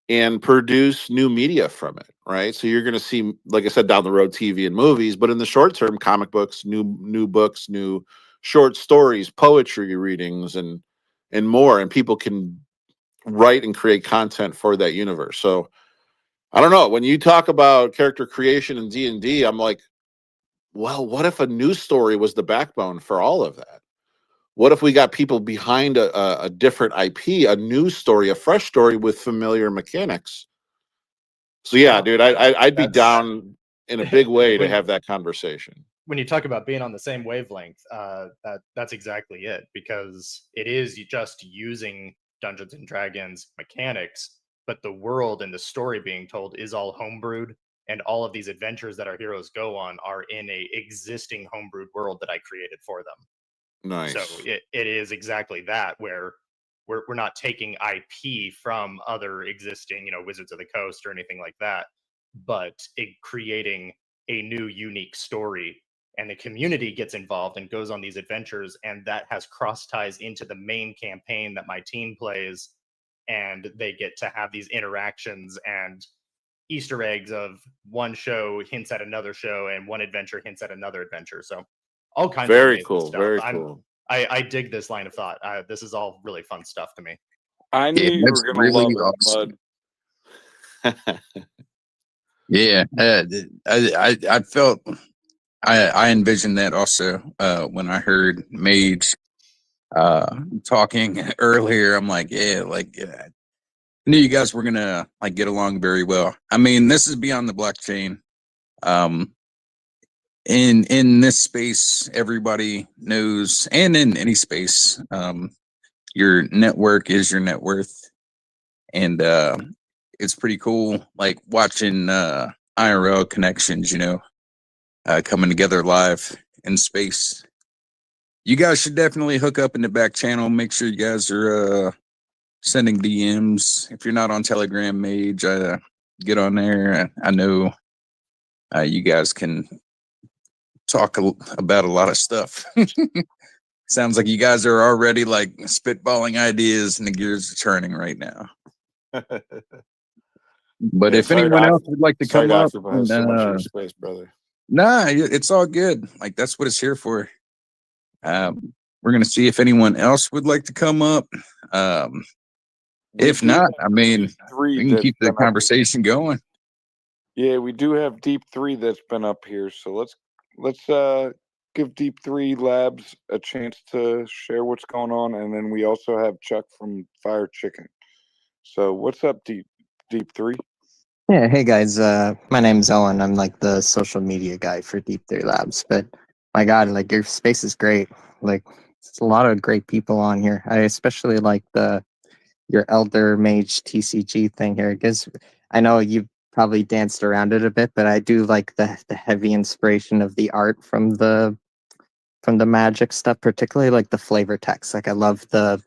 and produce new media from it, right? So you're going to see, like I said, down the road, TV and movies, but in the short term, comic books, new books, new short stories, poetry readings, and more. And people can write and create content for that universe. So I don't know, when you talk about character creation in D&D, I'm like, well, what if a news story was the backbone for all of that? What if we got people behind a different IP, a news story, a fresh story with familiar mechanics? So yeah, dude, I'd be down in a big way to have that conversation. When you talk about being on the same wavelength, that's exactly it, because it is just using Dungeons and Dragons mechanics, but the world and the story being told is all homebrewed, and all of these adventures that our heroes go on are in a existing homebrewed world that I created for them. Nice. So it is exactly that, where we're not taking IP from other existing, Wizards of the Coast or anything like that, but creating a new unique story, and the community gets involved and goes on these adventures, and that has cross ties into the main campaign that my team plays, and they get to have these interactions and Easter eggs of one show hints at another show and one adventure hints at another adventure. So all kinds of very amazing cool, stuff. very cool. I dig this line of thought. This is all really fun stuff to me. I knew you were going to love it, Mud. Yeah, I felt I envisioned that also when I heard Mage talking earlier. I'm like, yeah, like I knew you guys were gonna like get along very well. I mean, this is beyond the blockchain. Um, in this space, everybody knows, and in any space, your network is your net worth, and it's pretty cool. Like watching IRL connections, coming together live in space. You guys should definitely hook up in the back channel. Make sure you guys are sending DMs. If you're not on Telegram, Mage, get on there. I know you guys can talk about a lot of stuff. Sounds like you guys are already like spitballing ideas and the gears are turning right now. But Yeah, if anyone else would like to sorry come to up, occupy so much of your space, brother. nah, it's all good. Like that's what it's here for. We're gonna see if anyone else would like to come up. If do not, have I mean, Deep 3 we can that's keep the been up here. conversation going. Yeah, we do have Deep 3 that's been up here. So let's give Deep 3 Labs a chance to share what's going on, and then we also have Chuck from Fire Chicken. So what's up, Deep 3? Yeah, hey guys, my name's Owen. I'm like the social media guy for Deep 3 Labs. But my God, like your space is great. Like it's a lot of great people on here. I especially like your Elder Mage TCG thing here because I know you've probably danced around it a bit, but I do like the heavy inspiration of the art from the magic stuff, particularly like the flavor text. Like I love the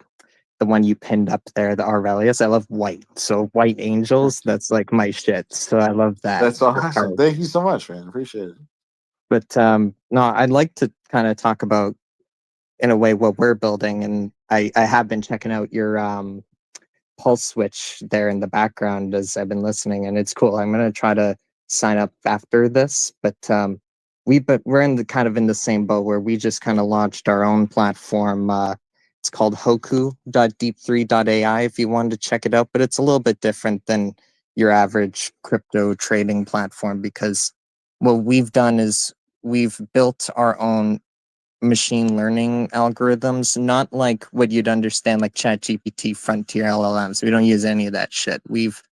one you pinned up there, the Aurelius. I love white. So white angels, that's like my shit. So I love that. That's awesome. Thank you so much, man. Appreciate it. But no, I'd like to kind of talk about in a way what we're building. And I have been checking out your pulse switch there in the background as I've been listening, and it's cool. I'm gonna try to sign up after this, but we're in the kind of in the same boat where we just kind of launched our own platform. It's called Hoku.deep3.ai if you wanted to check it out, but it's a little bit different than your average crypto trading platform because what we've done is we've built our own machine learning algorithms, not like what you'd understand like ChatGPT, frontier LLMs. We don't use any of that shit. We've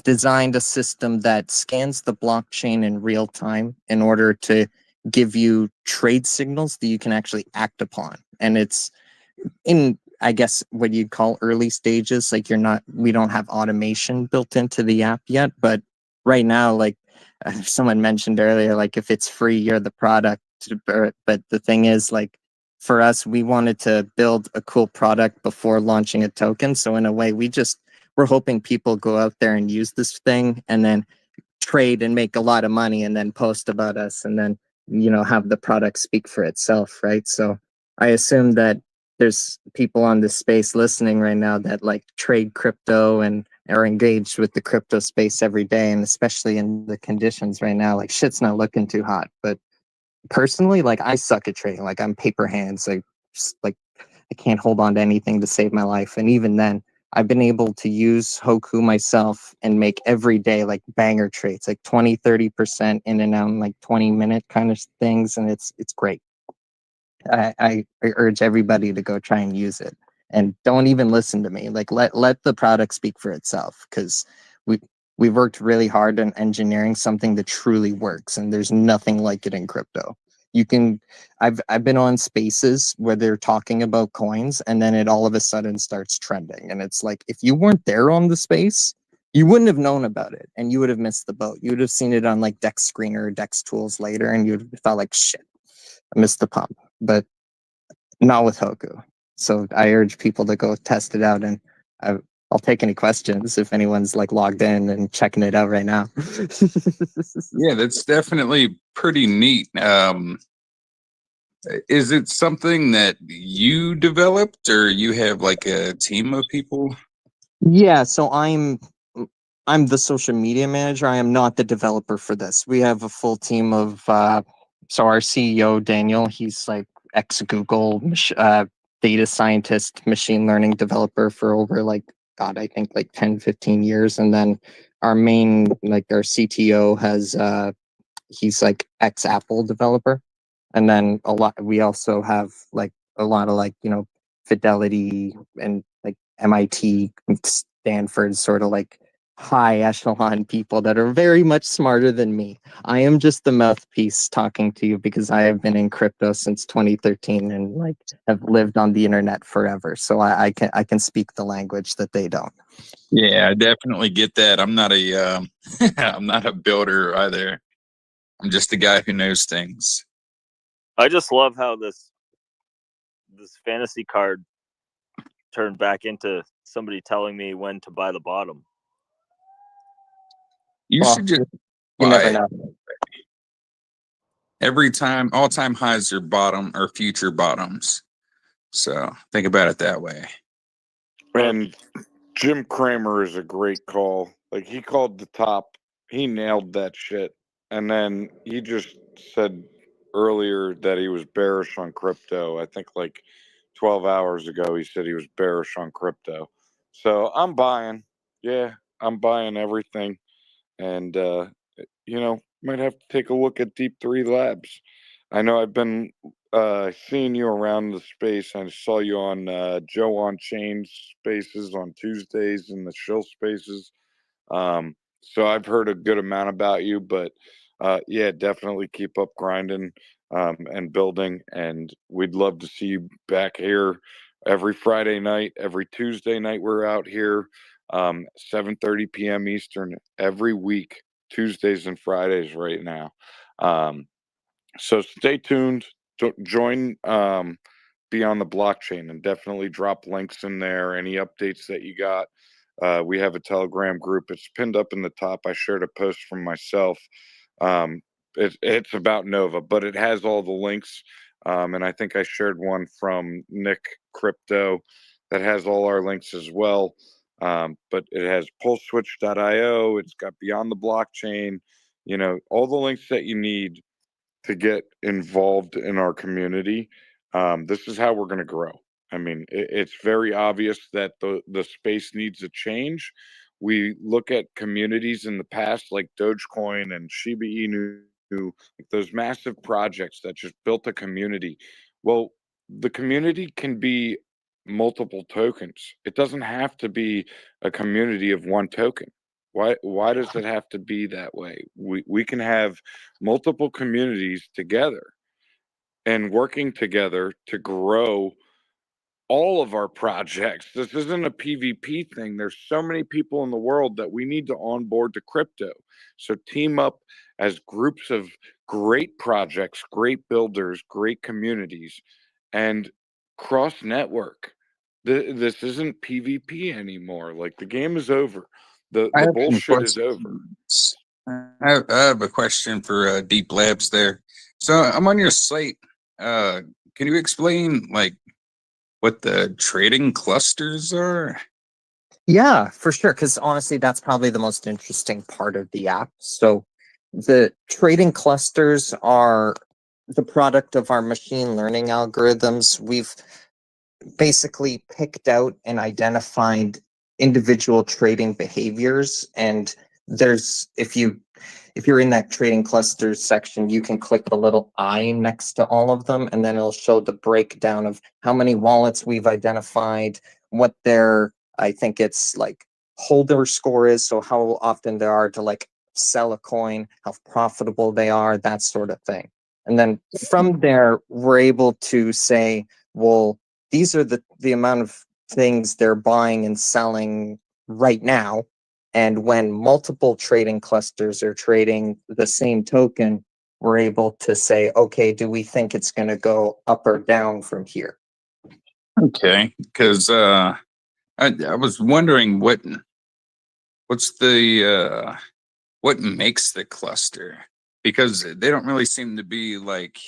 designed a system that scans the blockchain in real time in order to give you trade signals that you can actually act upon. And it's in, I guess, what you'd call early stages. Like we don't have automation built into the app yet, but right now, like someone mentioned earlier, like if it's free, you're the product. But the thing is, like for us, we wanted to build a cool product before launching a token. So in a way, we're hoping people go out there and use this thing and then trade and make a lot of money and then post about us and then, have the product speak for itself. Right. So I assume that there's people on this space listening right now that like trade crypto and are engaged with the crypto space every day. And especially in the conditions right now, like shit's not looking too hot. But personally, like I suck at trading. Like I'm paper hands. Like I can't hold on to anything to save my life. And even then, I've been able to use Hoku myself and make every day like banger trades, like 20-30% in and out in like 20-minute kind of things. And it's great. I urge everybody to go try and use it, and don't even listen to me. Like let the product speak for itself, because we've worked really hard on engineering something that truly works, and there's nothing like it in crypto. I've been on spaces where they're talking about coins, and then it all of a sudden starts trending, and it's like if you weren't there on the space, you wouldn't have known about it, and you would have missed the boat. You would have seen it on like Dex Screener or Dex Tools later, and you'd have thought like, shit, I missed the pump. But not with Hoku. So I urge people to go test it out, and I'll take any questions if anyone's like logged in and checking it out right now. Yeah, that's definitely pretty neat. Is it something that you developed, or you have like a team of people? Yeah, so I'm the social media manager. I am not the developer for this. We have a full team of so our CEO Daniel, he's like ex-Google data scientist, machine learning developer for over like, God, I think like 10, 15 years. And then our main, like our CTO he's like ex Apple developer. And then we also have like a lot of like, Fidelity and like MIT, Stanford, sort of like high echelon people that are very much smarter than me. I am just the mouthpiece talking to you because I have been in crypto since 2013 and like have lived on the internet forever. So I can speak the language that they don't. Yeah, I definitely get that. I'm not a I'm not a builder either. I'm just a guy who knows things. I just love how this fantasy card turned back into somebody telling me when to buy the bottom. You should just You buy never it. know. Every time, all-time highs are bottom or future bottoms. So think about it that way. And Jim Cramer is a great call. Like, he called the top, he nailed that shit. And then he just said earlier that he was bearish on crypto. I think like 12 hours ago, he said he was bearish on crypto. So I'm buying. Yeah, I'm buying everything. And, might have to take a look at Deep 3 Labs. I know I've been seeing you around the space. I saw you on Joe on Chain spaces on Tuesdays and the Shill spaces. So I've heard a good amount about you, but yeah, definitely keep up grinding and building. And we'd love to see you back here every Friday night, every Tuesday night. We're out here 7:30 p.m. Eastern every week, Tuesdays and Fridays right now. So stay tuned. Join Be on the Blockchain and definitely drop links in there. Any updates that you got. We have a Telegram group. It's pinned up in the top. I shared a post from myself. It's about Nova, but it has all the links. And I think I shared one from Nick Crypto that has all our links as well. But it has pulseswitch.io. It's got Beyond the Blockchain, all the links that you need to get involved in our community. This is how we're going to grow. I mean, it's very obvious that the space needs a change. We look at communities in the past like Dogecoin and Shiba Inu, like those massive projects that just built a community. Well, the community can be multiple tokens. It doesn't have to be a community of one token. Why does it have to be that way? We can have multiple communities together and working together to grow all of our projects. This isn't a PvP thing. There's so many people in the world that we need to onboard to crypto. So team up as groups of great projects, great builders, great communities, and cross network. This isn't PvP anymore. Like, the game is over. The I have some bullshit is over. questions. I have a question for Deep Labs there. So I'm on your site. Can you explain like what the trading clusters are? Yeah, for sure. Because honestly, that's probably the most interesting part of the app. So the trading clusters are the product of our machine learning algorithms. We've basically picked out and identified individual trading behaviors. And there's, if you're in that trading clusters section, you can click the little eye next to all of them, and then it'll show the breakdown of how many wallets we've identified, what their, I think it's like holder score is, so how often they are to like sell a coin, how profitable they are, that sort of thing. And then from there, we're able to say, well, these are the amount of things they're buying and selling right now. And when multiple trading clusters are trading the same token, we're able to say, okay, do we think it's going to go up or down from here? Okay, because I was wondering what's the what makes the cluster, because they don't really seem to be like,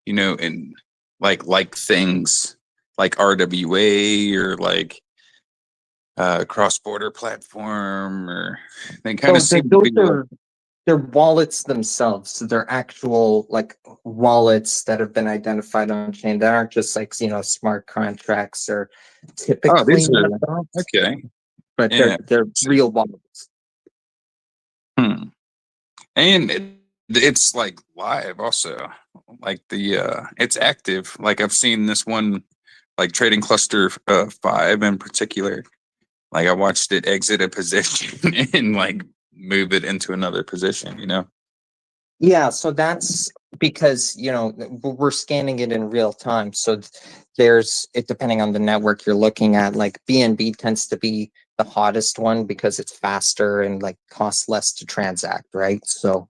in like things like RWA or like cross-border platform, or they kind of seem to be They're wallets themselves. So they're actual like wallets that have been identified on chain. That aren't just like, smart contracts or typically, these are okay, but yeah. they're real wallets. And It's like live also. Like it's active. Like I've seen this one, like Trading Cluster 5 in particular. Like I watched it exit a position and like move it into another position, you know? Yeah, so that's because, we're scanning it in real time. So there's it depending on the network you're looking at, like BNB tends to be the hottest one because it's faster and like costs less to transact, right? So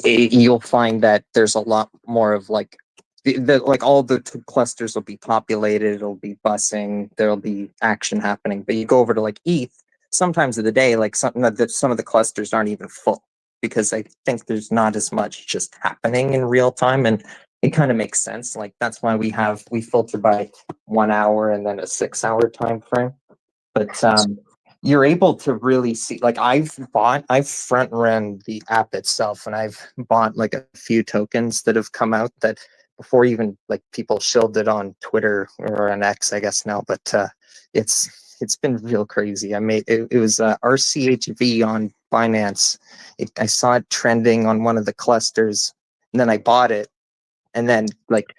you'll find that there's a lot more of like like all the clusters will be populated, it'll be bussing, there'll be action happening. But you go over to like ETH, sometimes of the day, like some of the clusters aren't even full because I think there's not as much just happening in real time, and it kind of makes sense. Like that's why we filter by 1 hour and then a 6 hour time frame. But you're able to really see, like I've front run the app itself, and I've bought like a few tokens that have come out that before even like people shilled it on Twitter or on X, I guess now. But it's been real crazy. I made it was RCHV on Binance. I saw it trending on one of the clusters, and then I bought it, and then like,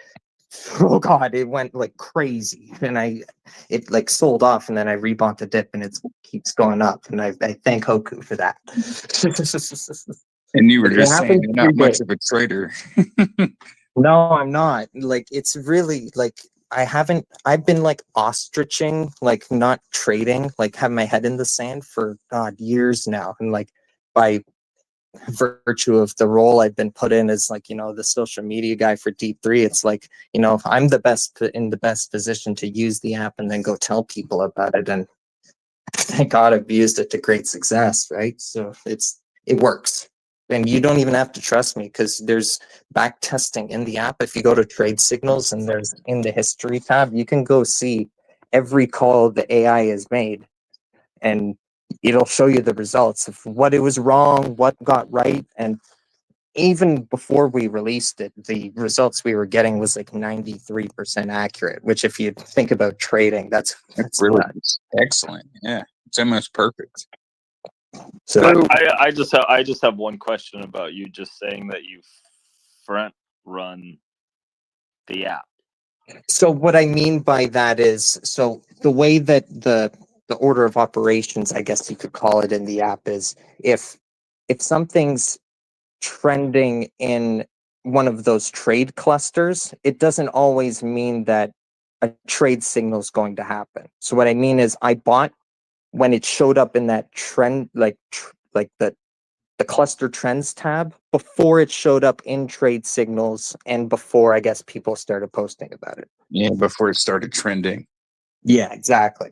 oh god, it went like crazy, and it like sold off, and then I rebought the dip, and it keeps going up, and I thank Hoku for that. And you were It just saying happened you're not every much day. of a trader. No, I'm not. Like it's really like I've been like ostriching, like not trading, like have my head in the sand for god years now, and like by virtue of the role I've been put in as like, the social media guy for Deep3, it's like, if I'm in the best position to use the app and then go tell people about it. And thank God I've used it to great success, right? So it works. And you don't even have to trust me because there's back testing in the app. If you go to trade signals and there's in the history tab, you can go see every call the AI has made, and it'll show you the results of what it was wrong, what got right. And even before we released it, the results we were getting was like 93% accurate, which if you think about trading, that's Really nuts. excellent. Yeah. It's almost perfect. So I just have one question about you just saying that you front run the app. So what I mean by that is, so the way that the order of operations, I guess you could call it in the app, is if something's trending in one of those trade clusters, it doesn't always mean that a trade signal is going to happen. So what I mean is I bought when it showed up in that trend, like the cluster trends tab, before it showed up in trade signals and before I guess people started posting about it. Yeah, before it started trending. Yeah, exactly.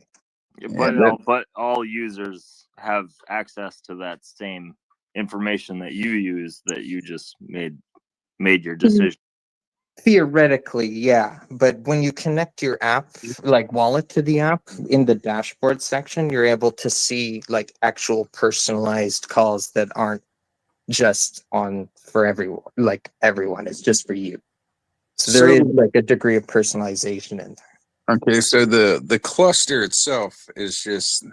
But all users have access to that same information that you use, that you just made your decision. Theoretically, yeah. But when you connect your app, like wallet to the app in the dashboard section, you're able to see like actual personalized calls that aren't just on for everyone, like everyone. It's just for you. So there is like a degree of personalization in there. Okay, so the cluster itself is just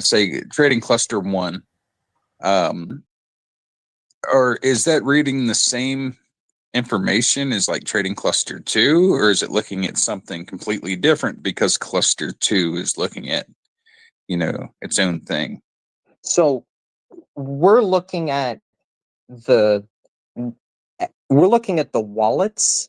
say Trading Cluster 1. Or is that reading the same information as like Trading Cluster 2, or is it looking at something completely different because Cluster 2 is looking at, its own thing? So we're looking at the wallets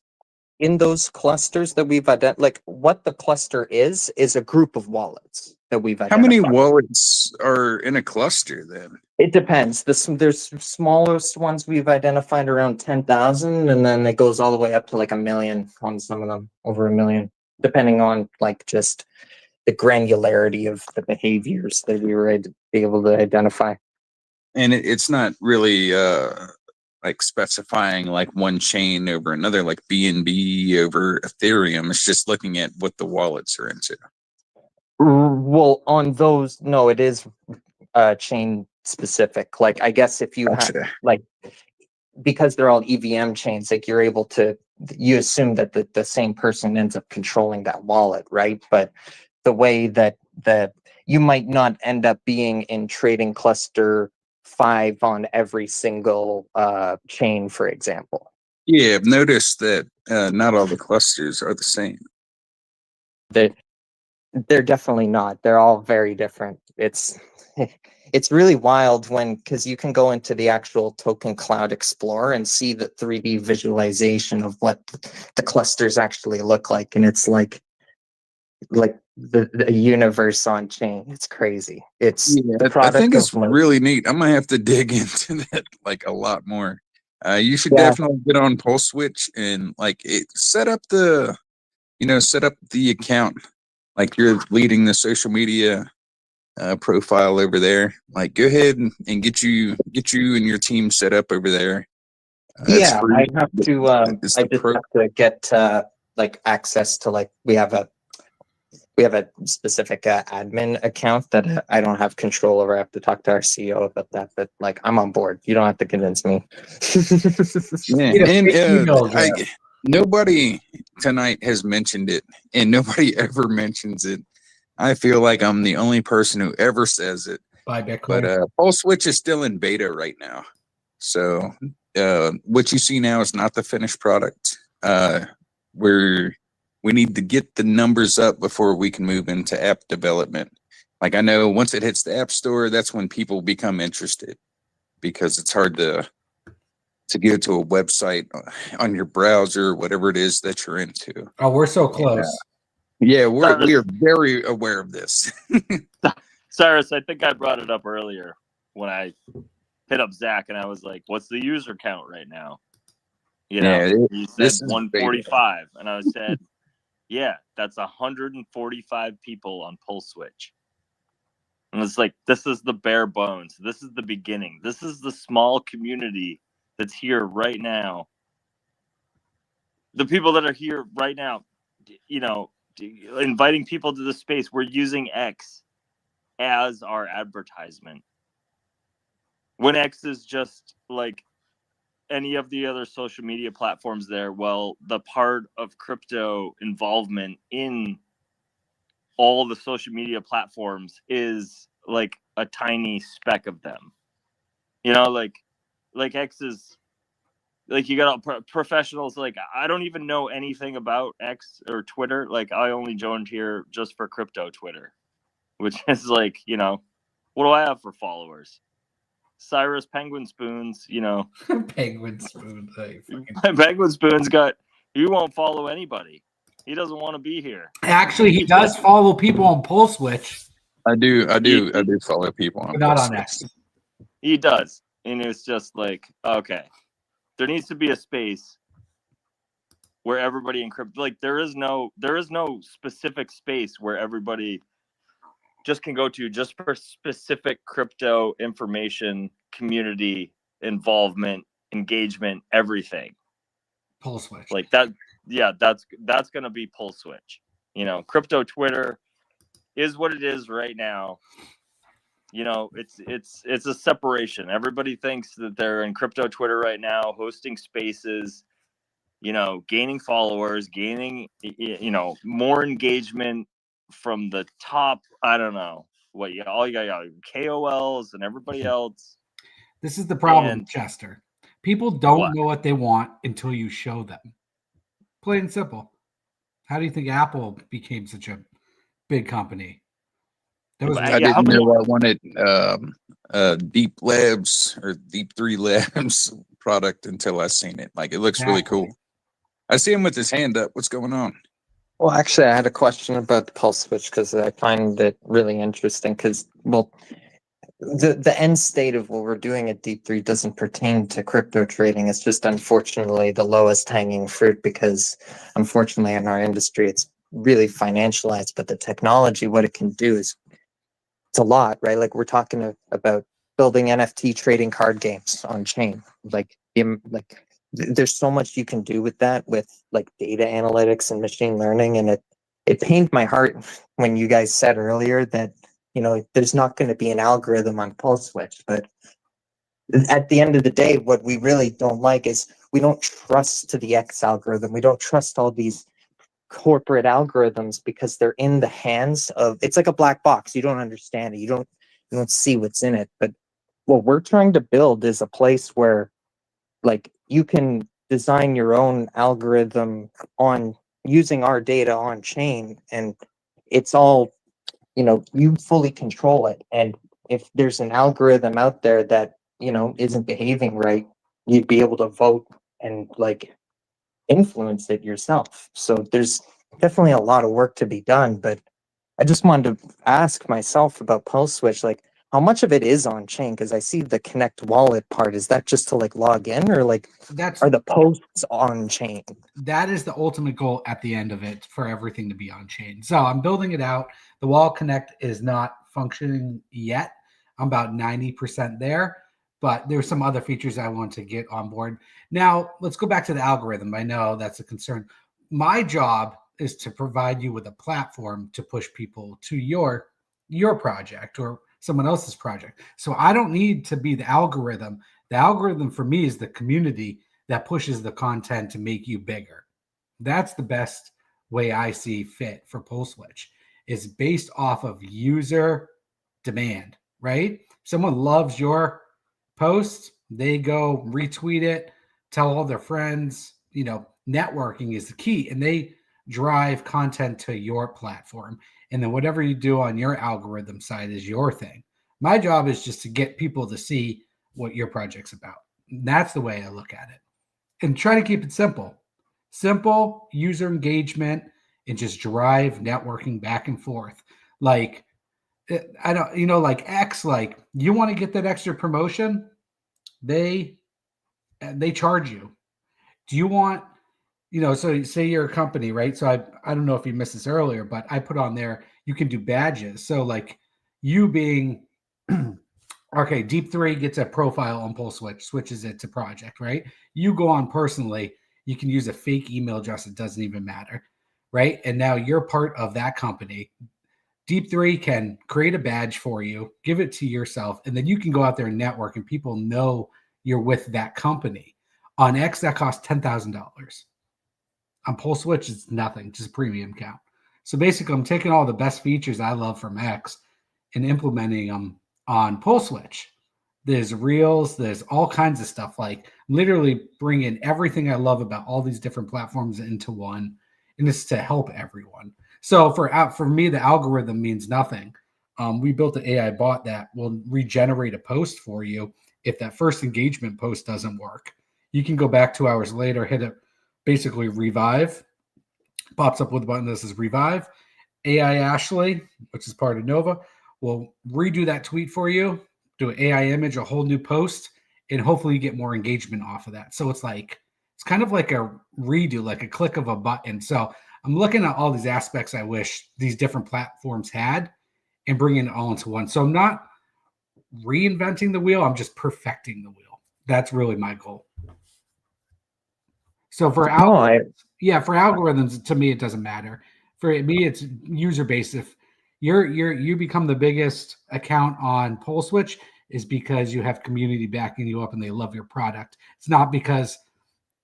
in those clusters that we've identified. Like what the cluster is a group of wallets that we've How many identified. wallets are in a cluster then? It depends. There's smallest ones we've identified around 10,000, and then it goes all the way up to like 1 million on some of them, over 1 million, depending on like just the granularity of the behaviors that we were able to identify. And it's not really like specifying like one chain over another, like BNB over Ethereum. It's just looking at what the wallets are into. Well, on those, no, it is chain specific. Like I guess if you have like, because they're all EVM chains, like you assume that the same person ends up controlling that wallet, right? But the way that you might not end up being in Trading Cluster 5 on every single chain, for example. Yeah, I've noticed that not all the clusters are the same. They're definitely not. They're all very different. It's it's really wild because you can go into the actual Token Cloud Explorer and see the 3D visualization of what the clusters actually look like, and it's like the universe on chain. It's crazy. It's Yeah, the I product think of it's really neat. I'm gonna have to dig into that like a lot more. You should Yeah. definitely get on Pulse Switch and set up the account. Like you're leading the social media profile over there. Like, go ahead and get you and your team set up over there. It's Yeah, free. I have to. It's I the just pro. have to get access to we have a specific admin account that I don't have control over. I have to talk to our CEO about that. But I'm on board. You don't have to convince me. Yeah, Need a and fake email address. nobody tonight has mentioned it, and nobody ever mentions it. I feel like I'm the only person who ever says it. Buy Bitcoin. But Pulse Switch is still in beta right now. So what you see now is not the finished product. We need to get the numbers up before we can move into app development. Like, I know once it hits the App Store, that's when people become interested, because it's hard to go to a website on your browser, whatever it is that you're into. Oh, we're so close. Yeah, we are very aware of this. Cyrus, I think I brought it up earlier when I hit up Zach and I was like, what's the user count right now? Yeah, he this said is 145. And I said, yeah, that's 145 people on Pulse Switch. And it's like, this is the bare bones. This is the beginning. This is the small community that's here right now. The people that are here right now, inviting people to the space. We're using X as our advertisement. When X is just like any of the other social media platforms there, well, the part of crypto involvement in all the social media platforms is like a tiny speck of them. Like X is like, you got professionals. Like, I don't even know anything about X or Twitter. Like, I only joined here just for crypto Twitter, which is like, what do I have for followers? Cyrus Penguin Spoons, Penguin Spoon. Penguin Spoon's he won't follow anybody. He doesn't want to be here. Actually, he does follow people on Pulse Switch. I do follow people on Not Pulse on Switch. X. He does. And it's just like, okay, there needs to be a space where everybody in crypto, like, there is no specific space where everybody just can go to just for specific crypto information, community involvement, engagement, everything. Pulse Switch. Like that. Yeah, that's going to be Pulse Switch. Crypto Twitter is what it is right now. It's a separation. Everybody thinks that they're in crypto Twitter right now, hosting spaces, gaining followers, gaining, more engagement from the top. I don't know what all you got KOLs and everybody else. This is the problem, Chester. People don't know what they want until you show them. Plain and simple. How do you think Apple became such a big company? I didn't know I wanted Deep Labs or Deep 3 Labs product until I seen it. Like, it looks really cool. I see him with his hand up. What's going on? Well, actually, I had a question about the Pulse Switch because I find it really interesting. Because, well, the end state of what we're doing at Deep 3 doesn't pertain to crypto trading. It's just, unfortunately, the lowest hanging fruit, because unfortunately in our industry it's really financialized, but the technology, what it can do is, it's a lot, right? Like, we're talking about building NFT trading card games on chain. There's so much you can do with that, with like data analytics and machine learning. And it pained my heart when you guys said earlier that, there's not going to be an algorithm on Pulse Switch. But at the end of the day, what we really don't like is we don't trust to the X algorithm. We don't trust all these corporate algorithms because they're in the hands of, it's like a black box. You don't understand it. You don't see what's in it. But what we're trying to build is a place where like you can design your own algorithm on using our data on chain, and it's all, you fully control it. And if there's an algorithm out there that, isn't behaving right, you'd be able to vote and like influence it yourself. So there's definitely a lot of work to be done, but I just wanted to ask myself about Pulse Switch, like how much of it is on chain? Because I see the Connect wallet part. Is that just to like log in, or like That's are the posts on chain? that is the ultimate goal at the end of it, for everything to be on chain. So I'm building it out. The Wall Connect is not functioning yet. I'm about 90% there, but there's some other features I want to get on board. Now, let's go back to the algorithm. I know that's a concern. My job is to provide you with a platform to push people to your project or someone else's project. So I don't need to be the algorithm. The algorithm for me is the community that pushes the content to make you bigger. That's the best way I see fit for Pulse Switch, is based off of user demand, right? Someone loves your post, they go retweet it, tell all their friends. Networking is the key, and they drive content to your platform. And then whatever you do on your algorithm side is your thing. My job is just to get people to see what your project's about. That's the way I look at it. And try to keep it simple user engagement, and just drive networking back and forth. Like, I don't, like X, like you want to get that extra promotion, they charge you. Do you want, so say you're a company, right? So I don't know if you missed this earlier, but I put on there, you can do badges. So like you being, okay, Deep3 gets a profile on Pulse Switch, switches it to project, right? You go on personally, you can use a fake email address. It doesn't even matter, right? And now you're part of that company. Deep3 can create a badge for you, give it to yourself, and then you can go out there and network, and people know you're with that company. On X, that costs $10,000. On Pulse Switch, it's nothing, just a premium count. So basically, I'm taking all the best features I love from X and implementing them on Pulse Switch. There's reels, there's all kinds of stuff, like literally bringing everything I love about all these different platforms into one, and it's to help everyone. So for me, the algorithm means nothing. We built an AI bot that will regenerate a post for you if that first engagement post doesn't work. You can go back 2 hours later, hit it, basically revive, pops up with a button that says revive. AI Ashley, which is part of Nova, will redo that tweet for you, do an AI image, a whole new post, and hopefully you get more engagement off of that. So it's kind of like a redo, like a click of a button. So I'm looking at all these aspects I wish these different platforms had and bringing it all into one. So I'm not reinventing the wheel. I'm just perfecting the wheel. That's really my goal. So for algorithms, to me, it doesn't matter. For me, it's user based. If you become the biggest account on Pulse Switch, is because you have community backing you up and they love your product. It's not because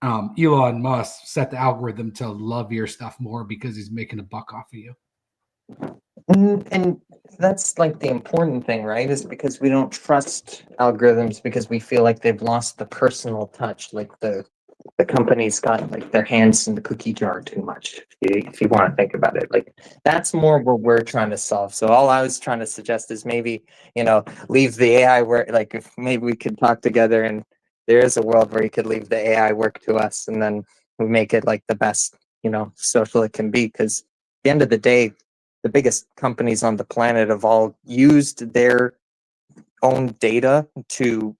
Elon Musk set the algorithm to love your stuff more because he's making a buck off of you. And that's like the important thing, right? Is because we don't trust algorithms because we feel like they've lost the personal touch. Like the company's got like their hands in the cookie jar too much, if you want to think about it. Like that's more what we're trying to solve. So all I was trying to suggest is maybe, leave the AI work. Like if maybe we could talk together and there is a world where you could leave the AI work to us, and then we make it like the best, social it can be. Because at the end of the day, the biggest companies on the planet have all used their own data to,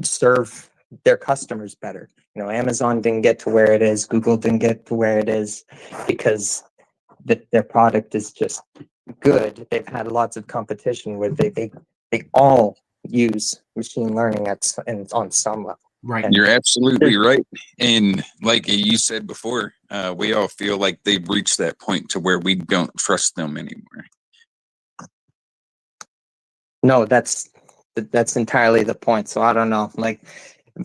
serve their customers better. Amazon didn't get to where it is. Google didn't get to where it is because their product is just good. They've had lots of competition where they all use machine learning on some level. Right. And You're absolutely right. And like you said before, we all feel like they've reached that point to where we don't trust them anymore. no, that's entirely the point. So I don't know. Like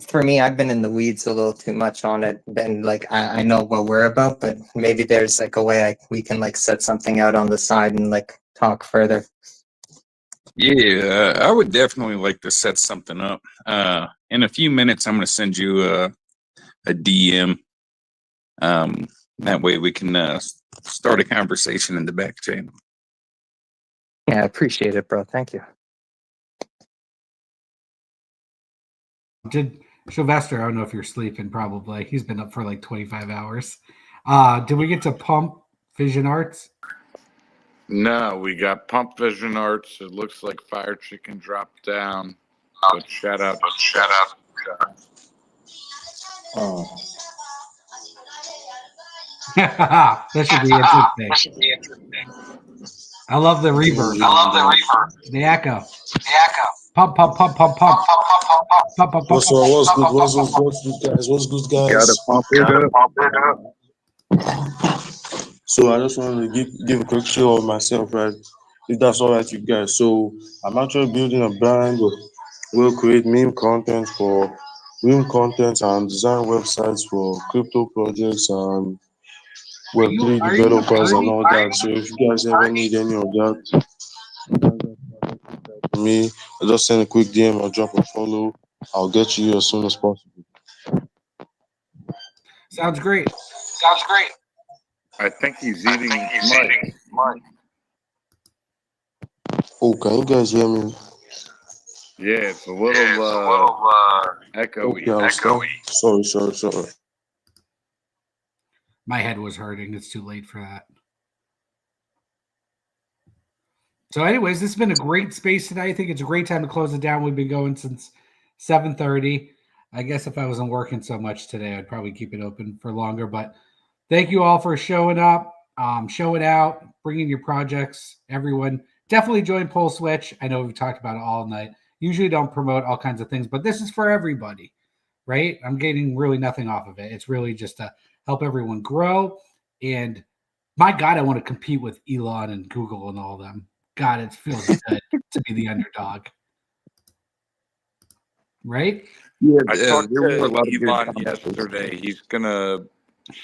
for me, I've been in the weeds a little too much on it. And like I know what we're about, but maybe there's like a way we can like set something out on the side and like talk further. Yeah, I would definitely like to set something up. In a few minutes, I'm going to send you a DM. That way we can start a conversation in the back channel. Yeah, I appreciate it, bro. Thank you. Did Sylvester, I don't know if you're sleeping, probably. He's been up for like 25 hours. Did we get to Pump Vision Arts? No, we got Pump Vision Arts. It looks like Fire Chicken dropped down. But shout out. Oh. That should be interesting. I love the reverb. The echo. Pump, pump, pump, pump, pump. Pump, pump, pump, What's pump, up? What's pump, good? pump, What's pump, good? pump. What's good, guys? What's good, guys? Gotta pump it up. So I just want to give a quick show of myself, right? If that's all right, with you guys. So I'm actually building a brand. We'll create meme content and design websites for crypto projects and Web3 developers and all that. So if you guys ever need any of that, me, I just send a quick DM or drop a follow. I'll get you as soon as possible. Sounds great. I think he's eating Mike. Oh, can you guys hear me? Yeah, it's a little echoey. Okay, I'll stop. Sorry. My head was hurting. It's too late for that. So anyways, this has been a great space tonight. I think it's a great time to close it down. We've been going since 7:30. I guess if I wasn't working so much today, I'd probably keep it open for longer. But thank you all for showing up, showing out, bringing your projects. Everyone, definitely join Pulse Switch. I know we've talked about it all night. Usually don't promote all kinds of things, but this is for everybody, right? I'm getting really nothing off of it. It's really just to help everyone grow. And my God, I want to compete with Elon and Google and all of them. God, it feels good to be the underdog. Right? Yeah, I talked there were a lot of to good Elon conversations. yesterday. He's gonna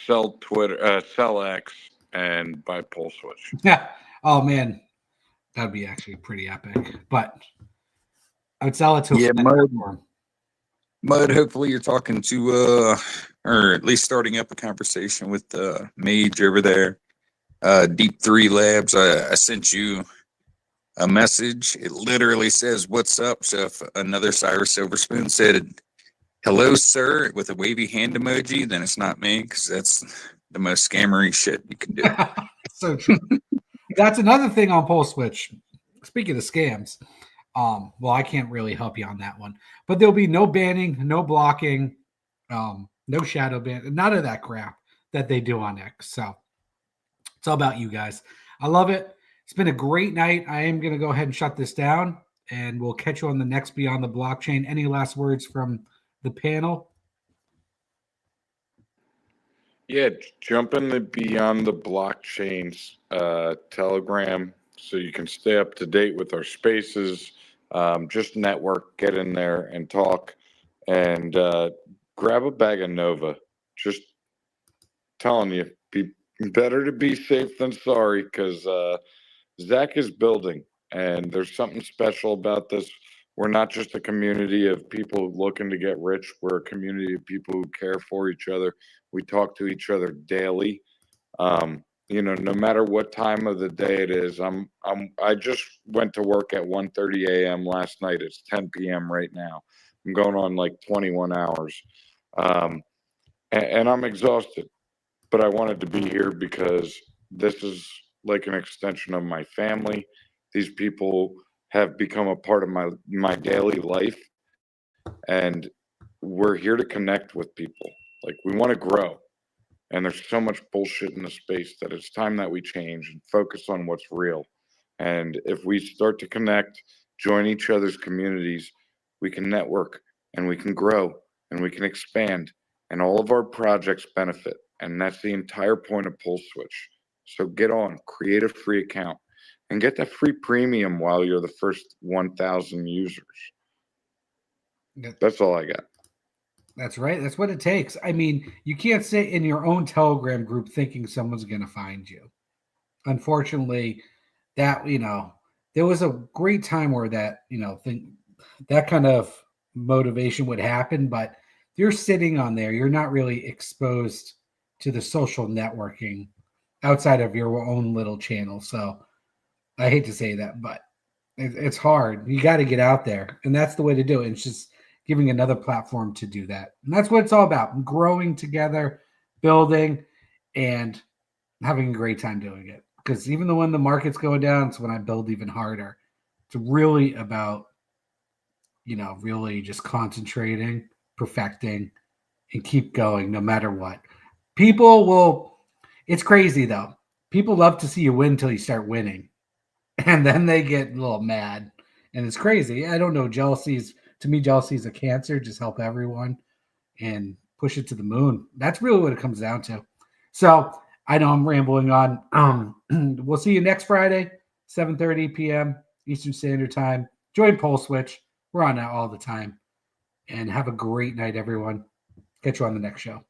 sell Twitter, sell X, and buy Pulse Switch. Yeah. Oh man, that'd be actually pretty epic. But I would sell it to a platform. Mud, hopefully you're talking to or at least starting up a conversation with Mage over there. Deep 3 Labs. I sent you a message. It literally says, "What's up?" So if another Cyrus Silverspoon said, "Hello, sir," with a wavy hand emoji, then it's not me, because that's the most scammery shit you can do. So true. That's another thing on Pulse Switch. Speaking of scams, well, I can't really help you on that one, but there'll be no banning, no blocking, no shadow ban, none of that crap that they do on X. So it's all about you guys. I love it. It's been a great night. I am going to go ahead and shut this down, and we'll catch you on the next Beyond the Blockchain. Any last words from the panel? Yeah, jump in the Beyond the Blockchains Telegram so you can stay up to date with our spaces. Just network, get in there and talk, and grab a bag of Nova. Just telling you, be better to be safe than sorry, because Zach is building, and there's something special about this. We're not just a community of people looking to get rich. We're a community of people who care for each other. We talk to each other daily. No matter what time of the day it is. I just went to work at 1:30 a.m. last night. It's 10 p.m. right now. I'm going on like 21 hours. And I'm exhausted, but I wanted to be here because this is like an extension of my family. These people have become a part of my daily life, and we're here to connect with people. Like, we want to grow, and there's so much bullshit in the space that it's time that we change and focus on what's real. And if we start to connect, join each other's communities, we can network and we can grow and we can expand, and all of our projects benefit. And that's the entire point of Pulse Switch. So get on, create a free account, and get that free premium while you're the first 1,000 users. That's all I got. That's right. That's what it takes. I mean, you can't sit in your own Telegram group thinking someone's going to find you. Unfortunately, that, there was a great time where that, that kind of motivation would happen, but you're sitting on there, you're not really exposed to the social networking outside of your own little channel. So I hate to say that, but it's hard. You got to get out there, and that's the way to do it. It's just giving another platform to do that. And that's what it's all about, growing together, building, and having a great time doing it. Because even though when the market's going down, it's when I build even harder. It's really about, really just concentrating, perfecting, and keep going no matter what. It's crazy though. People love to see you win until you start winning. And then they get a little mad. And it's crazy. I don't know. To me, jealousy is a cancer. Just help everyone and push it to the moon. That's really what it comes down to. So I know I'm rambling on. We'll see you next Friday, 7:30 p.m. Eastern Standard Time. Join Pulse Switch. We're on that all the time. And have a great night, everyone. Catch you on the next show.